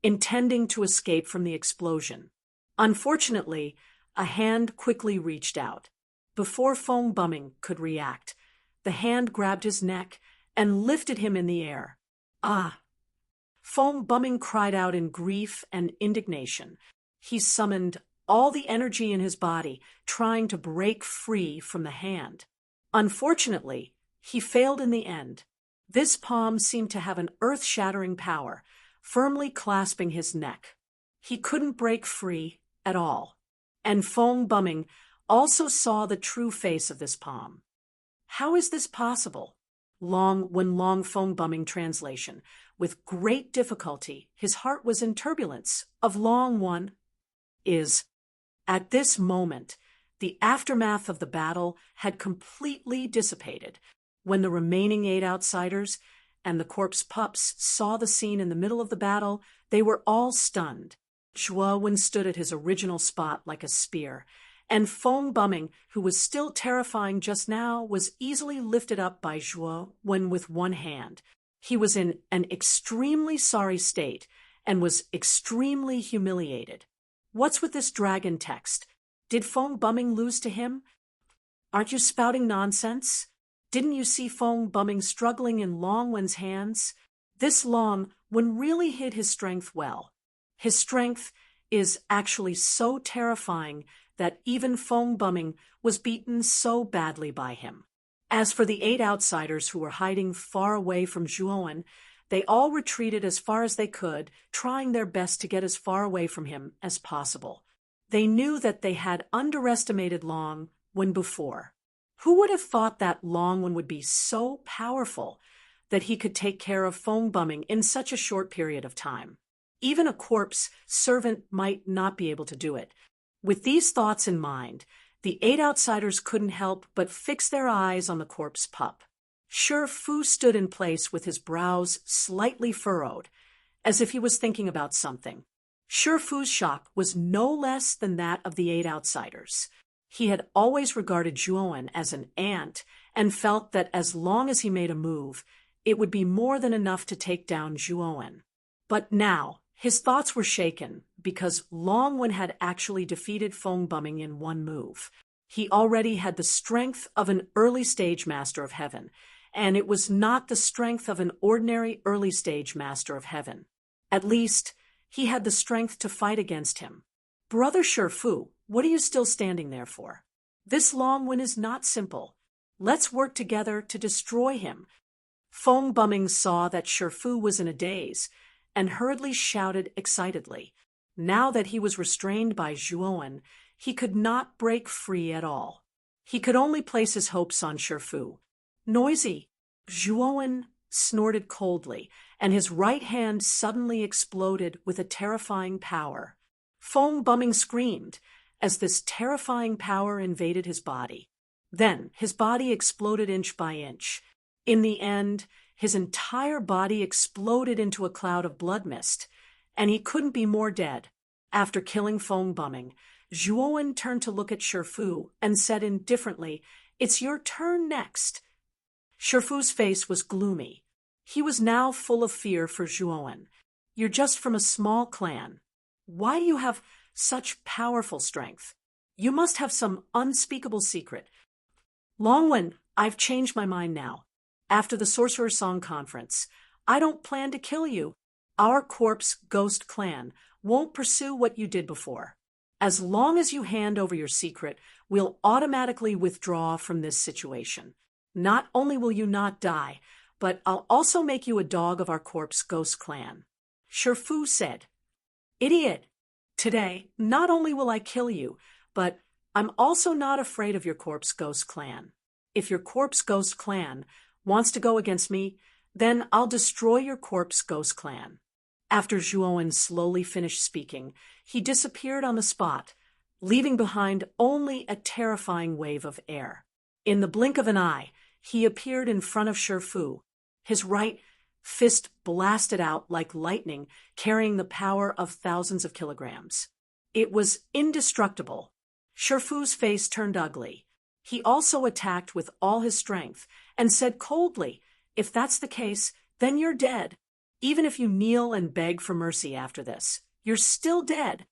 intending to escape from the explosion. Unfortunately, a hand quickly reached out. Before Feng Bumming could react, the hand grabbed his neck and lifted him in the air. Ah! Feng Bumming cried out in grief and indignation. He summoned all the energy in his body, trying to break free from the hand. Unfortunately, he failed in the end. This palm seemed to have an earth-shattering power, firmly clasping his neck. He couldn't break free at all. And Feng Bumming also saw the true face of this palm. How is this possible? Long Feng Bumming translation. With great difficulty, his heart was in turbulence. Of Long One is. At this moment, the aftermath of the battle had completely dissipated. When the remaining 8 outsiders and the corpse pups saw the scene in the middle of the battle, they were all stunned. Zhuo Wen stood at his original spot like a spear, and Feng Bumming, who was still terrifying just now, was easily lifted up by Zhuo Wen with one hand. He was in an extremely sorry state and was extremely humiliated. What's with this dragon text? Did Feng Bumming lose to him? Aren't you spouting nonsense? Didn't you see Feng Bumming struggling in Long Wen's hands? This Long Wen really hid his strength well. His strength is actually so terrifying that even Feng Bumming was beaten so badly by him. As for the 8 outsiders who were hiding far away from Zhuo Wen, they all retreated as far as they could, trying their best to get as far away from him as possible. They knew that they had underestimated Long Wen before. Who would have thought that Long Wen would be so powerful that he could take care of Feng Bumming in such a short period of time? Even a corpse servant might not be able to do it. With these thoughts in mind, the 8 outsiders couldn't help but fix their eyes on the corpse pup. Shifu stood in place with his brows slightly furrowed, as if he was thinking about something. Shifu's shock was no less than that of the 8 outsiders. He had always regarded Zhuo Wen as an ant and felt that as long as he made a move, it would be more than enough to take down Zhuo Wen. But now, his thoughts were shaken because Long Wen had actually defeated Feng Bumming in one move. He already had the strength of an early-stage master of heaven, and it was not the strength of an ordinary early-stage master of heaven. At least, he had the strength to fight against him. Brother Shifu, what are you still standing there for? This long one is not simple. Let's work together to destroy him. Feng Buming saw that Shifu was in a daze, and hurriedly shouted excitedly. Now that he was restrained by Zhuowen, he could not break free at all. He could only place his hopes on Shifu. Noisy! Zhuowen snorted coldly, and his right hand suddenly exploded with a terrifying power. Feng Buming screamed as this terrifying power invaded his body. Then his body exploded inch by inch. In the end, his entire body exploded into a cloud of blood mist, and he couldn't be more dead. After killing Feng Buming, Zhuowen turned to look at Shifu and said indifferently, "It's your turn next." Shifu's face was gloomy. He was now full of fear for Zhuowen. "You're just from a small clan. Why do you have such powerful strength? You must have some unspeakable secret." "Longwen, I've changed my mind now. After the Sorcerer Song Conference, I don't plan to kill you. Our corpse ghost clan won't pursue what you did before. As long as you hand over your secret, we'll automatically withdraw from this situation. Not only will you not die, but I'll also make you a dog of our corpse ghost clan." Shifu said, "Idiot! Today, not only will I kill you, but I'm also not afraid of your corpse ghost clan. If your corpse ghost clan wants to go against me, then I'll destroy your corpse ghost clan." After Zhuowen slowly finished speaking, he disappeared on the spot, leaving behind only a terrifying wave of air. In the blink of an eye, he appeared in front of Shifu. His right fist blasted out like lightning, carrying the power of thousands of kilograms. It was indestructible. Shifu's face turned ugly. He also attacked with all his strength and said coldly, "If that's the case, then you're dead. Even if you kneel and beg for mercy after this, you're still dead.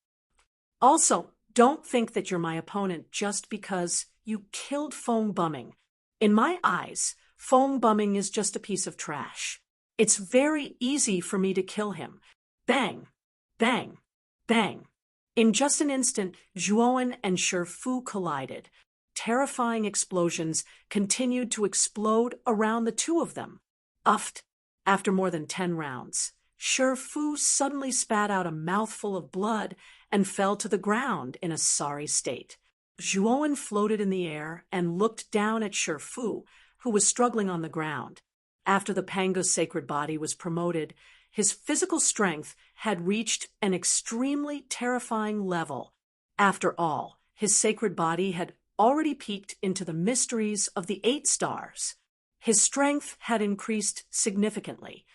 Also, don't think that you're my opponent just because you killed Feng Buming. In my eyes, Feng Buming is just a piece of trash. It's very easy for me to kill him." Bang! Bang! Bang! In just an instant, Zhuowen and Shifu collided. Terrifying explosions continued to explode around the two of them. Uffed! After more than 10 rounds, Shifu suddenly spat out a mouthful of blood and fell to the ground in a sorry state. Zhuowen floated in the air and looked down at Shifu, who was struggling on the ground. After the Panga's sacred body was promoted, his physical strength had reached an extremely terrifying level. After all, his sacred body had already peeked into the mysteries of the 8 stars. His strength had increased significantly.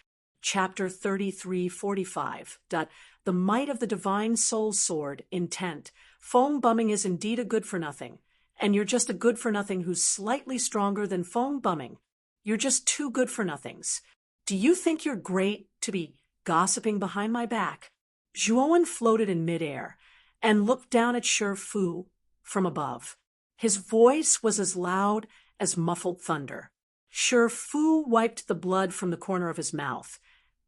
Chapter 3345. The Might of the Divine Soul Sword. Intent. Feng Buming is indeed a good-for-nothing, and you're just a good-for-nothing who's slightly stronger than Feng Buming. You're just 2 good-for-nothings. Do you think you're great to be gossiping behind my back?" Zhuowen floated in midair and looked down at Shifu from above. His voice was as loud as muffled thunder. Shifu wiped the blood from the corner of his mouth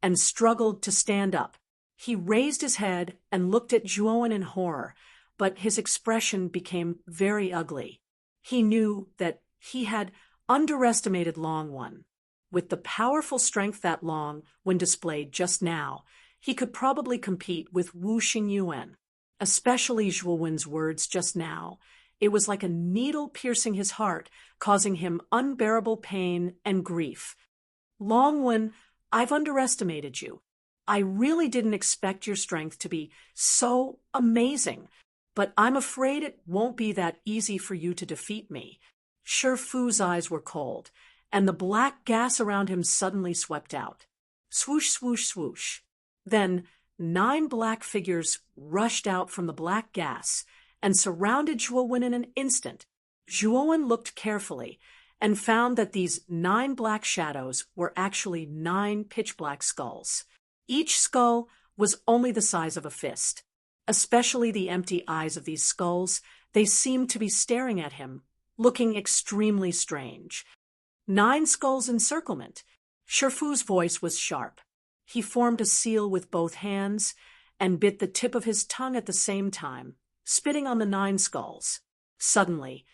and struggled to stand up. He raised his head and looked at Zhuowen in horror, but his expression became very ugly. He knew that he had underestimated Long One. With the powerful strength that Long, when displayed just now, he could probably compete with Wu Xingyuan. Especially Zhuowen's words just now. It was like a needle piercing his heart, causing him unbearable pain and grief. "Longwen, I've underestimated you. I really didn't expect your strength to be so amazing, but I'm afraid it won't be that easy for you to defeat me." Shifu's eyes were cold, and the black gas around him suddenly swept out. Swoosh, swoosh, swoosh. Then 9 black figures rushed out from the black gas and surrounded Zhuowen in an instant. Zhuowen looked carefully and found that these 9 black shadows were actually 9 pitch-black skulls. Each skull was only the size of a fist. Especially the empty eyes of these skulls, they seemed to be staring at him, looking extremely strange. 9 skulls encirclement. Shifu's voice was sharp. He formed a seal with both hands and bit the tip of his tongue at the same time, spitting on the 9 skulls. Suddenly,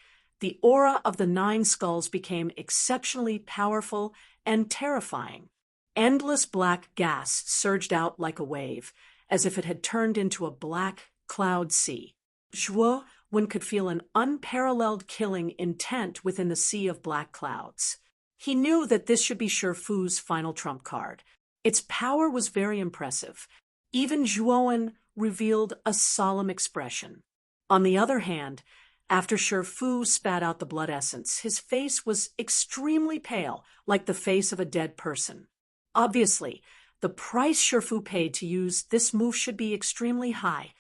the aura of the 9 skulls became exceptionally powerful and terrifying. Endless black gas surged out like a wave, as if it had turned into a black cloud sea. Zhuo Wen could feel an unparalleled killing intent within the sea of black clouds. He knew that this should be Shifu's final trump card. Its power was very impressive. Even Zhuo Wen revealed a solemn expression. On the other hand, after Shifu spat out the blood essence, his face was extremely pale, like the face of a dead person. Obviously, the price Shifu paid to use this move should be extremely high.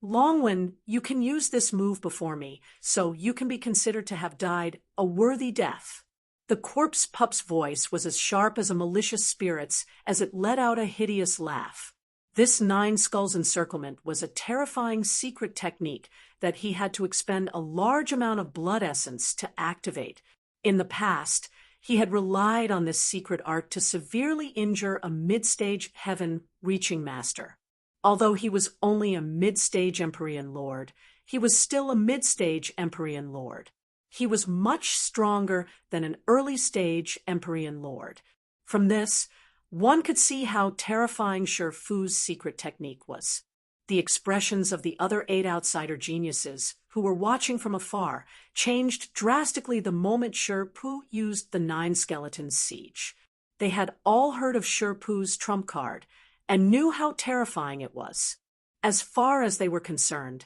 Longwen, you can use this move before me, so you can be considered to have died a worthy death. The corpse pup's voice was as sharp as a malicious spirit's as it let out a hideous laugh. This 9 skulls encirclement was a terrifying secret technique that he had to expend a large amount of blood essence to activate. In the past, he had relied on this secret art to severely injure a mid-stage heaven-reaching master. Although he was only a mid-stage Empyrean Lord, he was still a mid-stage Empyrean Lord. He was much stronger than an early-stage Empyrean Lord. From this, one could see how terrifying Shifu's secret technique was. The expressions of the other 8 outsider geniuses, who were watching from afar, changed drastically the moment Shifu used the 9 skeletons siege. They had all heard of Shifu's trump card and knew how terrifying it was. As far as they were concerned,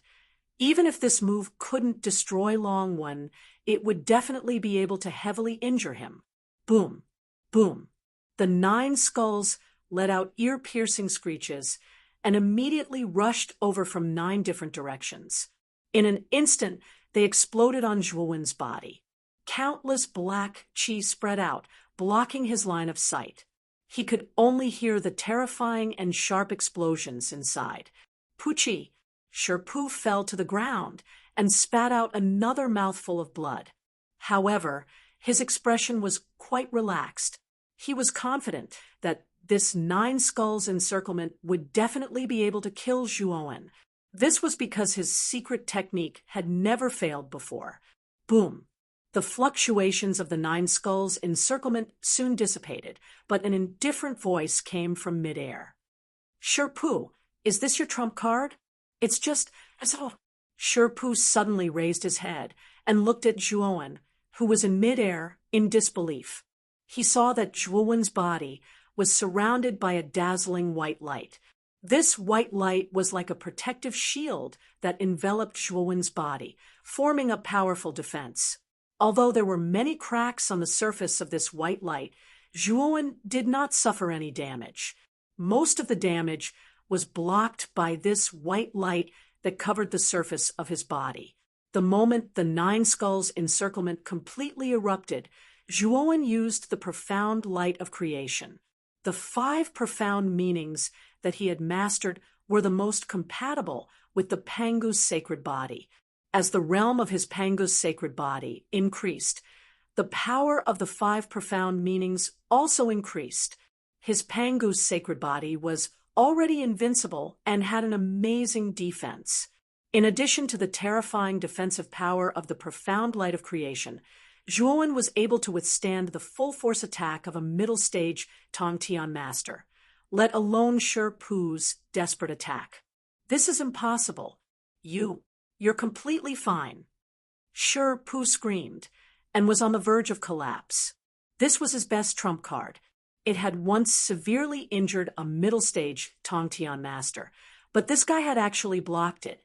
even if this move couldn't destroy Longwen, it would definitely be able to heavily injure him. Boom, boom. The 9 skulls let out ear-piercing screeches and immediately rushed over from 9 different directions. In an instant, they exploded on Zhuo Wen's body. Countless black qi spread out, blocking his line of sight. He could only hear the terrifying and sharp explosions inside. Puchi, Shifu fell to the ground and spat out another mouthful of blood. However, his expression was quite relaxed. He was confident that this 9 skulls encirclement would definitely be able to kill Zhuo Wen. This was because his secret technique had never failed before. Boom! The fluctuations of the 9 skulls encirclement soon dissipated, but an indifferent voice came from midair. Shifu, is this your trump card? It's just as though. Shifu suddenly raised his head and looked at Zhuo Wen, who was in midair in disbelief. He saw that Zhuo Wen's body was surrounded by a dazzling white light. This white light was like a protective shield that enveloped Zhuo Wen's body, forming a powerful defense. Although there were many cracks on the surface of this white light, Zhuo Wen did not suffer any damage. Most of the damage was blocked by this white light that covered the surface of his body. The moment the 9 skulls encirclement completely erupted, Zhuo Wen used the profound light of creation. The 5 profound meanings that he had mastered were the most compatible with the Pangu's sacred body. As the realm of his Pangu's sacred body increased, the power of the 5 profound meanings also increased. His Pangu's sacred body was already invincible and had an amazing defense. In addition to the terrifying defensive power of the profound light of creation, Zhuo Wen was able to withstand the full-force attack of a middle-stage Tongtian master, let alone Shifu's desperate attack. This is impossible. You're completely fine. Shifu screamed and was on the verge of collapse. This was his best trump card. It had once severely injured a middle-stage Tongtian master, but this guy had actually blocked it.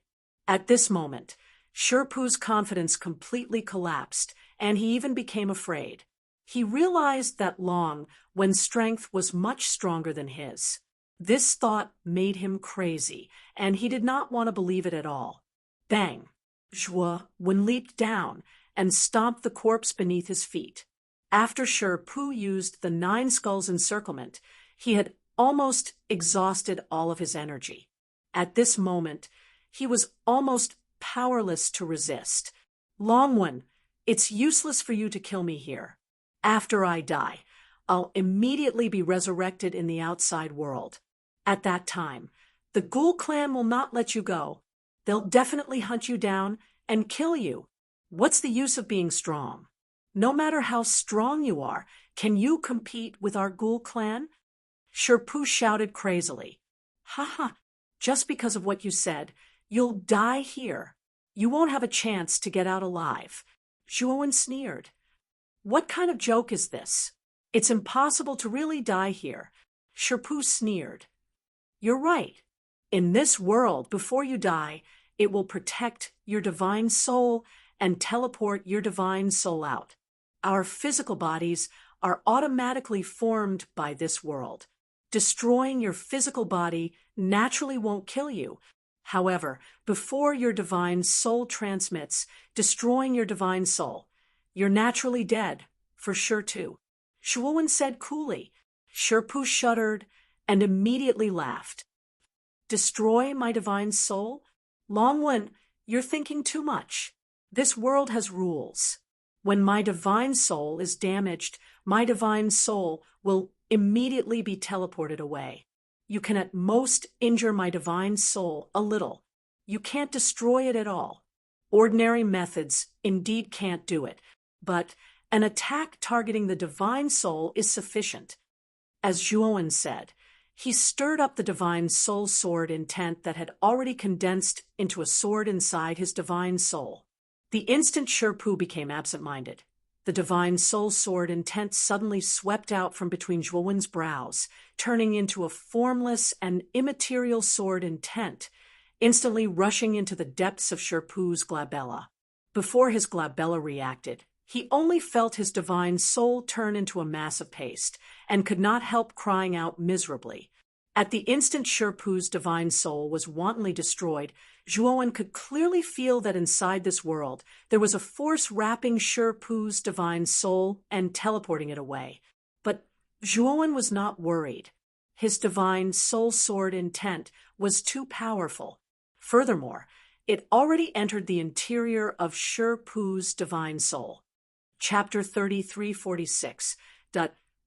At this moment, Shifu's confidence completely collapsed, and he even became afraid. He realized that Longwen's strength was much stronger than his. This thought made him crazy, and he did not want to believe it at all. Bang! Zhuo Wen leaped down and stomped the corpse beneath his feet. After Shifu used the 9 skulls encirclement, he had almost exhausted all of his energy. At this moment, he was almost powerless to resist. Longwen, it's useless for you to kill me here. After I die, I'll immediately be resurrected in the outside world. At that time, the Ghoul clan will not let you go. They'll definitely hunt you down and kill you. What's the use of being strong? No matter how strong you are, can you compete with our Ghoul clan? Sherpu shouted crazily. Ha ha, just because of what you said, you'll die here. You won't have a chance to get out alive. Zhuowen sneered. What kind of joke is this? It's impossible to really die here. Sherpu sneered. You're right. In this world, before you die, it will protect your divine soul and teleport your divine soul out. Our physical bodies are automatically formed by this world. Destroying your physical body naturally won't kill you. However, before your divine soul transmits, destroying your divine soul, you're naturally dead, for sure too. Zhuowen said coolly. Sherpu shuddered and immediately laughed. Destroy my divine soul? Longwen, you're thinking too much. This world has rules. When my divine soul is damaged, my divine soul will immediately be teleported away. You can at most injure my divine soul a little. You can't destroy it at all. Ordinary methods indeed can't do it, but an attack targeting the divine soul is sufficient. As Zhuowen said, he stirred up the divine soul sword intent that had already condensed into a sword inside his divine soul. The instant Sherpu became absent-minded, the divine soul sword intent suddenly swept out from between Zhuowen's brows, turning into a formless and immaterial sword intent, instantly rushing into the depths of Sherpu's glabella. Before his glabella reacted, he only felt his divine soul turn into a mass of paste, and could not help crying out miserably. At the instant Sherpu's divine soul was wantonly destroyed, Zhuowen could clearly feel that inside this world there was a force wrapping Sherpu's divine soul and teleporting it away. But Zhuowen was not worried. His divine soul sword intent was too powerful. Furthermore, it already entered the interior of Sherpu's divine soul. Chapter 33:46.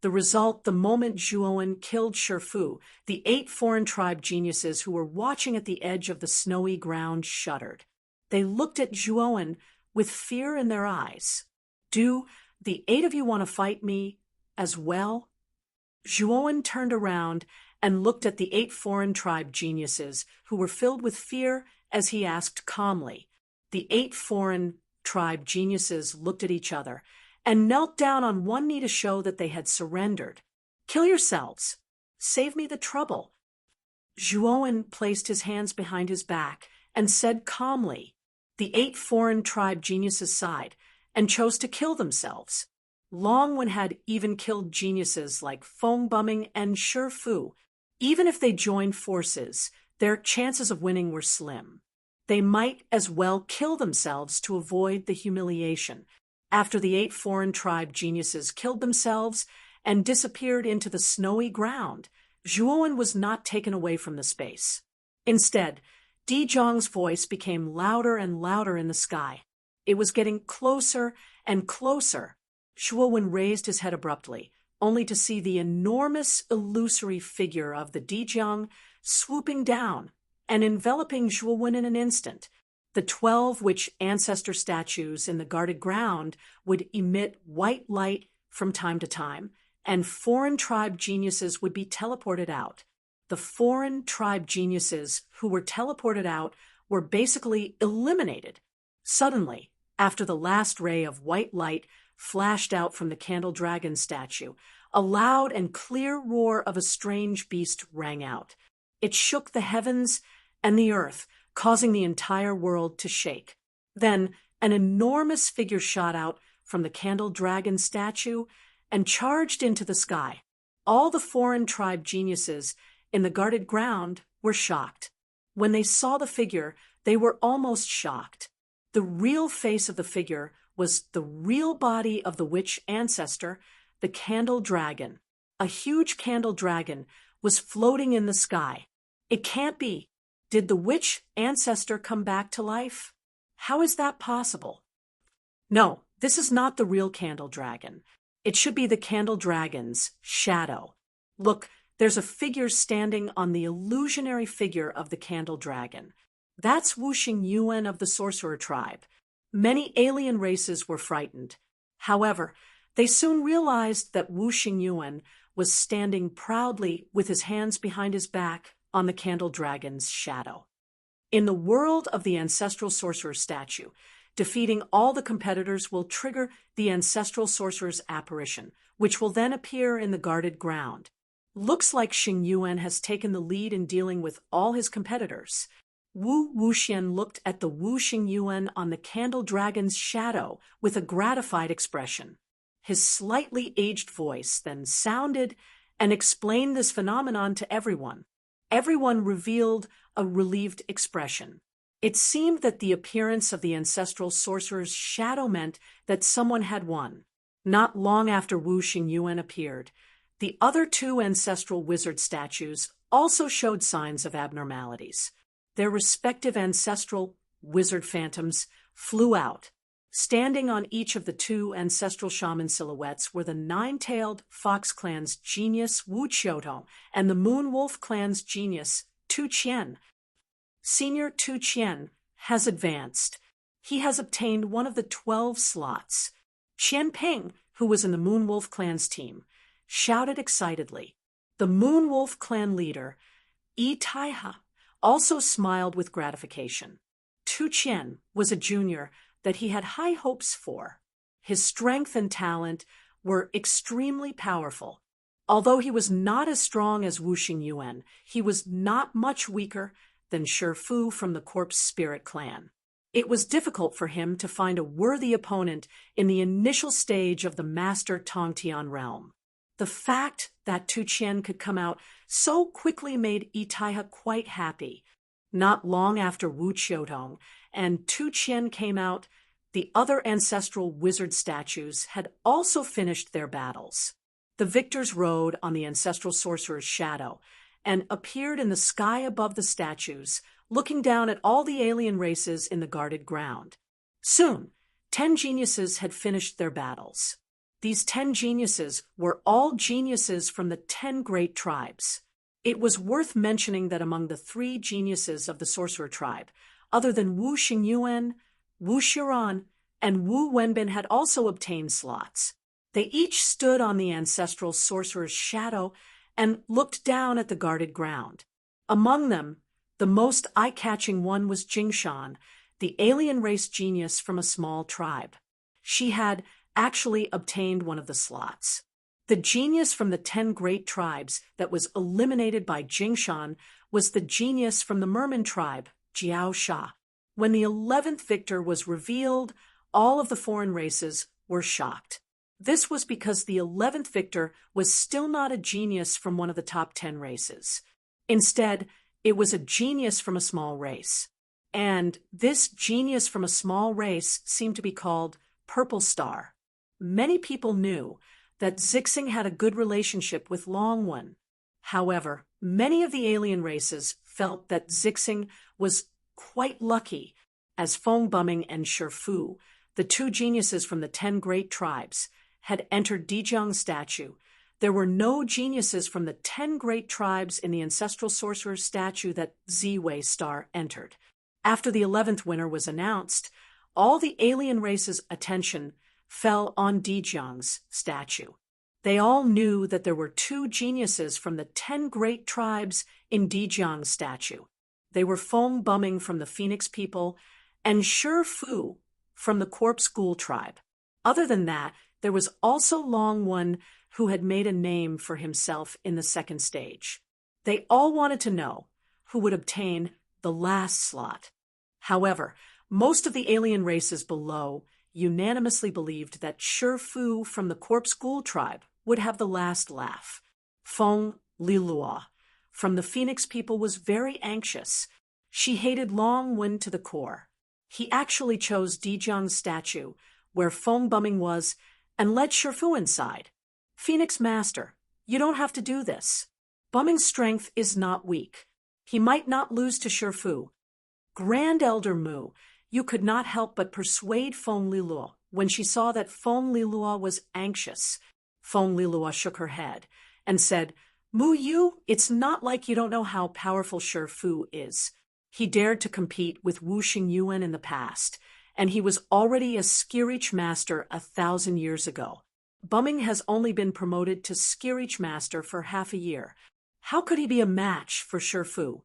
The result, the moment Zhuowen killed Sherpu, the 8 foreign tribe geniuses who were watching at the edge of the snowy ground shuddered. They looked at Zhuowen with fear in their eyes. Do the 8 of you want to fight me as well? Zhuowen turned around and looked at the 8 foreign tribe geniuses who were filled with fear as he asked calmly. The 8 foreign tribe geniuses looked at each other and knelt down on one knee to show that they had surrendered. Kill yourselves. Save me the trouble. Zhuowen placed his hands behind his back and said calmly. The 8 foreign tribe geniuses sighed and chose to kill themselves. Longwen had even killed geniuses like Fengbumming and Sherpu. Even if they joined forces, their chances of winning were slim. They might as well kill themselves to avoid the humiliation. After the 8 foreign tribe geniuses killed themselves and disappeared into the snowy ground, Zhuowen was not taken away from the space. Instead, Di Zhang's voice became louder and louder in the sky. It was getting closer and closer. Zhuowen raised his head abruptly, only to see the enormous, illusory figure of the Di Zhang swooping down and enveloping Zhuowen in an instant. The 12 witch ancestor statues in the guarded ground would emit white light from time to time, and foreign tribe geniuses would be teleported out. The foreign tribe geniuses who were teleported out were basically eliminated. Suddenly, after the last ray of white light flashed out from the candle dragon statue, a loud and clear roar of a strange beast rang out. It shook the heavens and the earth, causing the entire world to shake. Then an enormous figure shot out from the candle dragon statue and charged into the sky. All the foreign tribe geniuses in the guarded ground were shocked. When they saw the figure, they were almost shocked. The real face of the figure was the real body of the witch ancestor, the candle dragon. A huge candle dragon was floating in the sky. It can't be. Did the witch ancestor come back to life? How is that possible? No, this is not the real candle dragon. It should be the candle dragon's shadow. Look, there's a figure standing on the illusionary figure of the candle dragon. That's Wu Xingyuan of the sorcerer tribe. Many alien races were frightened. However, they soon realized that Wu Xingyuan was standing proudly with his hands behind his back on the candle dragon's shadow. In the world of the ancestral sorcerer statue, defeating all the competitors will trigger the ancestral sorcerer's apparition, which will then appear in the guarded ground. Looks like Xingyuan has taken the lead in dealing with all his competitors. Wu Wuxian looked at the Wu Xingyuan on the candle dragon's shadow with a gratified expression. His slightly aged voice then sounded and explained this phenomenon to everyone. Everyone revealed a relieved expression. It seemed that the appearance of the ancestral sorcerer's shadow meant that someone had won. Not long after Wu Xingyuan appeared, the other two ancestral wizard statues also showed signs of abnormalities. Their respective ancestral wizard phantoms flew out. Standing on each of the two ancestral shaman silhouettes were the nine-tailed fox clan's genius Wu Qiutong and the moon wolf clan's genius Tu Qian. Senior Tu Qian has advanced. He has obtained one of the 12 slots. Qian Ping, who was in the moon wolf clan's team, shouted excitedly. The moon wolf clan leader, Yi Taiha, also smiled with gratification. Tu Qian was a junior that he had high hopes for. His strength and talent were extremely powerful. Although he was not as strong as Wu Xingyuan, he was not much weaker than Shi Fu from the Corpse Spirit clan. It was difficult for him to find a worthy opponent in the initial stage of the Master Tongtian realm. The fact that Tu Qian could come out so quickly made Yi Taiha quite happy. Not long after Wu Qiutong and Tu Qian came out, the other ancestral wizard statues had also finished their battles. The victors rode on the ancestral sorcerer's shadow and appeared in the sky above the statues, looking down at all the alien races in the guarded ground. Soon, 10 geniuses had finished their battles. These 10 geniuses were all geniuses from the 10 great tribes. It was worth mentioning that among the 3 geniuses of the sorcerer tribe, other than Wu Xingyuan, Wu Shiran, and Wu Wenbin had also obtained slots. They each stood on the ancestral sorcerer's shadow and looked down at the guarded ground. Among them, the most eye-catching one was Jingshan, the alien race genius from a small tribe. She had actually obtained one of the slots. The genius from the 10 great tribes that was eliminated by Jingshan was the genius from the Merman tribe, Jiao Sha. When the 11th victor was revealed, all of the foreign races were shocked. This was because the 11th victor was still not a genius from one of the top 10 races. Instead, it was a genius from a small race. And this genius from a small race seemed to be called Purple Star. Many people knew that Zixing had a good relationship with Longwen. However, many of the alien races felt that Zixing was quite lucky, as Feng Bumming and Shi Fu, the 2 geniuses from the 10 great tribes, had entered Dijiang statue. There were no geniuses from the 10 great tribes in the ancestral sorcerer's statue that Ziwei Star entered. After the 11th winner was announced, all the alien race's attention fell on Dijiang's statue. They all knew that there were 2 geniuses from the 10 great tribes in Dijiang's statue. They were Feng Bumming from the Phoenix people and Shi Fu from the Corpse Ghoul tribe. Other than that, there was also Longwen, who had made a name for himself in the second stage. They all wanted to know who would obtain the last slot. However, most of the alien races below unanimously believed that Shi Fu from the Corpse Ghoul tribe would have the last laugh. Feng Lilua from the Phoenix people was very anxious. She hated Longwen to the core. He actually chose Dijiang's statue, where Feng Bumming was, and led Shi Fu inside. Phoenix Master, you don't have to do this. Bumming's strength is not weak. He might not lose to Shi Fu. Grand Elder Mu, you could not help but persuade Feng Lilua when she saw that Feng Lilua was anxious. Feng Lilua shook her head and said, Mu Yu, it's not like you don't know how powerful Shi Fu is. He dared to compete with Wu Xingyuan in the past, and he was already a Skirich Master 1,000 years ago. Bumming has only been promoted to Skirich Master for half a year. How could he be a match for Shi Fu?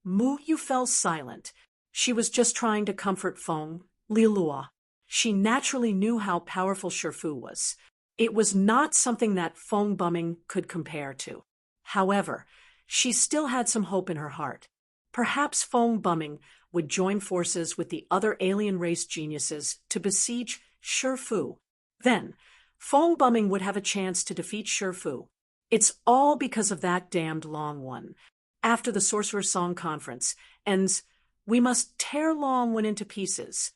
Mu Yu fell silent. She was just trying to comfort Feng Lilua. She naturally knew how powerful Shi Fu was. It was not something that Feng Bumming could compare to. However, she still had some hope in her heart. Perhaps Feng Bumming would join forces with the other alien race geniuses to besiege Shi Fu. Then, Feng Bumming would have a chance to defeat Shi Fu. It's all because of that damned Long One. After the Sorcerer's Song Conference ends, we must tear Long One into pieces.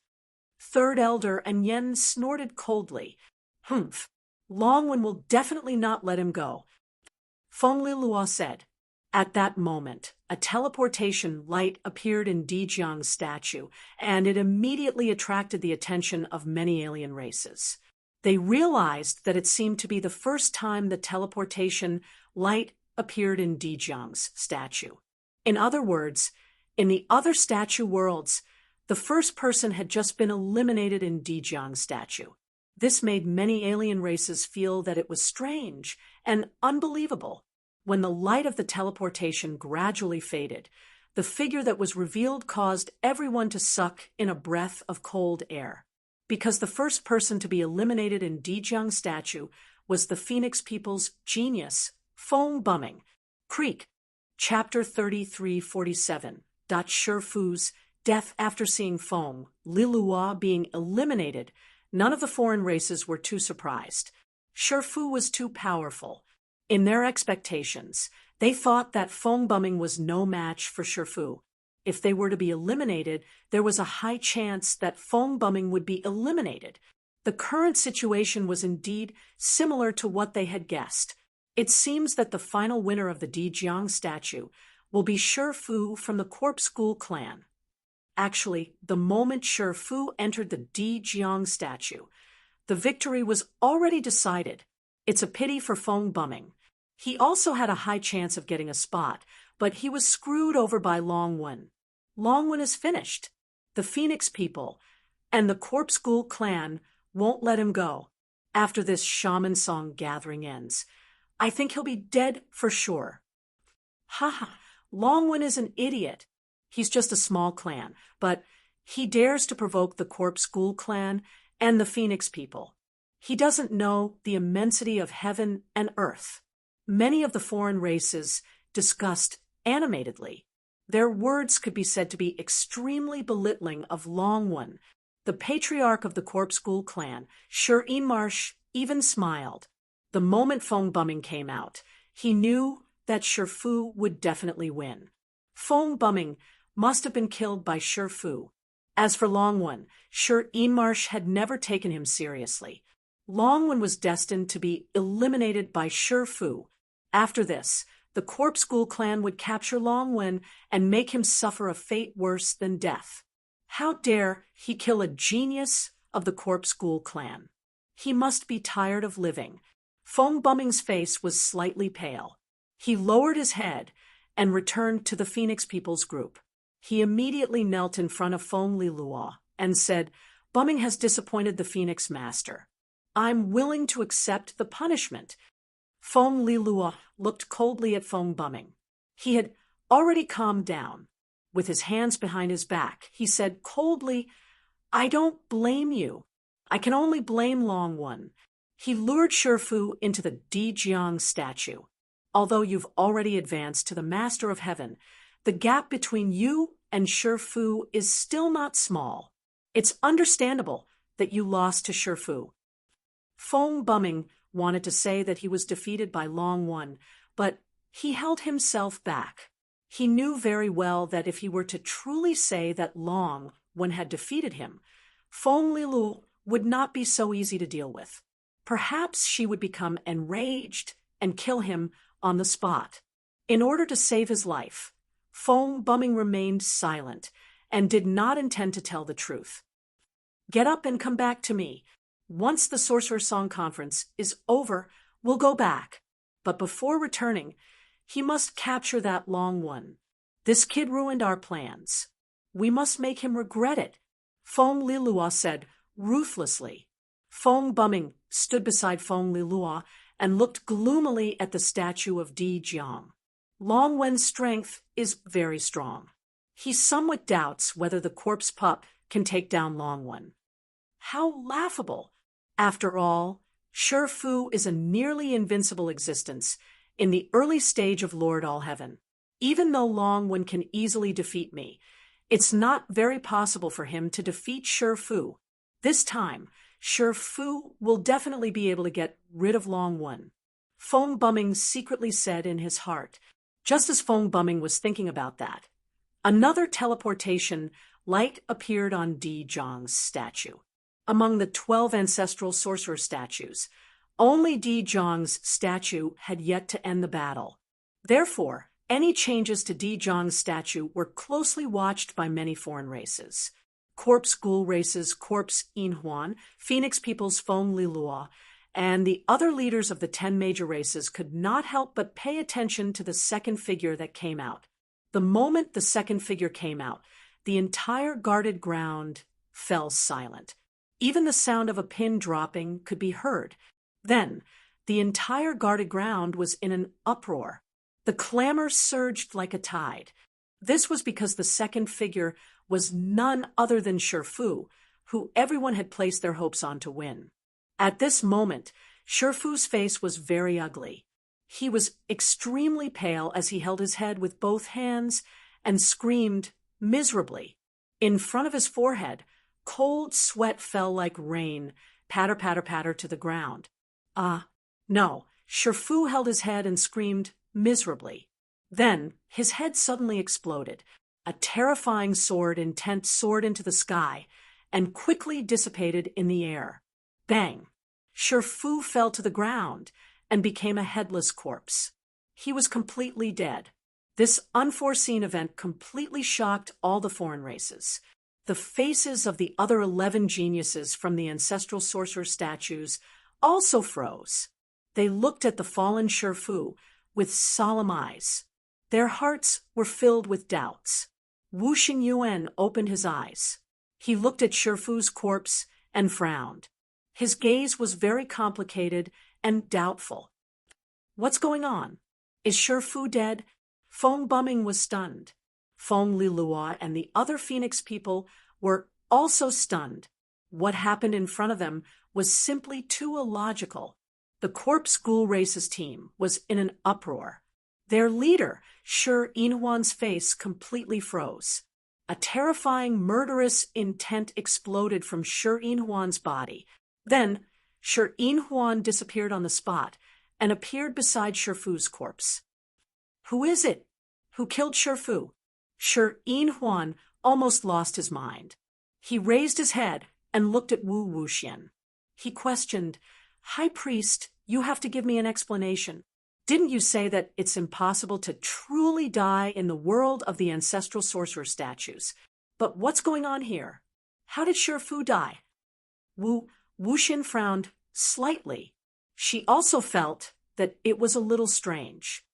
Third Elder and Yen snorted coldly. Humph. Long One will definitely not let him go. Feng Lilua said. At that moment, a teleportation light appeared in Dijiang's statue, and it immediately attracted the attention of many alien races. They realized that it seemed to be the first time the teleportation light appeared in Dijiang's statue. In other words, in the other statue worlds, the first person had just been eliminated in Dijiang's statue. This made many alien races feel that it was strange and unbelievable. When the light of the teleportation gradually faded, the figure that was revealed caused everyone to suck in a breath of cold air. Because the first person to be eliminated in Dijiang's statue was the Phoenix people's genius, Feng Bumming. Creek, Chapter 3347. Shi Fu's death. After seeing Feng Lilua being eliminated, none of the foreign races were too surprised. Shi Fu was too powerful. In their expectations, they thought that Feng Bumming was no match for Shi Fu. If they were to be eliminated, there was a high chance that Feng Bumming would be eliminated. The current situation was indeed similar to what they had guessed. It seems that the final winner of the Dijiang statue will be Shi Fu from the Corp School clan. Actually, the moment Shi Fu entered the Dijiang statue, the victory was already decided. It's a pity for Feng Bumming. He also had a high chance of getting a spot, but he was screwed over by Long One. Long One is finished. The Phoenix people and the Corp School clan won't let him go. After this shaman song gathering ends, I think he'll be dead for sure. Ha! Long One is an idiot. He's just a small clan, but he dares to provoke the Corp School clan and the Phoenix people. He doesn't know the immensity of heaven and earth. Many of the foreign races discussed animatedly. Their words could be said to be extremely belittling of Long One. The patriarch of the Corp School clan, Shi even smiled. The moment Feng Bumming came out, he knew that Shi Fu would definitely win. Feng Bumming must have been killed by Shi Fu. As for Long One, Shi had never taken him seriously. Long One was destined to be eliminated by Shi Fu. After this, the Corp School clan would capture Long One and make him suffer a fate worse than death. How dare he kill a genius of the Corp School clan? He must be tired of living. Feng Bumming's face was slightly pale. He lowered his head and returned to the Phoenix people's group. He immediately knelt in front of Feng Lilua and said, Bumming has disappointed the Phoenix Master. I'm willing to accept the punishment. Feng Lilua looked coldly at Feng Bumming. He had already calmed down. With his hands behind his back, he said coldly, I don't blame you. I can only blame Long One. He lured Shi Fu into the Dijiang statue. Although you've already advanced to the Master of Heaven, the gap between you and Shi Fu is still not small. It's understandable that you lost to Shi Fu. Feng Bumming wanted to say that he was defeated by Long One, but he held himself back. He knew very well that if he were to truly say that Long One had defeated him, Feng Lilua would not be so easy to deal with. Perhaps she would become enraged and kill him on the spot. In order to save his life, Feng Bumming remained silent and did not intend to tell the truth. Get up and come back to me. Once the Sorcerer's Song Conference is over, we'll go back. But before returning, he must capture that Long One. This kid ruined our plans. We must make him regret it, Fong Lilua said, ruthlessly. Fong Bumming stood beside Fong Lilua and looked gloomily at the statue of Di Jiang. Long Wen's strength is very strong. He somewhat doubts whether the corpse pup can take down Long Wen. How laughable! After all, Shi Fu is a nearly invincible existence in the early stage of Lord Allheaven. Even though Long Wen can easily defeat me, it's not very possible for him to defeat Shi Fu. This time, Shi Fu will definitely be able to get rid of Long Wen. Fong Bumming secretly said in his heart. Just as Fong Bumming was thinking about that, another teleportation light appeared on Di Jiang's statue. Among the 12 ancestral sorcerer statues, only Di Jiang's statue had yet to end the battle. Therefore, any changes to Di Jiang's statue were closely watched by many foreign races. Corpse Ghoul races Corpse Inhuan, Phoenix peoples Fong Lilua, and the other leaders of the 10 major races could not help but pay attention to the second figure that came out. The moment the second figure came out, the entire guarded ground fell silent. Even the sound of a pin dropping could be heard. Then, the entire guarded ground was in an uproar. The clamor surged like a tide. This was because the second figure was none other than Shi Fu, who everyone had placed their hopes on to win. At this moment, Shi Fu's face was very ugly. He was extremely pale as he held his head with both hands and screamed miserably. In front of his forehead, cold sweat fell like rain, patter, patter, patter to the ground. No, Shi Fu held his head and screamed miserably. Then his head suddenly exploded. A terrifying intent soared into the sky and quickly dissipated in the air. Bang! Shi Fu fell to the ground and became a headless corpse. He was completely dead. This unforeseen event completely shocked all the foreign races. The faces of the other 11 geniuses from the ancestral sorcerer statues also froze. They looked at the fallen Shi Fu with solemn eyes. Their hearts were filled with doubts. Wu Xingyuan opened his eyes. He looked at Shi Fu's corpse and frowned. His gaze was very complicated and doubtful. What's going on? Is Shi Fu dead? Fong Bumming was stunned. Fong Lilua and the other Phoenix people were also stunned. What happened in front of them was simply too illogical. The Corpse Ghoul Races team was in an uproar. Their leader, Shi Inhuan's face completely froze. A terrifying, murderous intent exploded from Shi Inhuan's body. Then, Shi Inhuan disappeared on the spot and appeared beside Shi Fu's corpse. Who is it? Who killed Shi Fu? Shi Inhuan almost lost his mind. He raised his head and looked at Wu Wuxian. He questioned, High Priest, you have to give me an explanation. Didn't you say that it's impossible to truly die in the world of the ancestral sorcerer statues? But what's going on here? How did Shi Fu die? Wu Wuxian frowned slightly. She also felt that it was a little strange.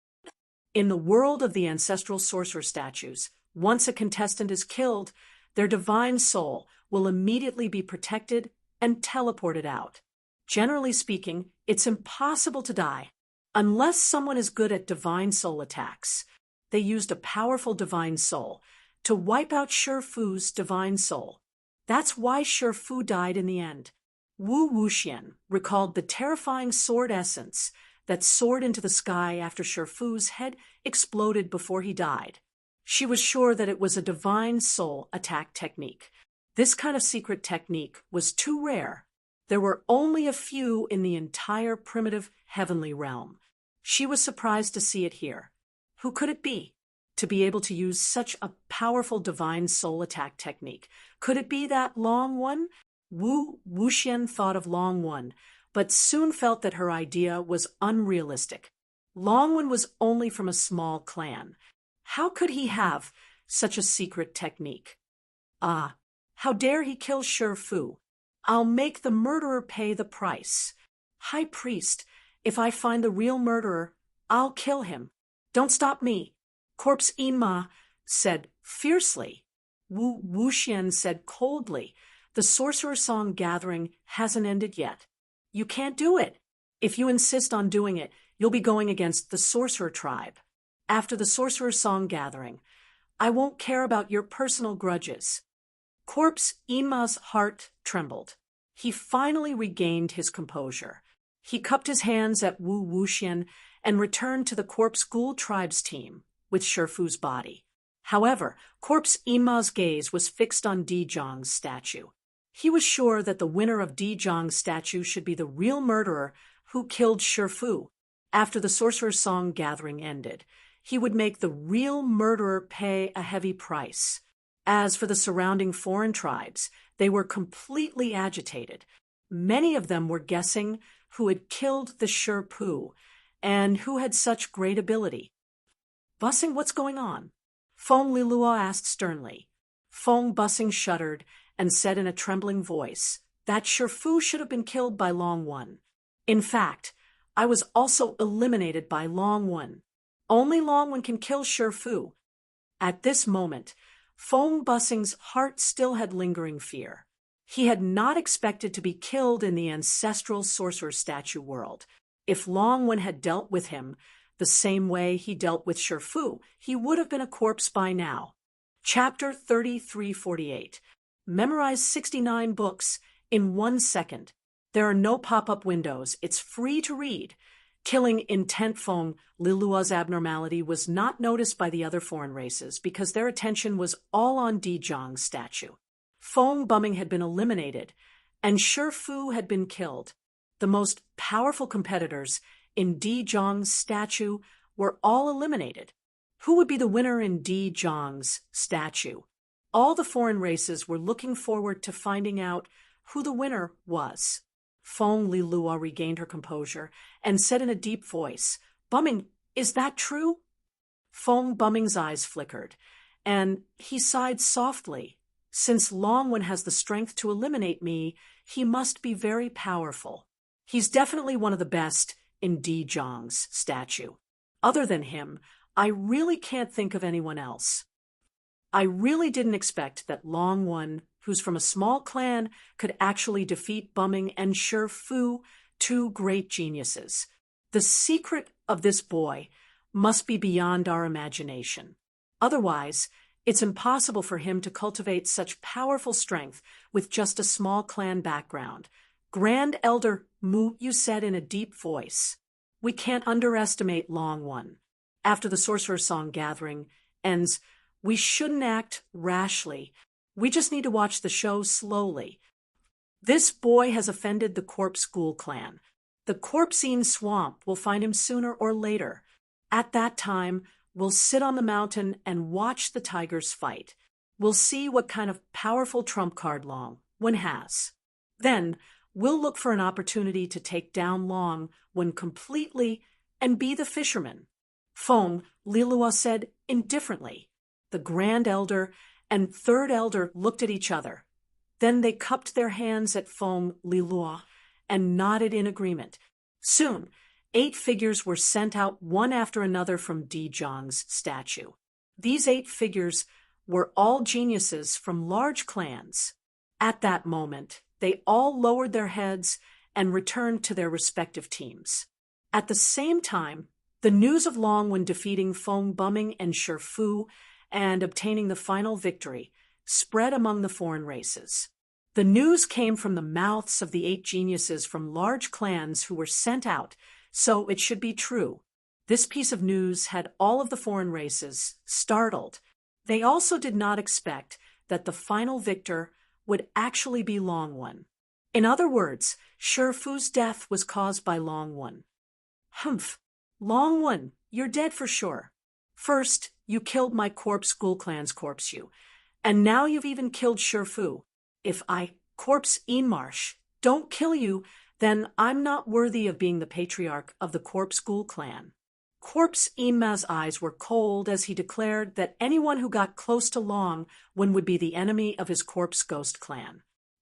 In the world of the ancestral sorcerer statues, once a contestant is killed, their divine soul will immediately be protected and teleported out. Generally speaking, it's impossible to die. Unless someone is good at divine soul attacks. They used a powerful divine soul to wipe out Shi Fu's divine soul. That's why Shi Fu died in the end. Wu Wuxian recalled the terrifying sword essence that soared into the sky after Shi Fu's head exploded before he died. She was sure that it was a divine soul attack technique. This kind of secret technique was too rare. There were only a few in the entire primitive heavenly realm. She was surprised to see it here. Who could it be? To be able to use such a powerful divine soul attack technique. Could it be that Long One? Wu Wuxian thought of Long One, but soon felt that her idea was unrealistic. Long One was only from a small clan. How could he have such a secret technique? How dare he kill Shi Fu? I'll make the murderer pay the price. High priest, if I find the real murderer, I'll kill him. Don't stop me. Corpse Inma said fiercely. Wu Wuxian said coldly, the Sorcerer Song gathering hasn't ended yet. You can't do it. If you insist on doing it, you'll be going against the Sorcerer tribe. After the Sorcerer Song gathering, I won't care about your personal grudges. Corpse Inma's heart trembled. He finally regained his composure. He cupped his hands at Wu Wuxian and returned to the Corpse Ghoul tribe's team with Shifu's body. However, Corpse Inma's gaze was fixed on Dizhong's statue. He was sure that the winner of Dizhong's statue should be the real murderer who killed Shifu. After the Sorcerer's Song gathering ended, he would make the real murderer pay a heavy price. As for the surrounding foreign tribes, they were completely agitated. Many of them were guessing who had killed the Shifu and who had such great ability. Bussing, what's going on? Feng Lilua asked sternly. Feng Bussing shuddered and said in a trembling voice that Shifu should have been killed by Long One. In fact, I was also eliminated by Long One. Only Long One can kill Shifu. At this moment, Feng Bussing's heart still had lingering fear. He had not expected to be killed in the ancestral sorcerer statue world. If Long One had dealt with him the same way he dealt with Shifu, he would have been a corpse by now. Chapter 3348. Memorize 69 books in 1 second. There are no pop-up windows. It's free to read. Killing intent Feng Lilua's abnormality was not noticed by the other foreign races because their attention was all on Dizhong's statue. Feng Bumming had been eliminated, and Shifu had been killed. The most powerful competitors in Dizhong's statue were all eliminated. Who would be the winner in Dizhong's statue? All the foreign races were looking forward to finding out who the winner was. Feng Lilua regained her composure and said in a deep voice, Bumming, is that true? Feng Bumming's eyes flickered, and he sighed softly. Since Long One has the strength to eliminate me, he must be very powerful. He's definitely one of the best in Dizhong's statue. Other than him, I really can't think of anyone else. I really didn't expect that Long One, who's from a small clan, could actually defeat Bumming and Shifu, two great geniuses. The secret of this boy must be beyond our imagination. Otherwise, it's impossible for him to cultivate such powerful strength with just a small clan background. Grand Elder Mu, you said in a deep voice. We can't underestimate Long One. After the Sorcerer's Song gathering ends, we shouldn't act rashly. We just need to watch the show slowly. This boy has offended the Corpse Ghoul clan. The Corpsine Swamp will find him sooner or later. At that time, we'll sit on the mountain and watch the tigers fight. We'll see what kind of powerful trump card Long One has. Then, we'll look for an opportunity to take down Long One completely and be the fisherman. Feng Lilua said indifferently. The Grand Elder and Third Elder looked at each other. Then they cupped their hands at Feng Lilua and nodded in agreement. Soon, 8 figures were sent out one after another from Dizhong's statue. These 8 figures were all geniuses from large clans. At that moment, they all lowered their heads and returned to their respective teams. At the same time, the news of Long One defeating Feng Bumming and Shifu and obtaining the final victory spread among the foreign races. The news came from the mouths of the 8 geniuses from large clans who were sent out, so it should be true. This piece of news had all of the foreign races startled. They also did not expect that the final victor would actually be Long One. In other words, Shifu's death was caused by Long One. Humph! Long One, you're dead for sure. First, you killed my Corpse Ghoul clan's corpse you, and now you've even killed Shifu. If I, Corpse Inmarsh, don't kill you, then I'm not worthy of being the patriarch of the Corpse Ghoul clan. Corpse Inma's eyes were cold as he declared that anyone who got close to Long One would be the enemy of his Corpse Ghost clan.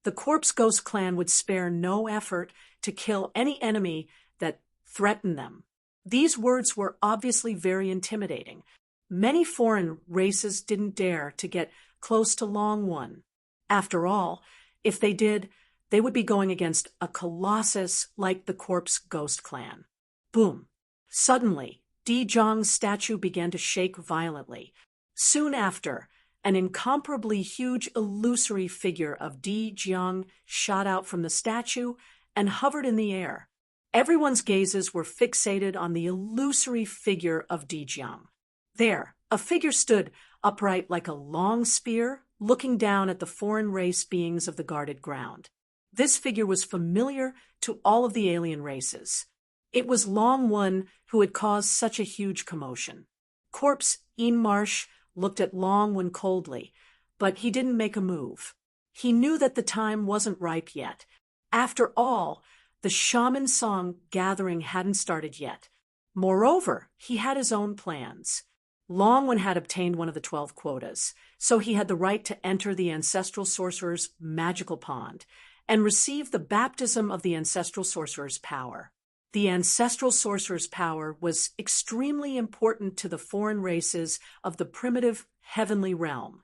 The Corpse Ghost clan would spare no effort to kill any enemy that threatened them. These words were obviously very intimidating. Many foreign races didn't dare to get close to Long One. After all, if they did, they would be going against a colossus like the Corpse Ghost clan. Boom! Suddenly, Di Zhang's statue began to shake violently. Soon after, an incomparably huge illusory figure of Di Jiang shot out from the statue and hovered in the air. Everyone's gazes were fixated on the illusory figure of Di Jiang. There, a figure stood upright like a long spear, looking down at the foreign race beings of the guarded ground. This figure was familiar to all of the alien races. It was Long One who had caused such a huge commotion. Corpse Ian Marsh looked at Long One coldly, but he didn't make a move. He knew that the time wasn't ripe yet. After all, the shaman song gathering hadn't started yet. Moreover, he had his own plans. Long One had obtained one of the 12 quotas, so he had the right to enter the ancestral sorcerer's magical pond and receive the baptism of the ancestral sorcerer's power. The ancestral sorcerer's power was extremely important to the foreign races of the primitive heavenly realm.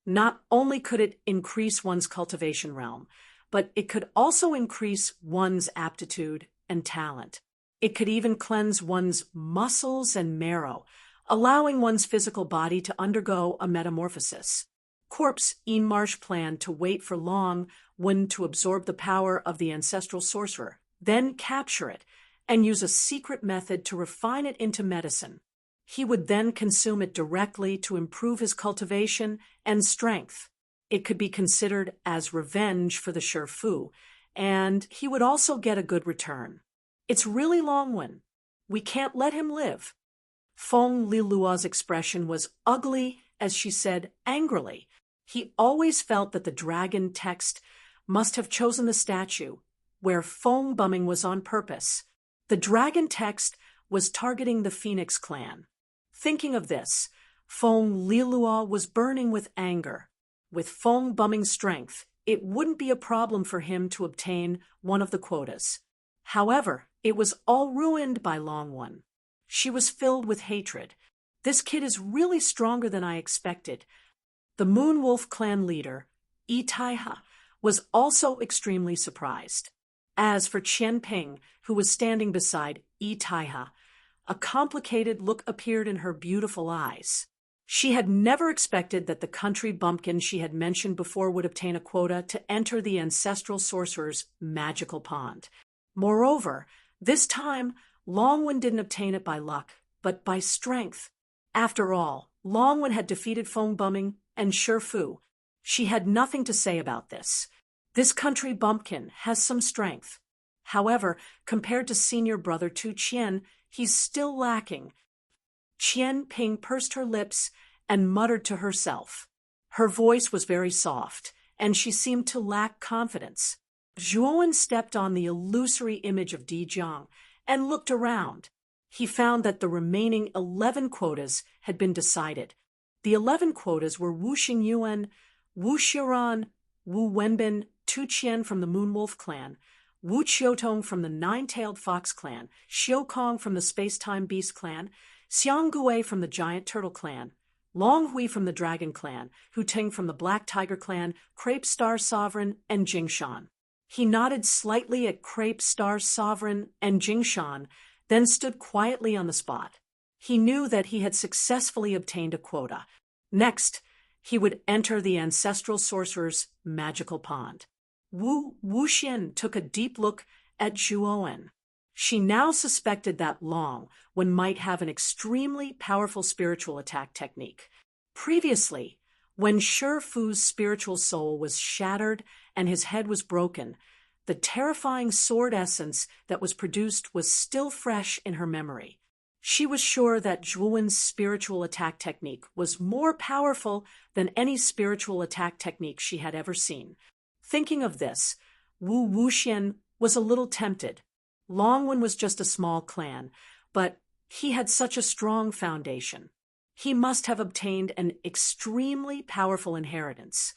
Not only could it increase one's cultivation realm, but it could also increase one's aptitude and talent. It could even cleanse one's muscles and marrow, allowing one's physical body to undergo a metamorphosis. Corpse Ian Marsh planned to wait for Long One to absorb the power of the ancestral sorcerer, then capture it, and use a secret method to refine it into medicine. He would then consume it directly to improve his cultivation and strength. It could be considered as revenge for the Shifu, and he would also get a good return. It's really Long One. We can't let him live. Feng Lilua's expression was ugly as she said angrily. He always felt that the dragon text must have chosen the statue, where Feng bumming was on purpose. The dragon text was targeting the Phoenix clan. Thinking of this, Feng Lilua was burning with anger. With Feng bumming's strength, it wouldn't be a problem for him to obtain one of the quotas. However, it was all ruined by Long One. She was filled with hatred. This kid is really stronger than I expected. The Moonwolf clan leader, Yi Taiha, was also extremely surprised. As for Qian Ping, who was standing beside Yi Taiha, a complicated look appeared in her beautiful eyes. She had never expected that the country bumpkin she had mentioned before would obtain a quota to enter the ancestral sorcerer's magical pond. Moreover, this time, Long One didn't obtain it by luck, but by strength. After all, Long One had defeated Feng Bumming and Shifu. She had nothing to say about this. This country bumpkin has some strength. However, compared to senior brother Tu Qian, he's still lacking. Qian Ping pursed her lips and muttered to herself. Her voice was very soft, and she seemed to lack confidence. Zhuowen stepped on the illusory image of Di Jiang and looked around. He found that the remaining 11 quotas had been decided. The 11 quotas were Wu Xingyuan, Wu Xiran, Wu Wenbin, Tu Qian from the Moonwolf clan, Wu Qiutong from the Nine-Tailed Fox clan, Xiu Kong from the Space-Time Beast clan, Xiang Gui from the Giant Turtle clan, Long Hui from the Dragon clan, Hu Ting from the Black Tiger clan, Crepe Star Sovereign, and Jingshan. He nodded slightly at Crepe Star Sovereign and Jingshan, then stood quietly on the spot. He knew that he had successfully obtained a quota. Next, he would enter the ancestral sorcerer's magical pond. Wu Wuxian took a deep look at Zhuowen. She now suspected that Long One might have an extremely powerful spiritual attack technique. Previously, when Shifu's spiritual soul was shattered and his head was broken, the terrifying sword essence that was produced was still fresh in her memory. She was sure that Zhuowen's spiritual attack technique was more powerful than any spiritual attack technique she had ever seen. Thinking of this, Wu Wuxian was a little tempted. Long One was just a small clan, but he had such a strong foundation. He must have obtained an extremely powerful inheritance.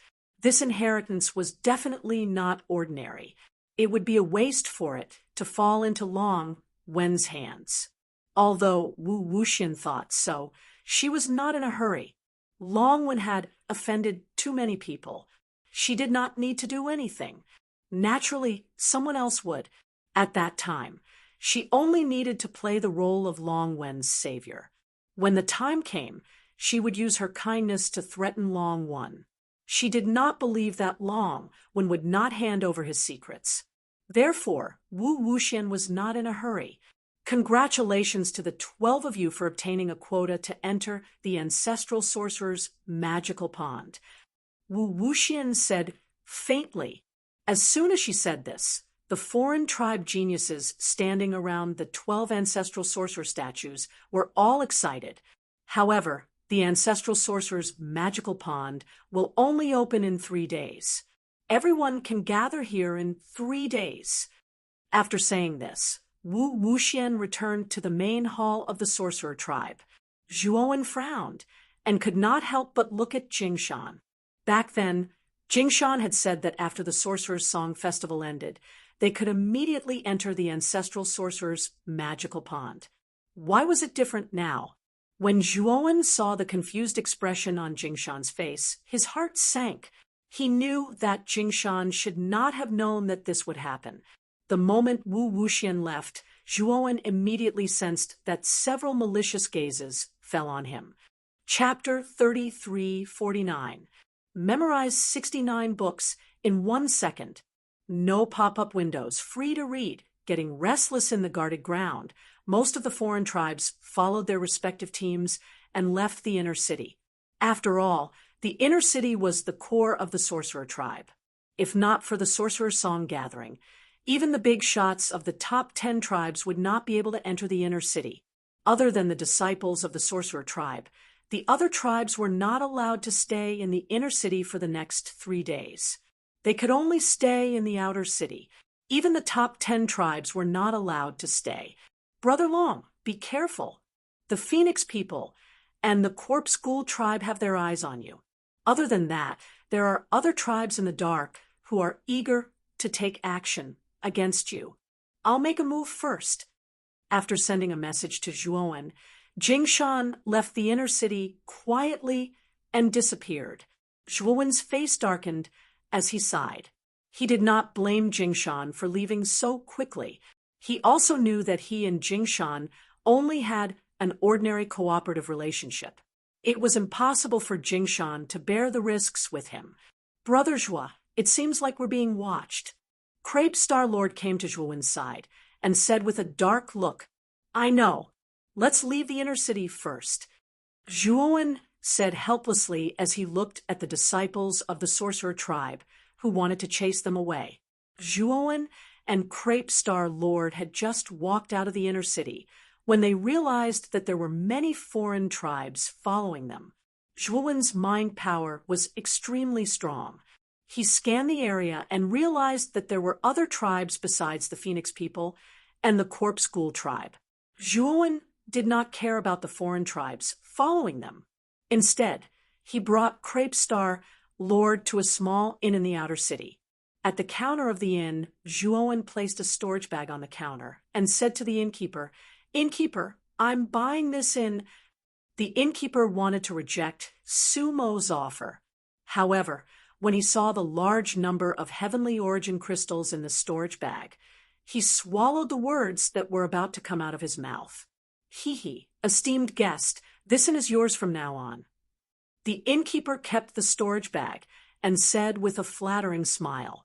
This inheritance was definitely not ordinary. It would be a waste for it to fall into Long Wen's hands. Although Wu Wuxian thought so, she was not in a hurry. Long Wen had offended too many people. She did not need to do anything. Naturally, someone else would. At that time, she only needed to play the role of Long Wen's savior. When the time came, she would use her kindness to threaten Long Wen. She did not believe that Long Wen would not hand over his secrets. Therefore, Wu Wuxian was not in a hurry. Congratulations to the 12 of you for obtaining a quota to enter the ancestral sorcerer's magical pond. Wu Wuxian said faintly. As soon as she said this, the foreign tribe geniuses standing around the 12 ancestral sorcerer statues were all excited. However, the ancestral sorcerer's magical pond will only open in 3 days. Everyone can gather here in 3 days. After saying this, Wu Wuxian returned to the main hall of the sorcerer tribe. Zhuowen frowned and could not help but look at Jingshan. Back then, Jingshan had said that after the Sorcerer's Song Festival ended, they could immediately enter the ancestral sorcerer's magical pond. Why was it different now? When Zhuowen saw the confused expression on Jingshan's face, his heart sank. He knew that Jingshan should not have known that this would happen. The moment Wu Wuxian left, Zhuowen immediately sensed that several malicious gazes fell on him. Chapter 3349. Memorize 69 books in 1 second. No pop-up windows, free to read, getting restless in the guarded ground. Most of the foreign tribes followed their respective teams and left the inner city. After all, the inner city was the core of the sorcerer tribe. If not for the Sorcerer's Song gathering, even the big shots of the top 10 tribes would not be able to enter the inner city. Other than the disciples of the sorcerer tribe, the other tribes were not allowed to stay in the inner city for the next 3 days. They could only stay in the outer city. Even the top 10 tribes were not allowed to stay. Brother Long, be careful. The Phoenix people and the Corpse Ghoul tribe have their eyes on you. Other than that, there are other tribes in the dark who are eager to take action against you. I'll make a move first. After sending a message to Zhuowen, Jingshan left the inner city quietly and disappeared. Zhuowen's face darkened as he sighed. He did not blame Jingshan for leaving so quickly. He also knew that he and Jingshan only had an ordinary cooperative relationship. It was impossible for Jingshan to bear the risks with him. Brother Zhua, it seems like we're being watched. Crepe Star Lord came to Zhuowen's side and said with a dark look, I know. Let's leave the inner city first. Zhuowen said helplessly as he looked at the disciples of the sorcerer tribe who wanted to chase them away. Zhuowen and Crepe Star Lord had just walked out of the inner city when they realized that there were many foreign tribes following them. Zhuowen's mind power was extremely strong. He scanned the area and realized that there were other tribes besides the Phoenix people and the Corpse Ghoul tribe. Zhuowen did not care about the foreign tribes following them. Instead, he brought Crepe Star Lord to a small inn in the outer city. At the counter of the inn, Zhuowen placed a storage bag on the counter and said to the innkeeper, Innkeeper, I'm buying this in. The innkeeper wanted to reject Sumo's offer. However, when he saw the large number of heavenly origin crystals in the storage bag, he swallowed the words that were about to come out of his mouth. Hee, esteemed guest, this inn is yours from now on. The innkeeper kept the storage bag and said with a flattering smile,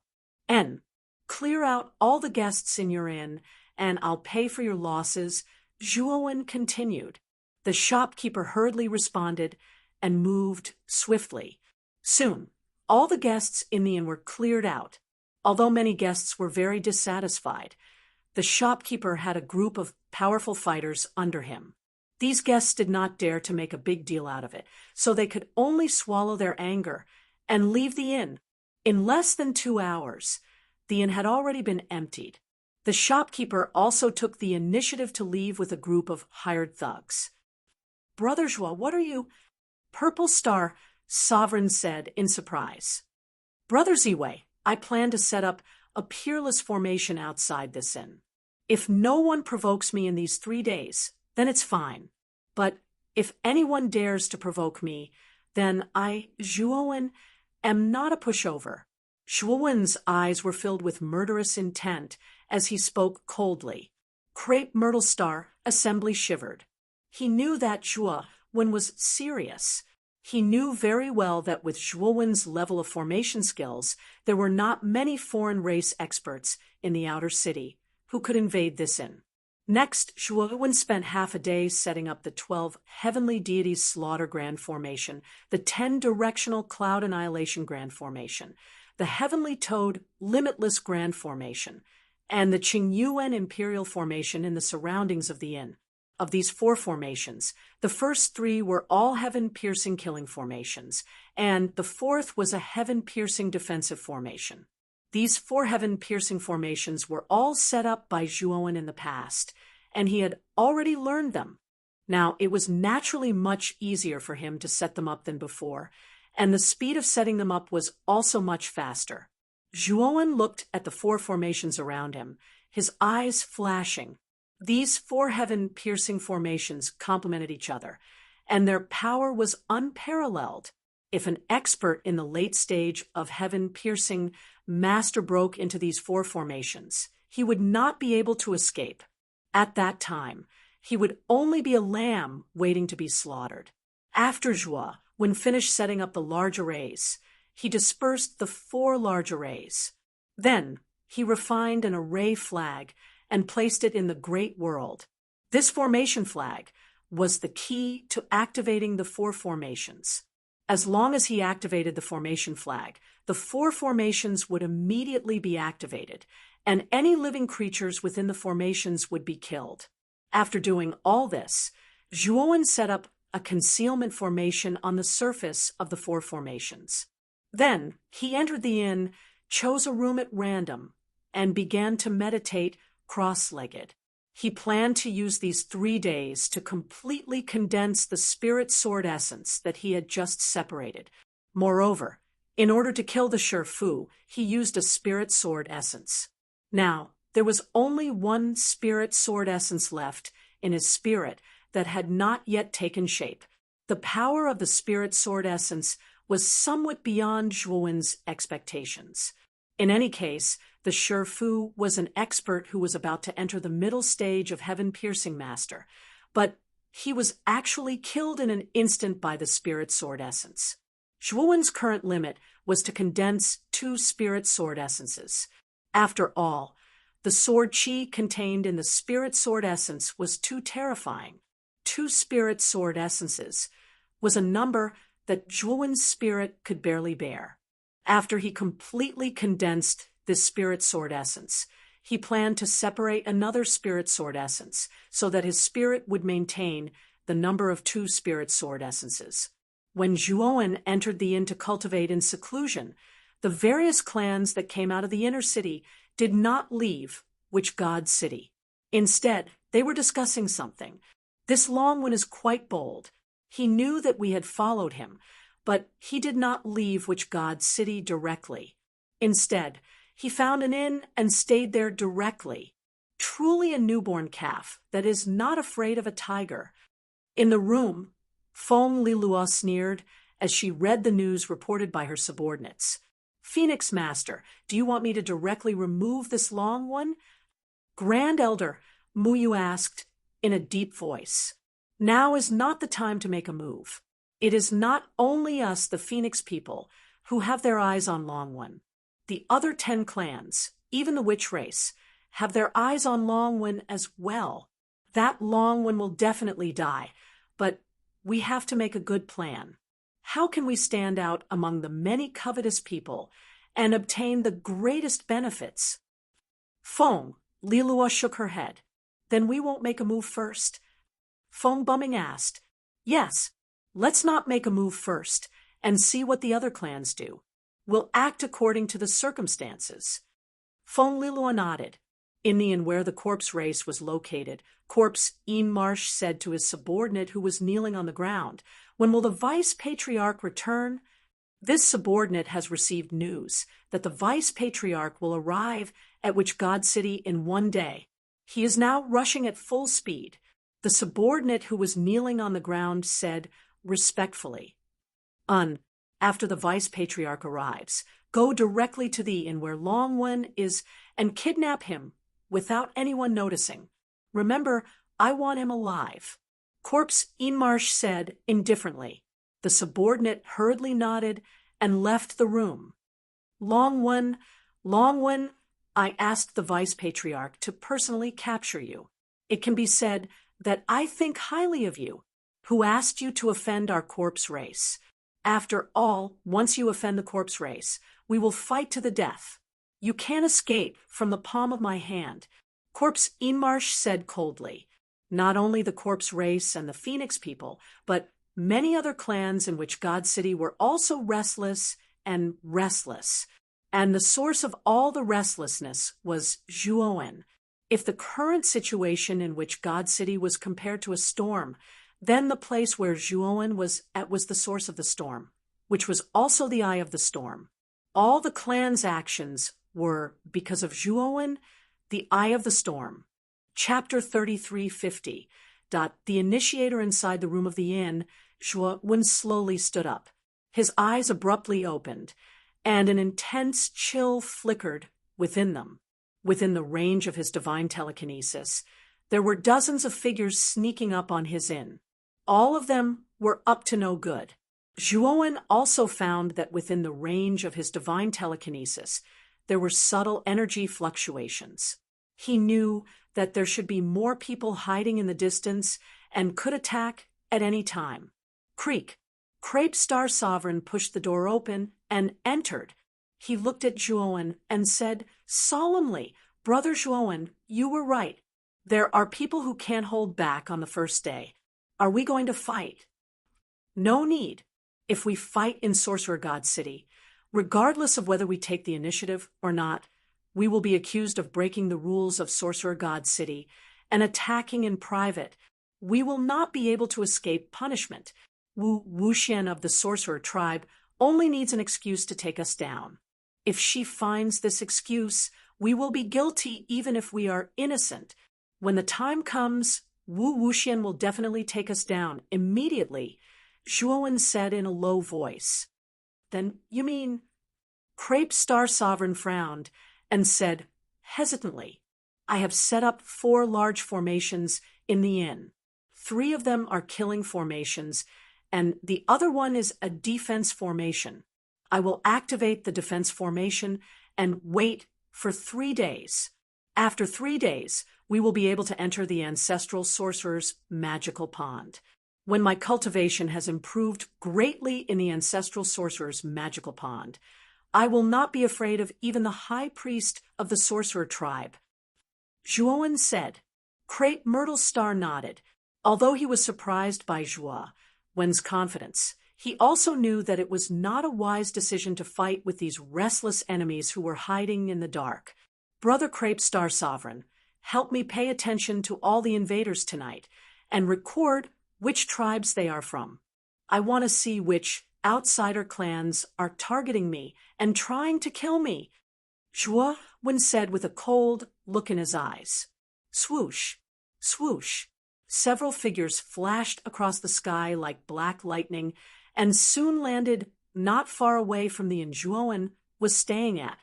clear out all the guests in your inn, and I'll pay for your losses. Zhuowen continued. The shopkeeper hurriedly responded and moved swiftly. Soon, all the guests in the inn were cleared out. Although many guests were very dissatisfied, the shopkeeper had a group of powerful fighters under him. These guests did not dare to make a big deal out of it, so they could only swallow their anger and leave the inn. In less than 2 hours, the inn had already been emptied. The shopkeeper also took the initiative to leave with a group of hired thugs. Brother Zhua, what are you? Purple Star, Sovereign said in surprise. Brother Ziwei, I plan to set up a peerless formation outside this inn. If no one provokes me in these 3 days, then it's fine. But if anyone dares to provoke me, then I, Zhuowen, am not a pushover. Zhuowen's eyes were filled with murderous intent as he spoke coldly. Crepe Myrtle Star Assembly shivered. He knew that Zhuowen was serious. He knew very well that with Zhuowen's level of formation skills, there were not many foreign race experts in the outer city who could invade this inn. Next, Zhuowen spent half a day setting up the 12 Heavenly Deities Slaughter Grand Formation, the 10 Directional Cloud Annihilation Grand Formation, the Heavenly Toad Limitless Grand Formation, and the Qingyuan Imperial Formation in the surroundings of the inn. Of these 4 formations, the first 3 were all heaven-piercing killing formations, and the 4th was a heaven-piercing defensive formation. These 4 heaven-piercing formations were all set up by Zhuowen in the past, and he had already learned them. Now, it was naturally much easier for him to set them up than before, and the speed of setting them up was also much faster. Zhuowen looked at the 4 formations around him, his eyes flashing. These 4 heaven-piercing formations complemented each other, and their power was unparalleled. If an expert in the late stage of heaven-piercing master broke into these 4 formations, he would not be able to escape. At that time, he would only be a lamb waiting to be slaughtered. After Zhuowen finished setting up the large arrays, he dispersed the 4 large arrays. Then, he refined an array flag and placed it in the Great World. This formation flag was the key to activating the 4 formations. As long as he activated the formation flag, the 4 formations would immediately be activated, and any living creatures within the formations would be killed. After doing all this, Zhuowen set up a concealment formation on the surface of the 4 formations. Then, he entered the inn, chose a room at random, and began to meditate cross-legged. He planned to use these 3 days to completely condense the spirit sword essence that he had just separated. Moreover, in order to kill the Shifu, he used a spirit sword essence. Now, there was only 1 spirit sword essence left in his spirit that had not yet taken shape. The power of the spirit sword essence was somewhat beyond Zhuowen's expectations. In any case, the Shifu was an expert who was about to enter the middle stage of heaven-piercing master, but he was actually killed in an instant by the spirit sword essence. Zhuowen's current limit was to condense 2 spirit sword essences. After all, the sword chi contained in the spirit sword essence was too terrifying. 2 spirit sword essences was a number that Zhuowen's spirit could barely bear. After he completely condensed this spirit sword essence, he planned to separate another spirit sword essence so that his spirit would maintain the number of 2 spirit sword essences. When Zhuowen entered the inn to cultivate in seclusion, the various clans that came out of the inner city did not leave Witch God City. Instead, they were discussing something. This Longwen is quite bold. He knew that we had followed him, but he did not leave Witch God City directly. Instead, he found an inn and stayed there directly. Truly a newborn calf that is not afraid of a tiger. In the room, Feng Lilua sneered as she read the news reported by her subordinates. Phoenix Master, do you want me to directly remove this long one? Grand Elder, Muyu asked in a deep voice. Now is not the time to make a move. It is not only us, the Phoenix people, who have their eyes on Longwen. The other 10 clans, even the witch race, have their eyes on Longwen as well. That Longwen will definitely die, but we have to make a good plan. How can we stand out among the many covetous people and obtain the greatest benefits? Feng, Lilua shook her head. Then we won't make a move first. Feng Bumming asked, Yes, let's not make a move first and see what the other clans do. We'll act according to the circumstances. Feng Lilua nodded. In the inn where the corpse race was located, Corpse Marsh said to his subordinate who was kneeling on the ground, When will the vice-patriarch return? This subordinate has received news that the vice-patriarch will arrive at Witch God City in one day. He is now rushing at full speed. The subordinate who was kneeling on the ground said respectfully, after the vice-patriarch arrives, go directly to the inn where Longwen is and kidnap him without anyone noticing. Remember, I want him alive. Corpse Inmarsh said indifferently. The subordinate hurriedly nodded and left the room. Longwen, I asked the vice-patriarch to personally capture you. It can be said that I think highly of you. Who asked you to offend our corpse race? After all, once you offend the corpse race, we will fight to the death. You can't escape from the palm of my hand. Corpse Inmarsh said coldly. Not only the corpse race and the Phoenix people, but many other clans in Witch God City were also restless. And the source of all the restlessness was Zhuowen. If the current situation in Witch God City was compared to a storm, then the place where Zhuowen was at was the source of the storm, which was also the eye of the storm. All the clan's actions were, because of Zhuowen, the eye of the storm. Chapter 3350. The initiator inside the room of the inn, Zhuowen slowly stood up. His eyes abruptly opened, and an intense chill flickered within them. Within the range of his divine telekinesis, there were dozens of figures sneaking up on his inn. All of them were up to no good. Zhuowen also found that within the range of his divine telekinesis, there were subtle energy fluctuations. He knew that there should be more people hiding in the distance and could attack at any time. Crepe Star Sovereign pushed the door open and entered. He looked at Zhuowen and said solemnly, Brother Zhuowen, you were right. There are people who can't hold back on the first day. Are we going to fight? No need. If we fight in Sorcerer God City, regardless of whether we take the initiative or not, we will be accused of breaking the rules of Sorcerer God City and attacking in private. We will not be able to escape punishment. Wu Wuxian of the Sorcerer tribe only needs an excuse to take us down. If she finds this excuse, we will be guilty even if we are innocent. When the time comes, Wu Wuxian will definitely take us down immediately, Zhuowen said in a low voice. Then you mean? Crepe Star Sovereign frowned and said hesitantly, I have set up 4 large formations in the inn. 3 of them are killing formations, and the other one is a defense formation. I will activate the defense formation and wait for 3 days. After 3 days, we will be able to enter the ancestral sorcerer's magical pond. When my cultivation has improved greatly in the ancestral sorcerer's magical pond, I will not be afraid of even the high priest of the sorcerer tribe. Zhuowen said. Crepe Myrtle Star nodded. Although he was surprised by Zhuowen's confidence, he also knew that it was not a wise decision to fight with these restless enemies who were hiding in the dark. Brother Crepe Star Sovereign, help me pay attention to all the invaders tonight and record which tribes they are from. I want to see which outsider clans are targeting me and trying to kill me. Zhuowen said with a cold look in his eyes. Swoosh, swoosh. Several figures flashed across the sky like black lightning and soon landed not far away from the inn Zhuowen was staying at.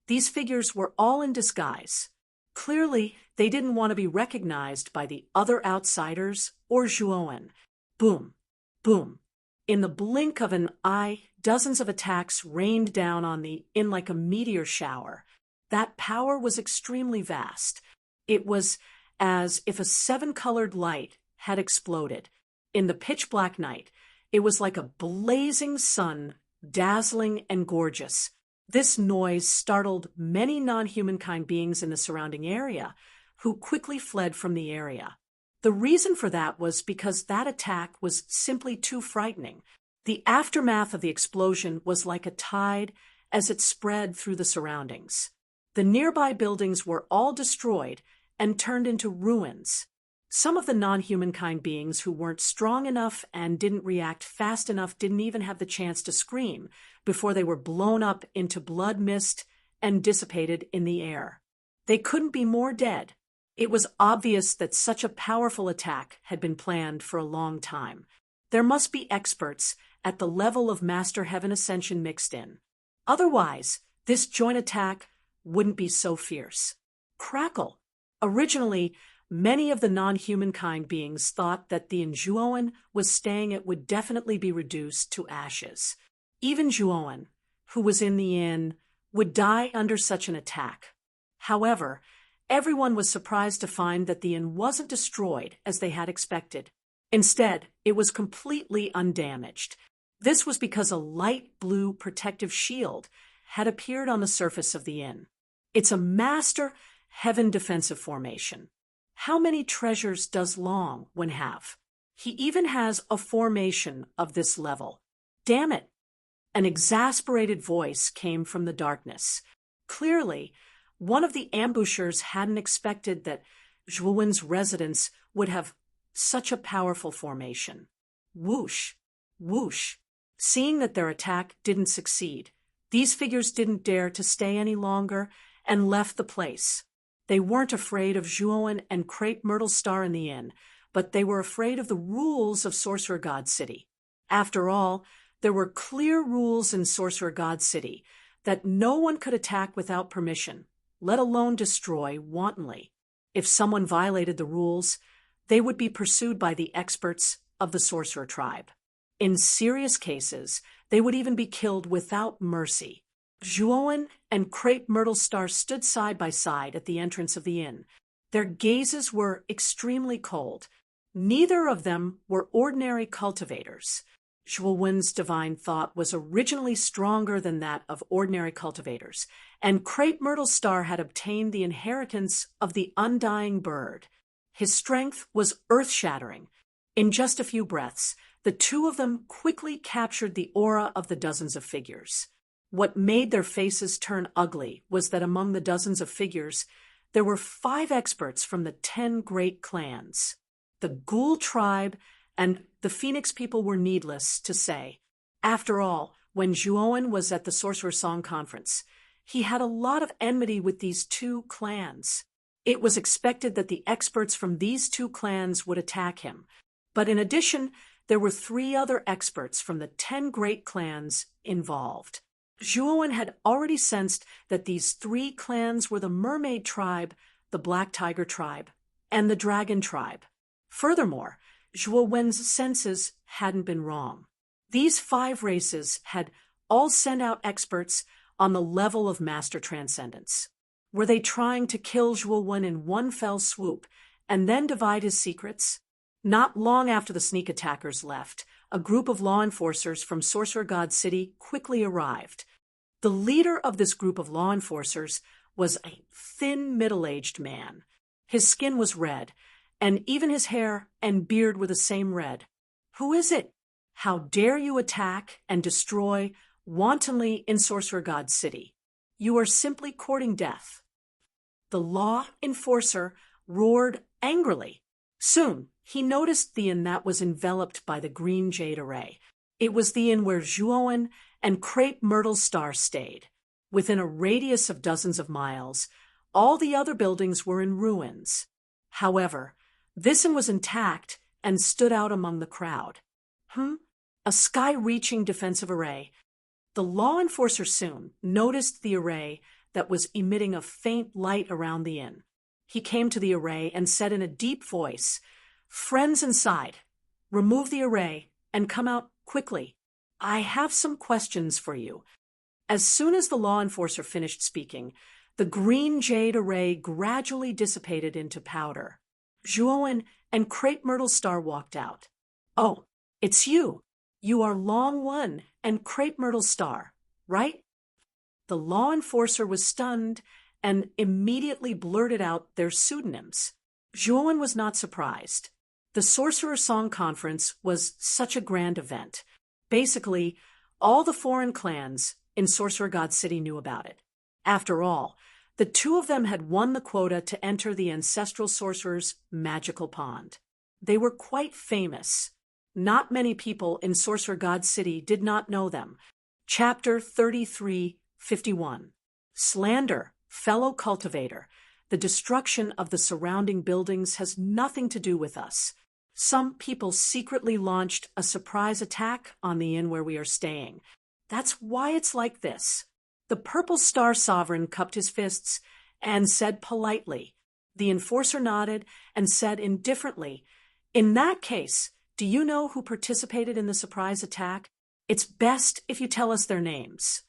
These figures were all in disguise. Clearly, they didn't want to be recognized by the other outsiders or Zhuowen. Boom, boom. In the blink of an eye, dozens of attacks rained down on the inn like a meteor shower. That power was extremely vast. It was as if a 7-colored light had exploded. In the pitch-black night, it was like a blazing sun, dazzling and gorgeous. This noise startled many non-humankind beings in the surrounding area, who quickly fled from the area. The reason for that was because that attack was simply too frightening. The aftermath of the explosion was like a tide as it spread through the surroundings. The nearby buildings were all destroyed and turned into ruins. Some of the non-humankind beings who weren't strong enough and didn't react fast enough didn't even have the chance to scream before they were blown up into blood mist and dissipated in the air. They couldn't be more dead. It was obvious that such a powerful attack had been planned for a long time. There must be experts at the level of Master Heaven Ascension mixed in. Otherwise, this joint attack wouldn't be so fierce. Crackle. Originally, many of the non-humankind beings thought that the inn Zhuowen was staying at would definitely be reduced to ashes. Even Zhuowen, who was in the inn, would die under such an attack. However, everyone was surprised to find that the inn wasn't destroyed as they had expected. Instead, it was completely undamaged. This was because a light blue protective shield had appeared on the surface of the inn. It's a master heaven defensive formation. How many treasures does Long Wen have? He even has a formation of this level. Damn it! An exasperated voice came from the darkness. Clearly, one of the ambushers hadn't expected that Zhuowen's residence would have such a powerful formation. Whoosh! Whoosh! Seeing that their attack didn't succeed, these figures didn't dare to stay any longer and left the place. They weren't afraid of Zhuowen and Crepe Myrtle Star in the inn, but they were afraid of the rules of Sorcerer God City. After all, there were clear rules in Sorcerer God City that no one could attack without permission, let alone destroy wantonly. If someone violated the rules, they would be pursued by the experts of the Sorcerer tribe. In serious cases, they would even be killed without mercy. Zhuowen and Crepe Myrtle Star stood side by side at the entrance of the inn. Their gazes were extremely cold. Neither of them were ordinary cultivators. Zhuowen's divine thought was originally stronger than that of ordinary cultivators, and Crepe Myrtle Star had obtained the inheritance of the undying bird. His strength was earth-shattering. In just a few breaths, the two of them quickly captured the aura of the dozens of figures. What made their faces turn ugly was that among the dozens of figures, there were 5 experts from the 10 great clans. The Ghoul tribe and the Phoenix people were needless to say. After all, when Zhuowen was at the Sorcerer Song Conference, he had a lot of enmity with these 2 clans. It was expected that the experts from these 2 clans would attack him. But in addition, there were 3 other experts from the 10 great clans involved. Zhuowen had already sensed that these 3 clans were the Mermaid tribe, the Black Tiger tribe, and the Dragon tribe. Furthermore, Zhuowen's senses hadn't been wrong. These 5 races had all sent out experts on the level of Master Transcendence. Were they trying to kill Zhuowen in one fell swoop and then divide his secrets? Not long after the sneak attackers left, a group of law enforcers from Sorcerer God City quickly arrived. The leader of this group of law enforcers was a thin, middle-aged man. His skin was red, and even his hair and beard were the same red. Who is it? How dare you attack and destroy wantonly in Sorcerer God City? You are simply courting death. The law enforcer roared angrily. Soon, he noticed the inn that was enveloped by the green jade array. It was the inn where Zhuowen and Crepe Myrtle Star stayed. Within a radius of dozens of miles, all the other buildings were in ruins. However, this inn was intact and stood out among the crowd. A sky-reaching defensive array. The law enforcer soon noticed the array that was emitting a faint light around the inn. He came to the array and said in a deep voice, "Friends inside, remove the array and come out quickly. I have some questions for you." As soon as the law enforcer finished speaking, the green jade array gradually dissipated into powder. Zhuowen and Crepe Myrtle Star walked out. "Oh, it's you. You are Long Wen and Crepe Myrtle Star, right?" The law enforcer was stunned and immediately blurted out their pseudonyms. Zhuowen was not surprised. The Sorcerer Song Conference was such a grand event. Basically, all the foreign clans in Sorcerer God City knew about it. After all, The two of them had won the quota to enter the ancestral sorcerer's magical pond. They were quite famous. Not many people in Sorcerer God City did not know them. Chapter 33:51. Slander, fellow cultivator. The destruction of the surrounding buildings has nothing to do with us. Some people secretly launched a surprise attack on the inn where we are staying. That's why it's like this. The Purple Star Sovereign cupped his fists and said politely. The enforcer nodded and said indifferently, "In that case, do you know who participated in the surprise attack? It's best if you tell us their names."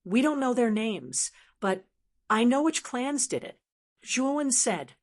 "We don't know their names, but I know which clans did it," Zhuowen said.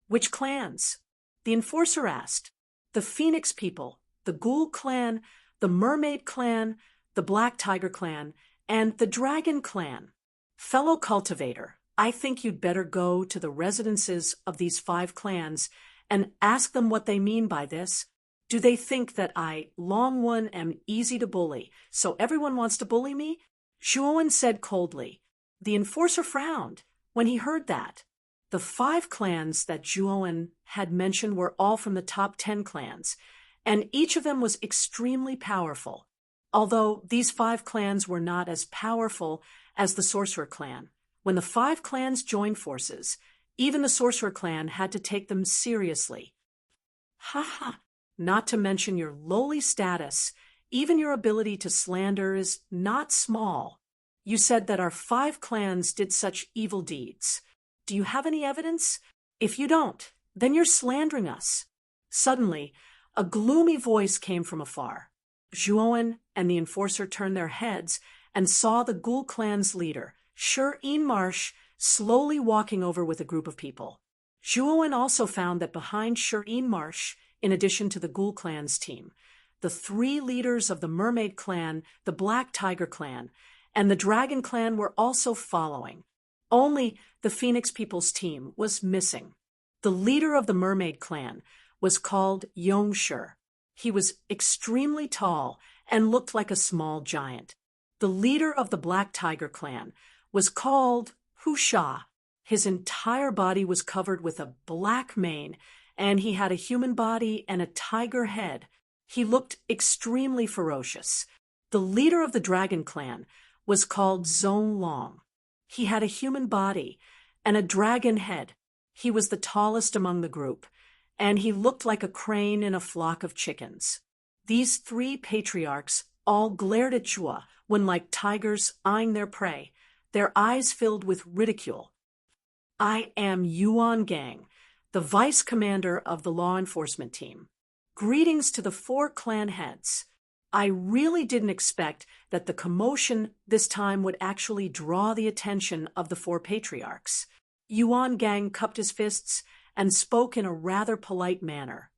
Which clans?" The enforcer asked. "The Phoenix people, the Ghoul clan, the Mermaid clan, the Black Tiger clan, and the Dragon clan." "Fellow cultivator, I think you'd better go to the residences of these 5 clans and ask them what they mean by this. Do they think that I, Long One, am easy to bully, so everyone wants to bully me?" Zhuowen said coldly. The enforcer frowned when he heard that. The 5 clans that Zhuowen had mentioned were all from the top 10 clans, and each of them was extremely powerful, although these 5 clans were not as powerful as the Sorcerer clan. When the 5 clans joined forces, even the Sorcerer clan had to take them seriously. Not to mention your lowly status, even your ability to slander is not small. You said that our 5 clans did such evil deeds. Do you have any evidence? If you don't, then you're slandering us." Suddenly, a gloomy voice came from afar. Zhuowen and the enforcer turned their heads and saw the Ghoul clan's leader, Shir-In Marsh, slowly walking over with a group of people. Zhuowen also found that behind Shir-In Marsh, in addition to the Ghoul clan's team, the 3 leaders of the Mermaid clan, the Black Tiger clan, and the Dragon clan were also following. Only the Phoenix people's team was missing. The leader of the Mermaid clan was called Yongshir. He was extremely tall and looked like a small giant. The leader of the Black Tiger clan was called Husha. His entire body was covered with a black mane, and he had a human body and a tiger head. He looked extremely ferocious. The leader of the Dragon clan was called Zhong Long. He had a human body and a dragon head. He was the tallest among the group, and he looked like a crane in a flock of chickens. These 3 patriarchs all glared at Zhua when, like tigers eyeing their prey, their eyes filled with ridicule. "I am Yuan Gang, the vice commander of the law enforcement team. Greetings to the 4 clan heads. I really didn't expect that the commotion this time would actually draw the attention of the 4 patriarchs." Yuan Gang cupped his fists and spoke in a rather polite manner.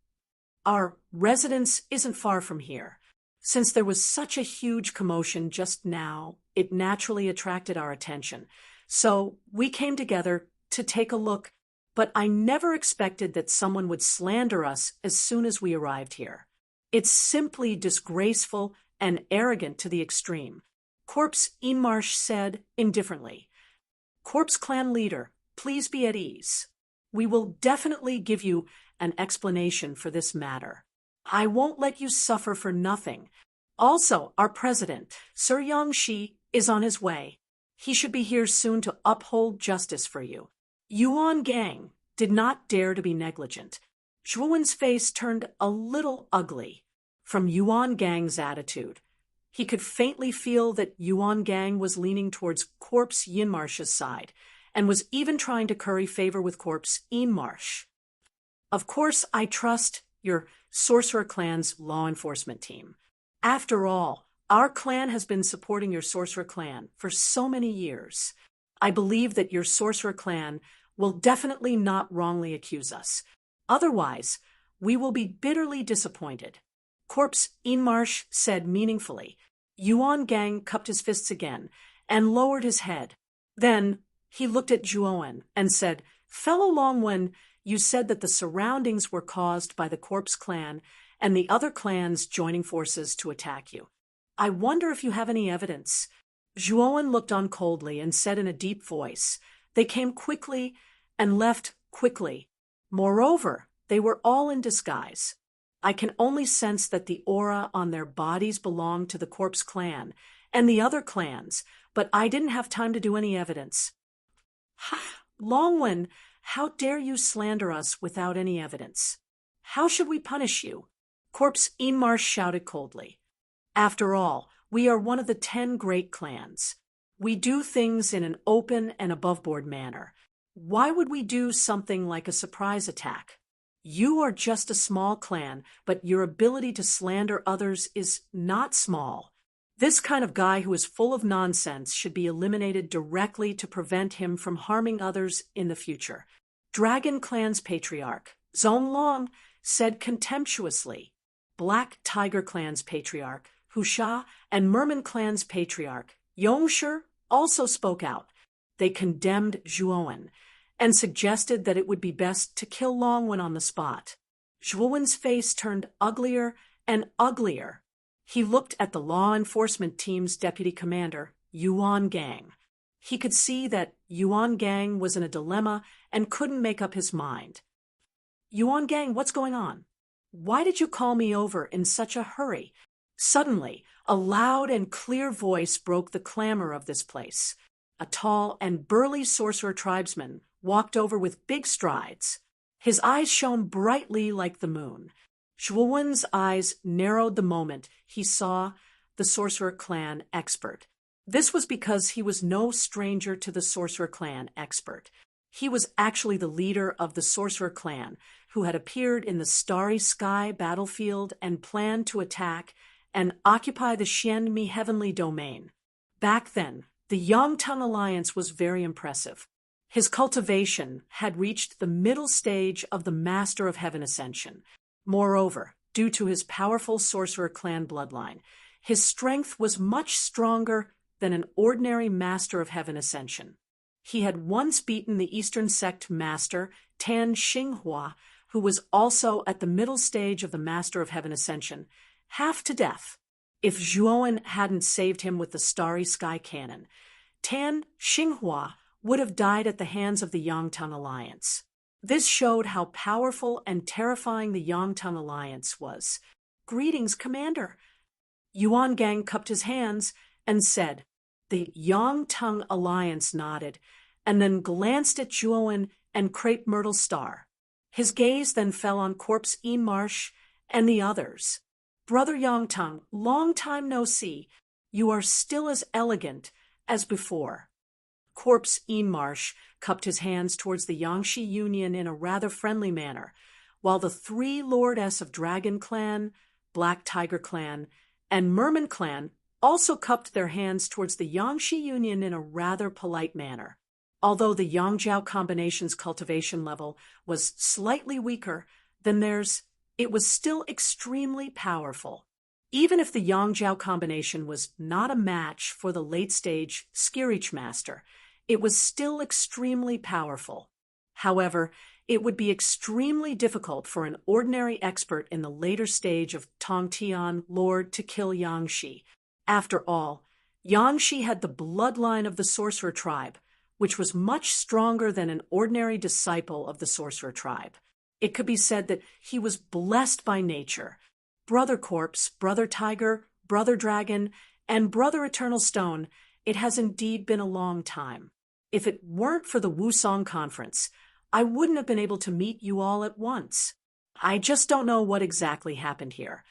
"Our residence isn't far from here. Since there was such a huge commotion just now, it naturally attracted our attention. So we came together to take a look, but I never expected that someone would slander us as soon as we arrived here. It's simply disgraceful and arrogant to the extreme," Corpse Inmarsh said indifferently. "Corpse clan leader, please be at ease. We will definitely give you an explanation for this matter. I won't let you suffer for nothing. Also, our president, Sir Yangshi, is on his way. He should be here soon to uphold justice for you." Yuan Gang did not dare to be negligent. Zhuowen's face turned a little ugly from Yuan Gang's attitude. He could faintly feel that Yuan Gang was leaning towards Corpse Yinmarsh's side and was even trying to curry favor with Corpse Inmarsh. "Of course, I trust your Sorcerer clan's law enforcement team. After all, our clan has been supporting your Sorcerer clan for so many years. I believe that your Sorcerer clan will definitely not wrongly accuse us. Otherwise, we will be bitterly disappointed," Corpse Inmarsh said meaningfully. Yuan Gang cupped his fists again and lowered his head. Then he looked at Zhuowen and said, "Fellow Longwen, you said that the surroundings were caused by the Corpse clan and the other clans joining forces to attack you. I wonder if you have any evidence. Zhuowen looked on coldly and said in a deep voice, "They came quickly and left quickly. Moreover, they were all in disguise. I can only sense that the aura on their bodies belonged to the Corpse clan and the other clans, but I didn't have time to do any evidence." "Ha! Longwen, how dare you slander us without any evidence? How should we punish you?" Corpse Inmarsh shouted coldly. "After all, we are one of the 10 great clans. We do things in an open and above-board manner. Why would we do something like a surprise attack? You are just a small clan, but your ability to slander others is not small. This kind of guy who is full of nonsense should be eliminated directly to prevent him from harming others in the future." Dragon Clan's patriarch, Zonglong, said contemptuously. Black Tiger Clan's patriarch, Husha, and Merman Clan's patriarch, Yongshi, also spoke out. They condemned Zhuowen and suggested that it would be best to kill Longwen on the spot. Zhuowen's face turned uglier and uglier. He looked at the law enforcement team's deputy commander, Yuan Gang. He could see that Yuan Gang was in a dilemma and couldn't make up his mind. "Yuan Gang, what's going on? Why did you call me over in such a hurry?" Suddenly, a loud and clear voice broke the clamor of this place. A tall and burly sorcerer tribesman walked over with big strides. His eyes shone brightly like the moon. Zhuowen's eyes narrowed the moment he saw the sorcerer clan expert. This was because he was no stranger to the sorcerer clan expert. He was actually the leader of the sorcerer clan, who had appeared in the Starry Sky battlefield and planned to attack and occupy the Xianmi heavenly domain. Back then, the Yangtang alliance was very impressive. His cultivation had reached the middle stage of the Master of Heaven Ascension. Moreover, due to his powerful sorcerer clan bloodline, his strength was much stronger than an ordinary Master of Heaven Ascension. He had once beaten the Eastern Sect Master, Tan Xinghua, who was also at the middle stage of the Master of Heaven Ascension, half to death. If Zhuowen hadn't saved him with the Starry Sky Cannon, Tan Xinghua would have died at the hands of the Yangtang Alliance. This showed how powerful and terrifying the Yangtang Alliance was. "Greetings, Commander." Yuan Gang cupped his hands and said. The Yangtang Alliance nodded and then glanced at Zhuowen and Crepe Myrtle Star. His gaze then fell on Corpse Inmarsh and the others. "Brother Yangtang, long time no see. You are still as elegant as before." Corpse Inmarsh cupped his hands towards the Yangshi Union in a rather friendly manner, while the 3 Lordess of Dragon Clan, Black Tiger Clan, and Merman Clan also cupped their hands towards the Yangshi Union in a rather polite manner. Although the Yangjiao combination's cultivation level was slightly weaker than theirs, it was still extremely powerful. Even if the Yangjiao combination was not a match for the late-stage Skirich Master, it was still extremely powerful. However, it would be extremely difficult for an ordinary expert in the later stage of Tongtian Lord to kill Yangshi. After all, Yangshi had the bloodline of the sorcerer tribe, which was much stronger than an ordinary disciple of the sorcerer tribe. It could be said that he was blessed by nature. Brother Corpse, Brother Tiger, Brother Dragon, and Brother Eternal Stone, it has indeed been a long time. If it weren't for the Wusong Conference, I wouldn't have been able to meet you all at once. I just don't know what exactly happened here.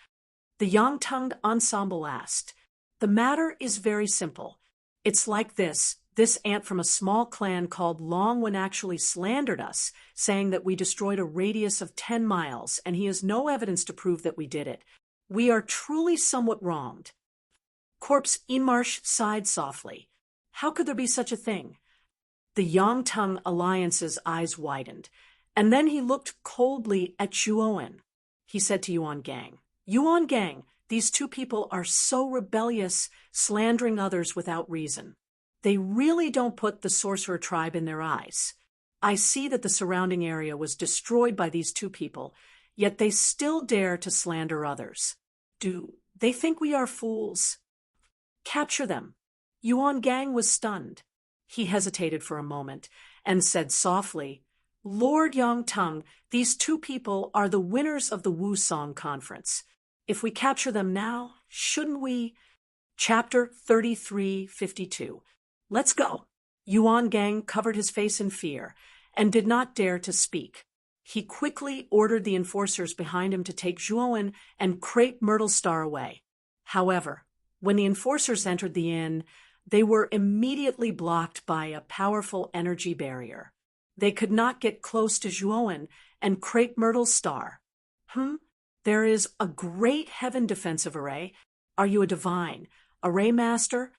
The Yangtang ensemble asked. The matter is very simple. It's like this. This ant from a small clan called Longwen actually slandered us, saying that we destroyed a radius of 10 miles, and he has no evidence to prove that we did it. We are truly somewhat wronged. Corpse Inmarsh sighed softly. How could there be such a thing? The Yangtang Alliance's eyes widened, and then he looked coldly at Zhuowen. He said to Yuan Gang, Yuan Gang, these 2 people are so rebellious, slandering others without reason. They really don't put the sorcerer tribe in their eyes. I see that the surrounding area was destroyed by these 2 people, yet they still dare to slander others. Do they think we are fools? Capture them. Yuan Gang was stunned. He hesitated for a moment and said softly, Lord Yongtung, these two people are the winners of the Wusong Conference. If we capture them now, shouldn't we? Chapter 3352. Let's go. Yuan Gang covered his face in fear and did not dare to speak. He quickly ordered the enforcers behind him to take Zhuowen and Crepe Myrtle Star away. However, when the enforcers entered the inn, they were immediately blocked by a powerful energy barrier. They could not get close to Zhuowen and Crepe Myrtle Star. There is a great heaven defensive array. Are you a divine array master?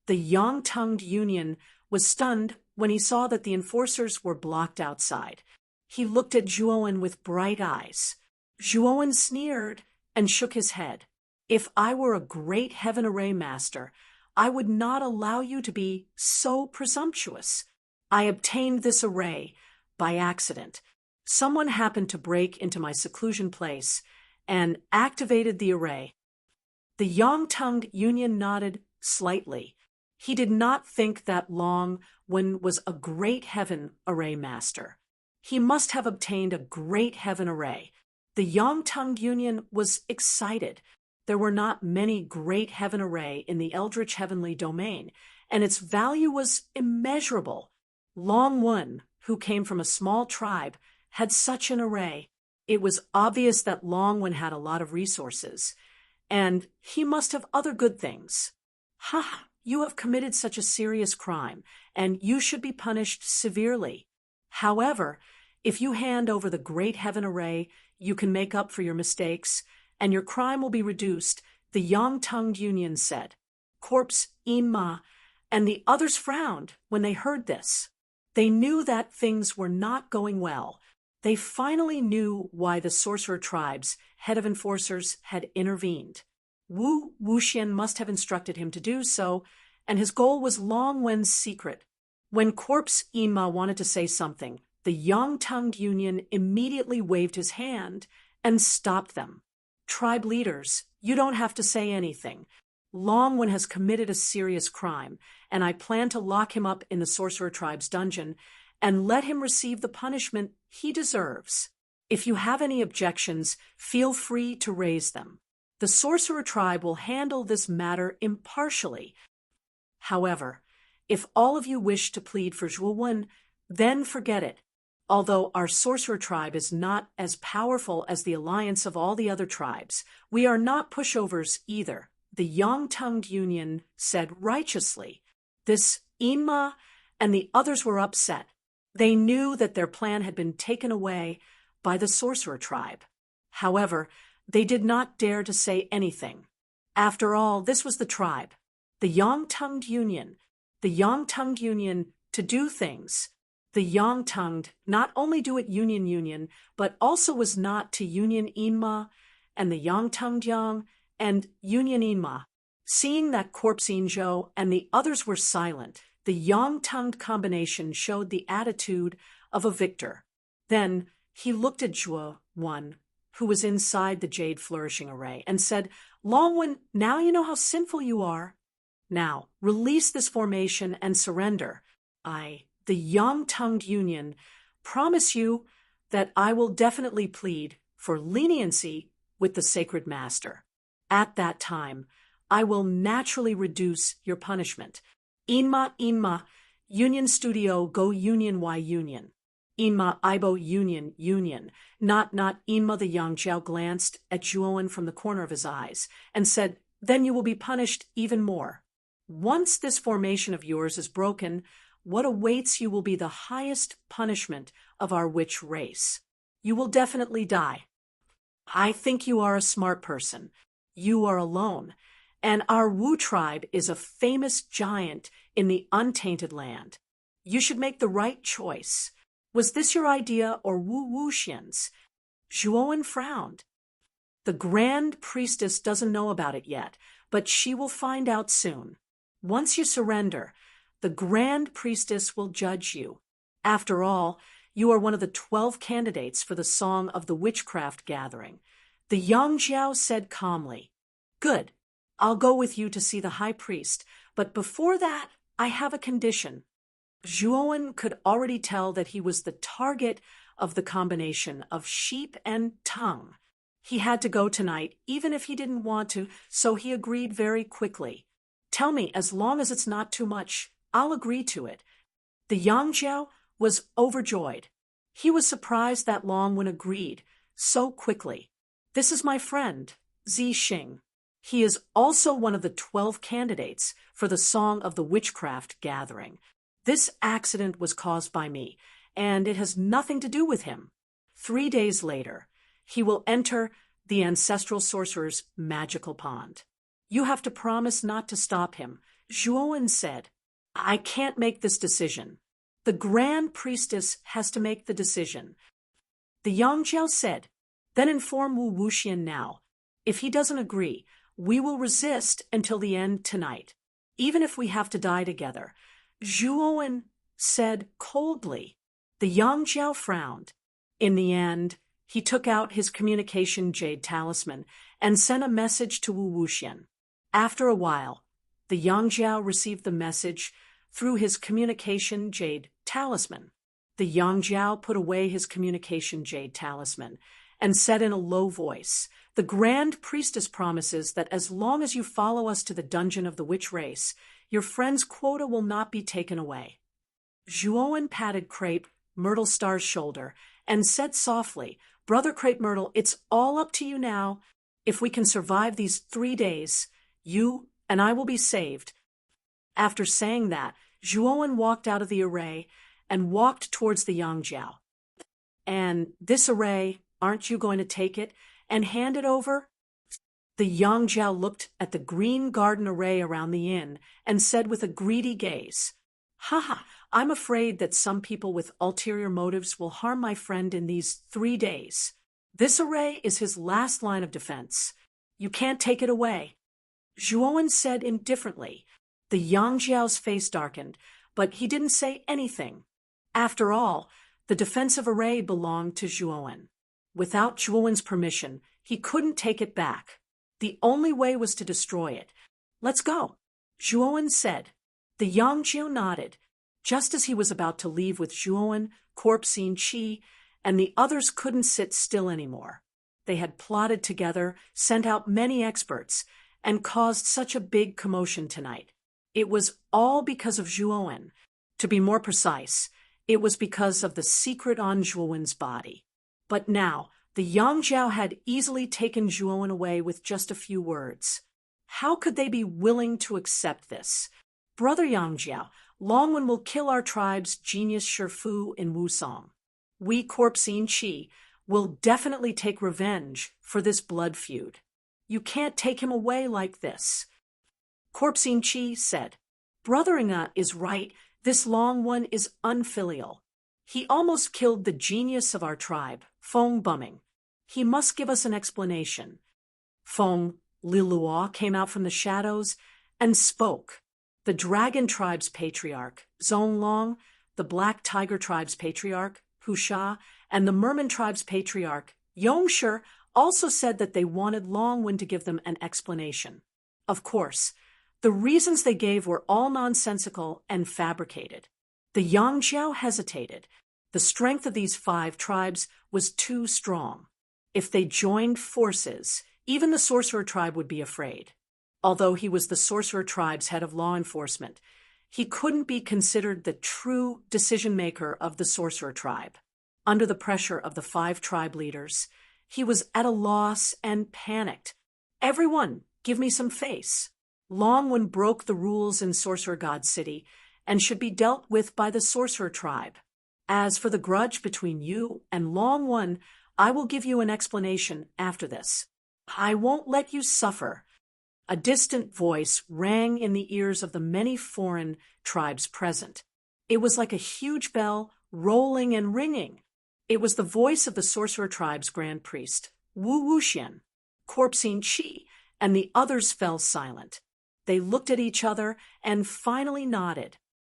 The Yang-tongued Union was stunned when he saw that the enforcers were blocked outside. He looked at Zhuowen with bright eyes. Zhuowen sneered and shook his head. If I were a great heaven array master, I would not allow you to be so presumptuous. I obtained this array by accident. Someone happened to break into my seclusion place and activated the array. The Yang-tongued Union nodded slightly. He did not think that Long Wen was a great heaven array master. He must have obtained a great heaven array. The Yang-tongued Union was excited. There were not many great heaven array in the Eldritch Heavenly Domain, and its value was immeasurable. Long Wen, who came from a small tribe, had such an array. It was obvious that Long Wen had a lot of resources, and he must have other good things. Ha! You have committed such a serious crime, and you should be punished severely. However, if you hand over the great heaven array, you can make up for your mistakes, and your crime will be reduced, the Yang-tongued Union said. Corpse Inma and the others frowned when they heard this. They knew that things were not going well. They finally knew why the sorcerer tribe's head of enforcers had intervened. Wu Wuxian must have instructed him to do so, and his goal was Long Wen's secret. When Corpse Inma wanted to say something, the Yang-tongued Union immediately waved his hand and stopped them. Tribe leaders, you don't have to say anything. Long Wen has committed a serious crime, and I plan to lock him up in the sorcerer tribe's dungeon and let him receive the punishment he deserves. If you have any objections, feel free to raise them. The sorcerer tribe will handle this matter impartially. However, if all of you wish to plead for Zhuowen, then forget it. Although our sorcerer tribe is not as powerful as the alliance of all the other tribes, we are not pushovers either, the Yang-tongued Union said righteously. This Inma and the others were upset. They knew that their plan had been taken away by the sorcerer tribe. However, they did not dare to say anything. After all, this was the tribe, the Yang-tongued Union. The Yang-tongued Union to do things. The Yang-tongued not only do it Union, but also was not to Union Inma and the Yang-tongued Yang and Union Inma. Seeing that Corpse Inzhou and the others were silent, the Yang-tongued combination showed the attitude of a victor. Then he looked at Zhuowen, who was inside the Jade Flourishing Array, and said, Long Wen, now you know how sinful you are. Now, release this formation and surrender. I, the Yang-tongued Union, promise you that I will definitely plead for leniency with the Sacred Master. At that time, I will naturally reduce your punishment. Inma, Union Studio, go Union Y Union. Inma, Ibo, Union. Not Inma. The Yangjiao glanced at Zhuowen from the corner of his eyes and said, then you will be punished even more. Once this formation of yours is broken, what awaits you will be the highest punishment of our witch race. You will definitely die. I think you are a smart person. You are alone, and our Wu tribe is a famous giant in the untainted land. You should make the right choice. Was this your idea or Wu Wuxian's? Zhuowen frowned. The Grand Priestess doesn't know about it yet, but she will find out soon. Once you surrender, the Grand Priestess will judge you. After all, you are one of the 12 candidates for the Song of the Witchcraft Gathering. The Yangjiao said calmly, Good. I'll go with you to see the high priest, but before that, I have a condition. Zhuowen could already tell that he was the target of the combination of sheep and tongue. He had to go tonight, even if he didn't want to, so he agreed very quickly. Tell me, as long as it's not too much, I'll agree to it. The Yangjiao was overjoyed. He was surprised that Longwen agreed so quickly. This is my friend, Zi Xing. He is also one of the 12 candidates for the Song of the Witchcraft gathering. This accident was caused by me, and it has nothing to do with him. 3 days later, he will enter the ancestral sorcerer's magical pond. You have to promise not to stop him. Zhuowen said, I can't make this decision. The Grand Priestess has to make the decision. The Yangjiao said, then inform Wu Wuxian now. If he doesn't agree, we will resist until the end tonight, even if we have to die together. Zhuowen said coldly. The Yangjiao frowned. In the end, he took out his communication jade talisman and sent a message to Wu Wuxian. After a while, the Yangjiao received the message through his communication jade talisman. The Yangjiao put away his communication jade talisman and said in a low voice, the Grand Priestess promises that as long as you follow us to the dungeon of the witch race, your friend's quota will not be taken away. Zhuowen patted Crepe Myrtle Star's shoulder and said softly, Brother Crepe Myrtle, it's all up to you now. If we can survive these 3 days, you and I will be saved. After saying that, Zhuowen walked out of the array and walked towards the Yangjiao. And this array, aren't you going to take it and hand it over? The Yangjiao looked at the green garden array around the inn and said with a greedy gaze, Ha, I'm afraid that some people with ulterior motives will harm my friend in these 3 days. This array is his last line of defense. You can't take it away. Zhuowen said indifferently. The Yangjiao's face darkened, but he didn't say anything. After all, the defensive array belonged to Zhuowen. Without Zhuowen's permission, he couldn't take it back. The only way was to destroy it. Let's go, Zhuowen said. The Yangjiao nodded. Just as he was about to leave with Zhuowen, Corpsine Qi, and the others couldn't sit still anymore. They had plotted together, sent out many experts, and caused such a big commotion tonight. It was all because of Zhuowen. To be more precise, it was because of the secret on Zhuowen's body. But now, the Yangjiao had easily taken Zhuowen away with just a few words. How could they be willing to accept this? Brother Yangjiao, Longwen will kill our tribe's genius Shifu in Wusong. We, Corpsine Qi, will definitely take revenge for this blood feud. You can't take him away like this. Corpsine Qi said, Brother Inga is right. This Longwen is unfilial. He almost killed the genius of our tribe, Feng Bumming. He must give us an explanation. Feng Liluo came out from the shadows and spoke. The Dragon Tribe's patriarch, Zonglong, the Black Tiger Tribe's patriarch, Hu Sha, and the Merman Tribe's patriarch, Yongshi, also said that they wanted Longwen to give them an explanation. Of course, the reasons they gave were all nonsensical and fabricated. The Yangjiao hesitated. The strength of these 5 tribes was too strong. If they joined forces, even the Sorcerer tribe would be afraid. Although he was the Sorcerer tribe's head of law enforcement, he couldn't be considered the true decision-maker of the Sorcerer tribe. Under the pressure of the 5 tribe leaders, he was at a loss and panicked. Everyone, give me some face. Longwen broke the rules in Sorcerer God City and should be dealt with by the Sorcerer tribe. As for the grudge between you and Longwen, I will give you an explanation after this. I won't let you suffer. A distant voice rang in the ears of the many foreign tribes present. It was like a huge bell rolling and ringing. It was the voice of the Sorcerer tribe's grand priest, Wu Wuxian. Corpsine Qi and the others fell silent. They looked at each other and finally nodded.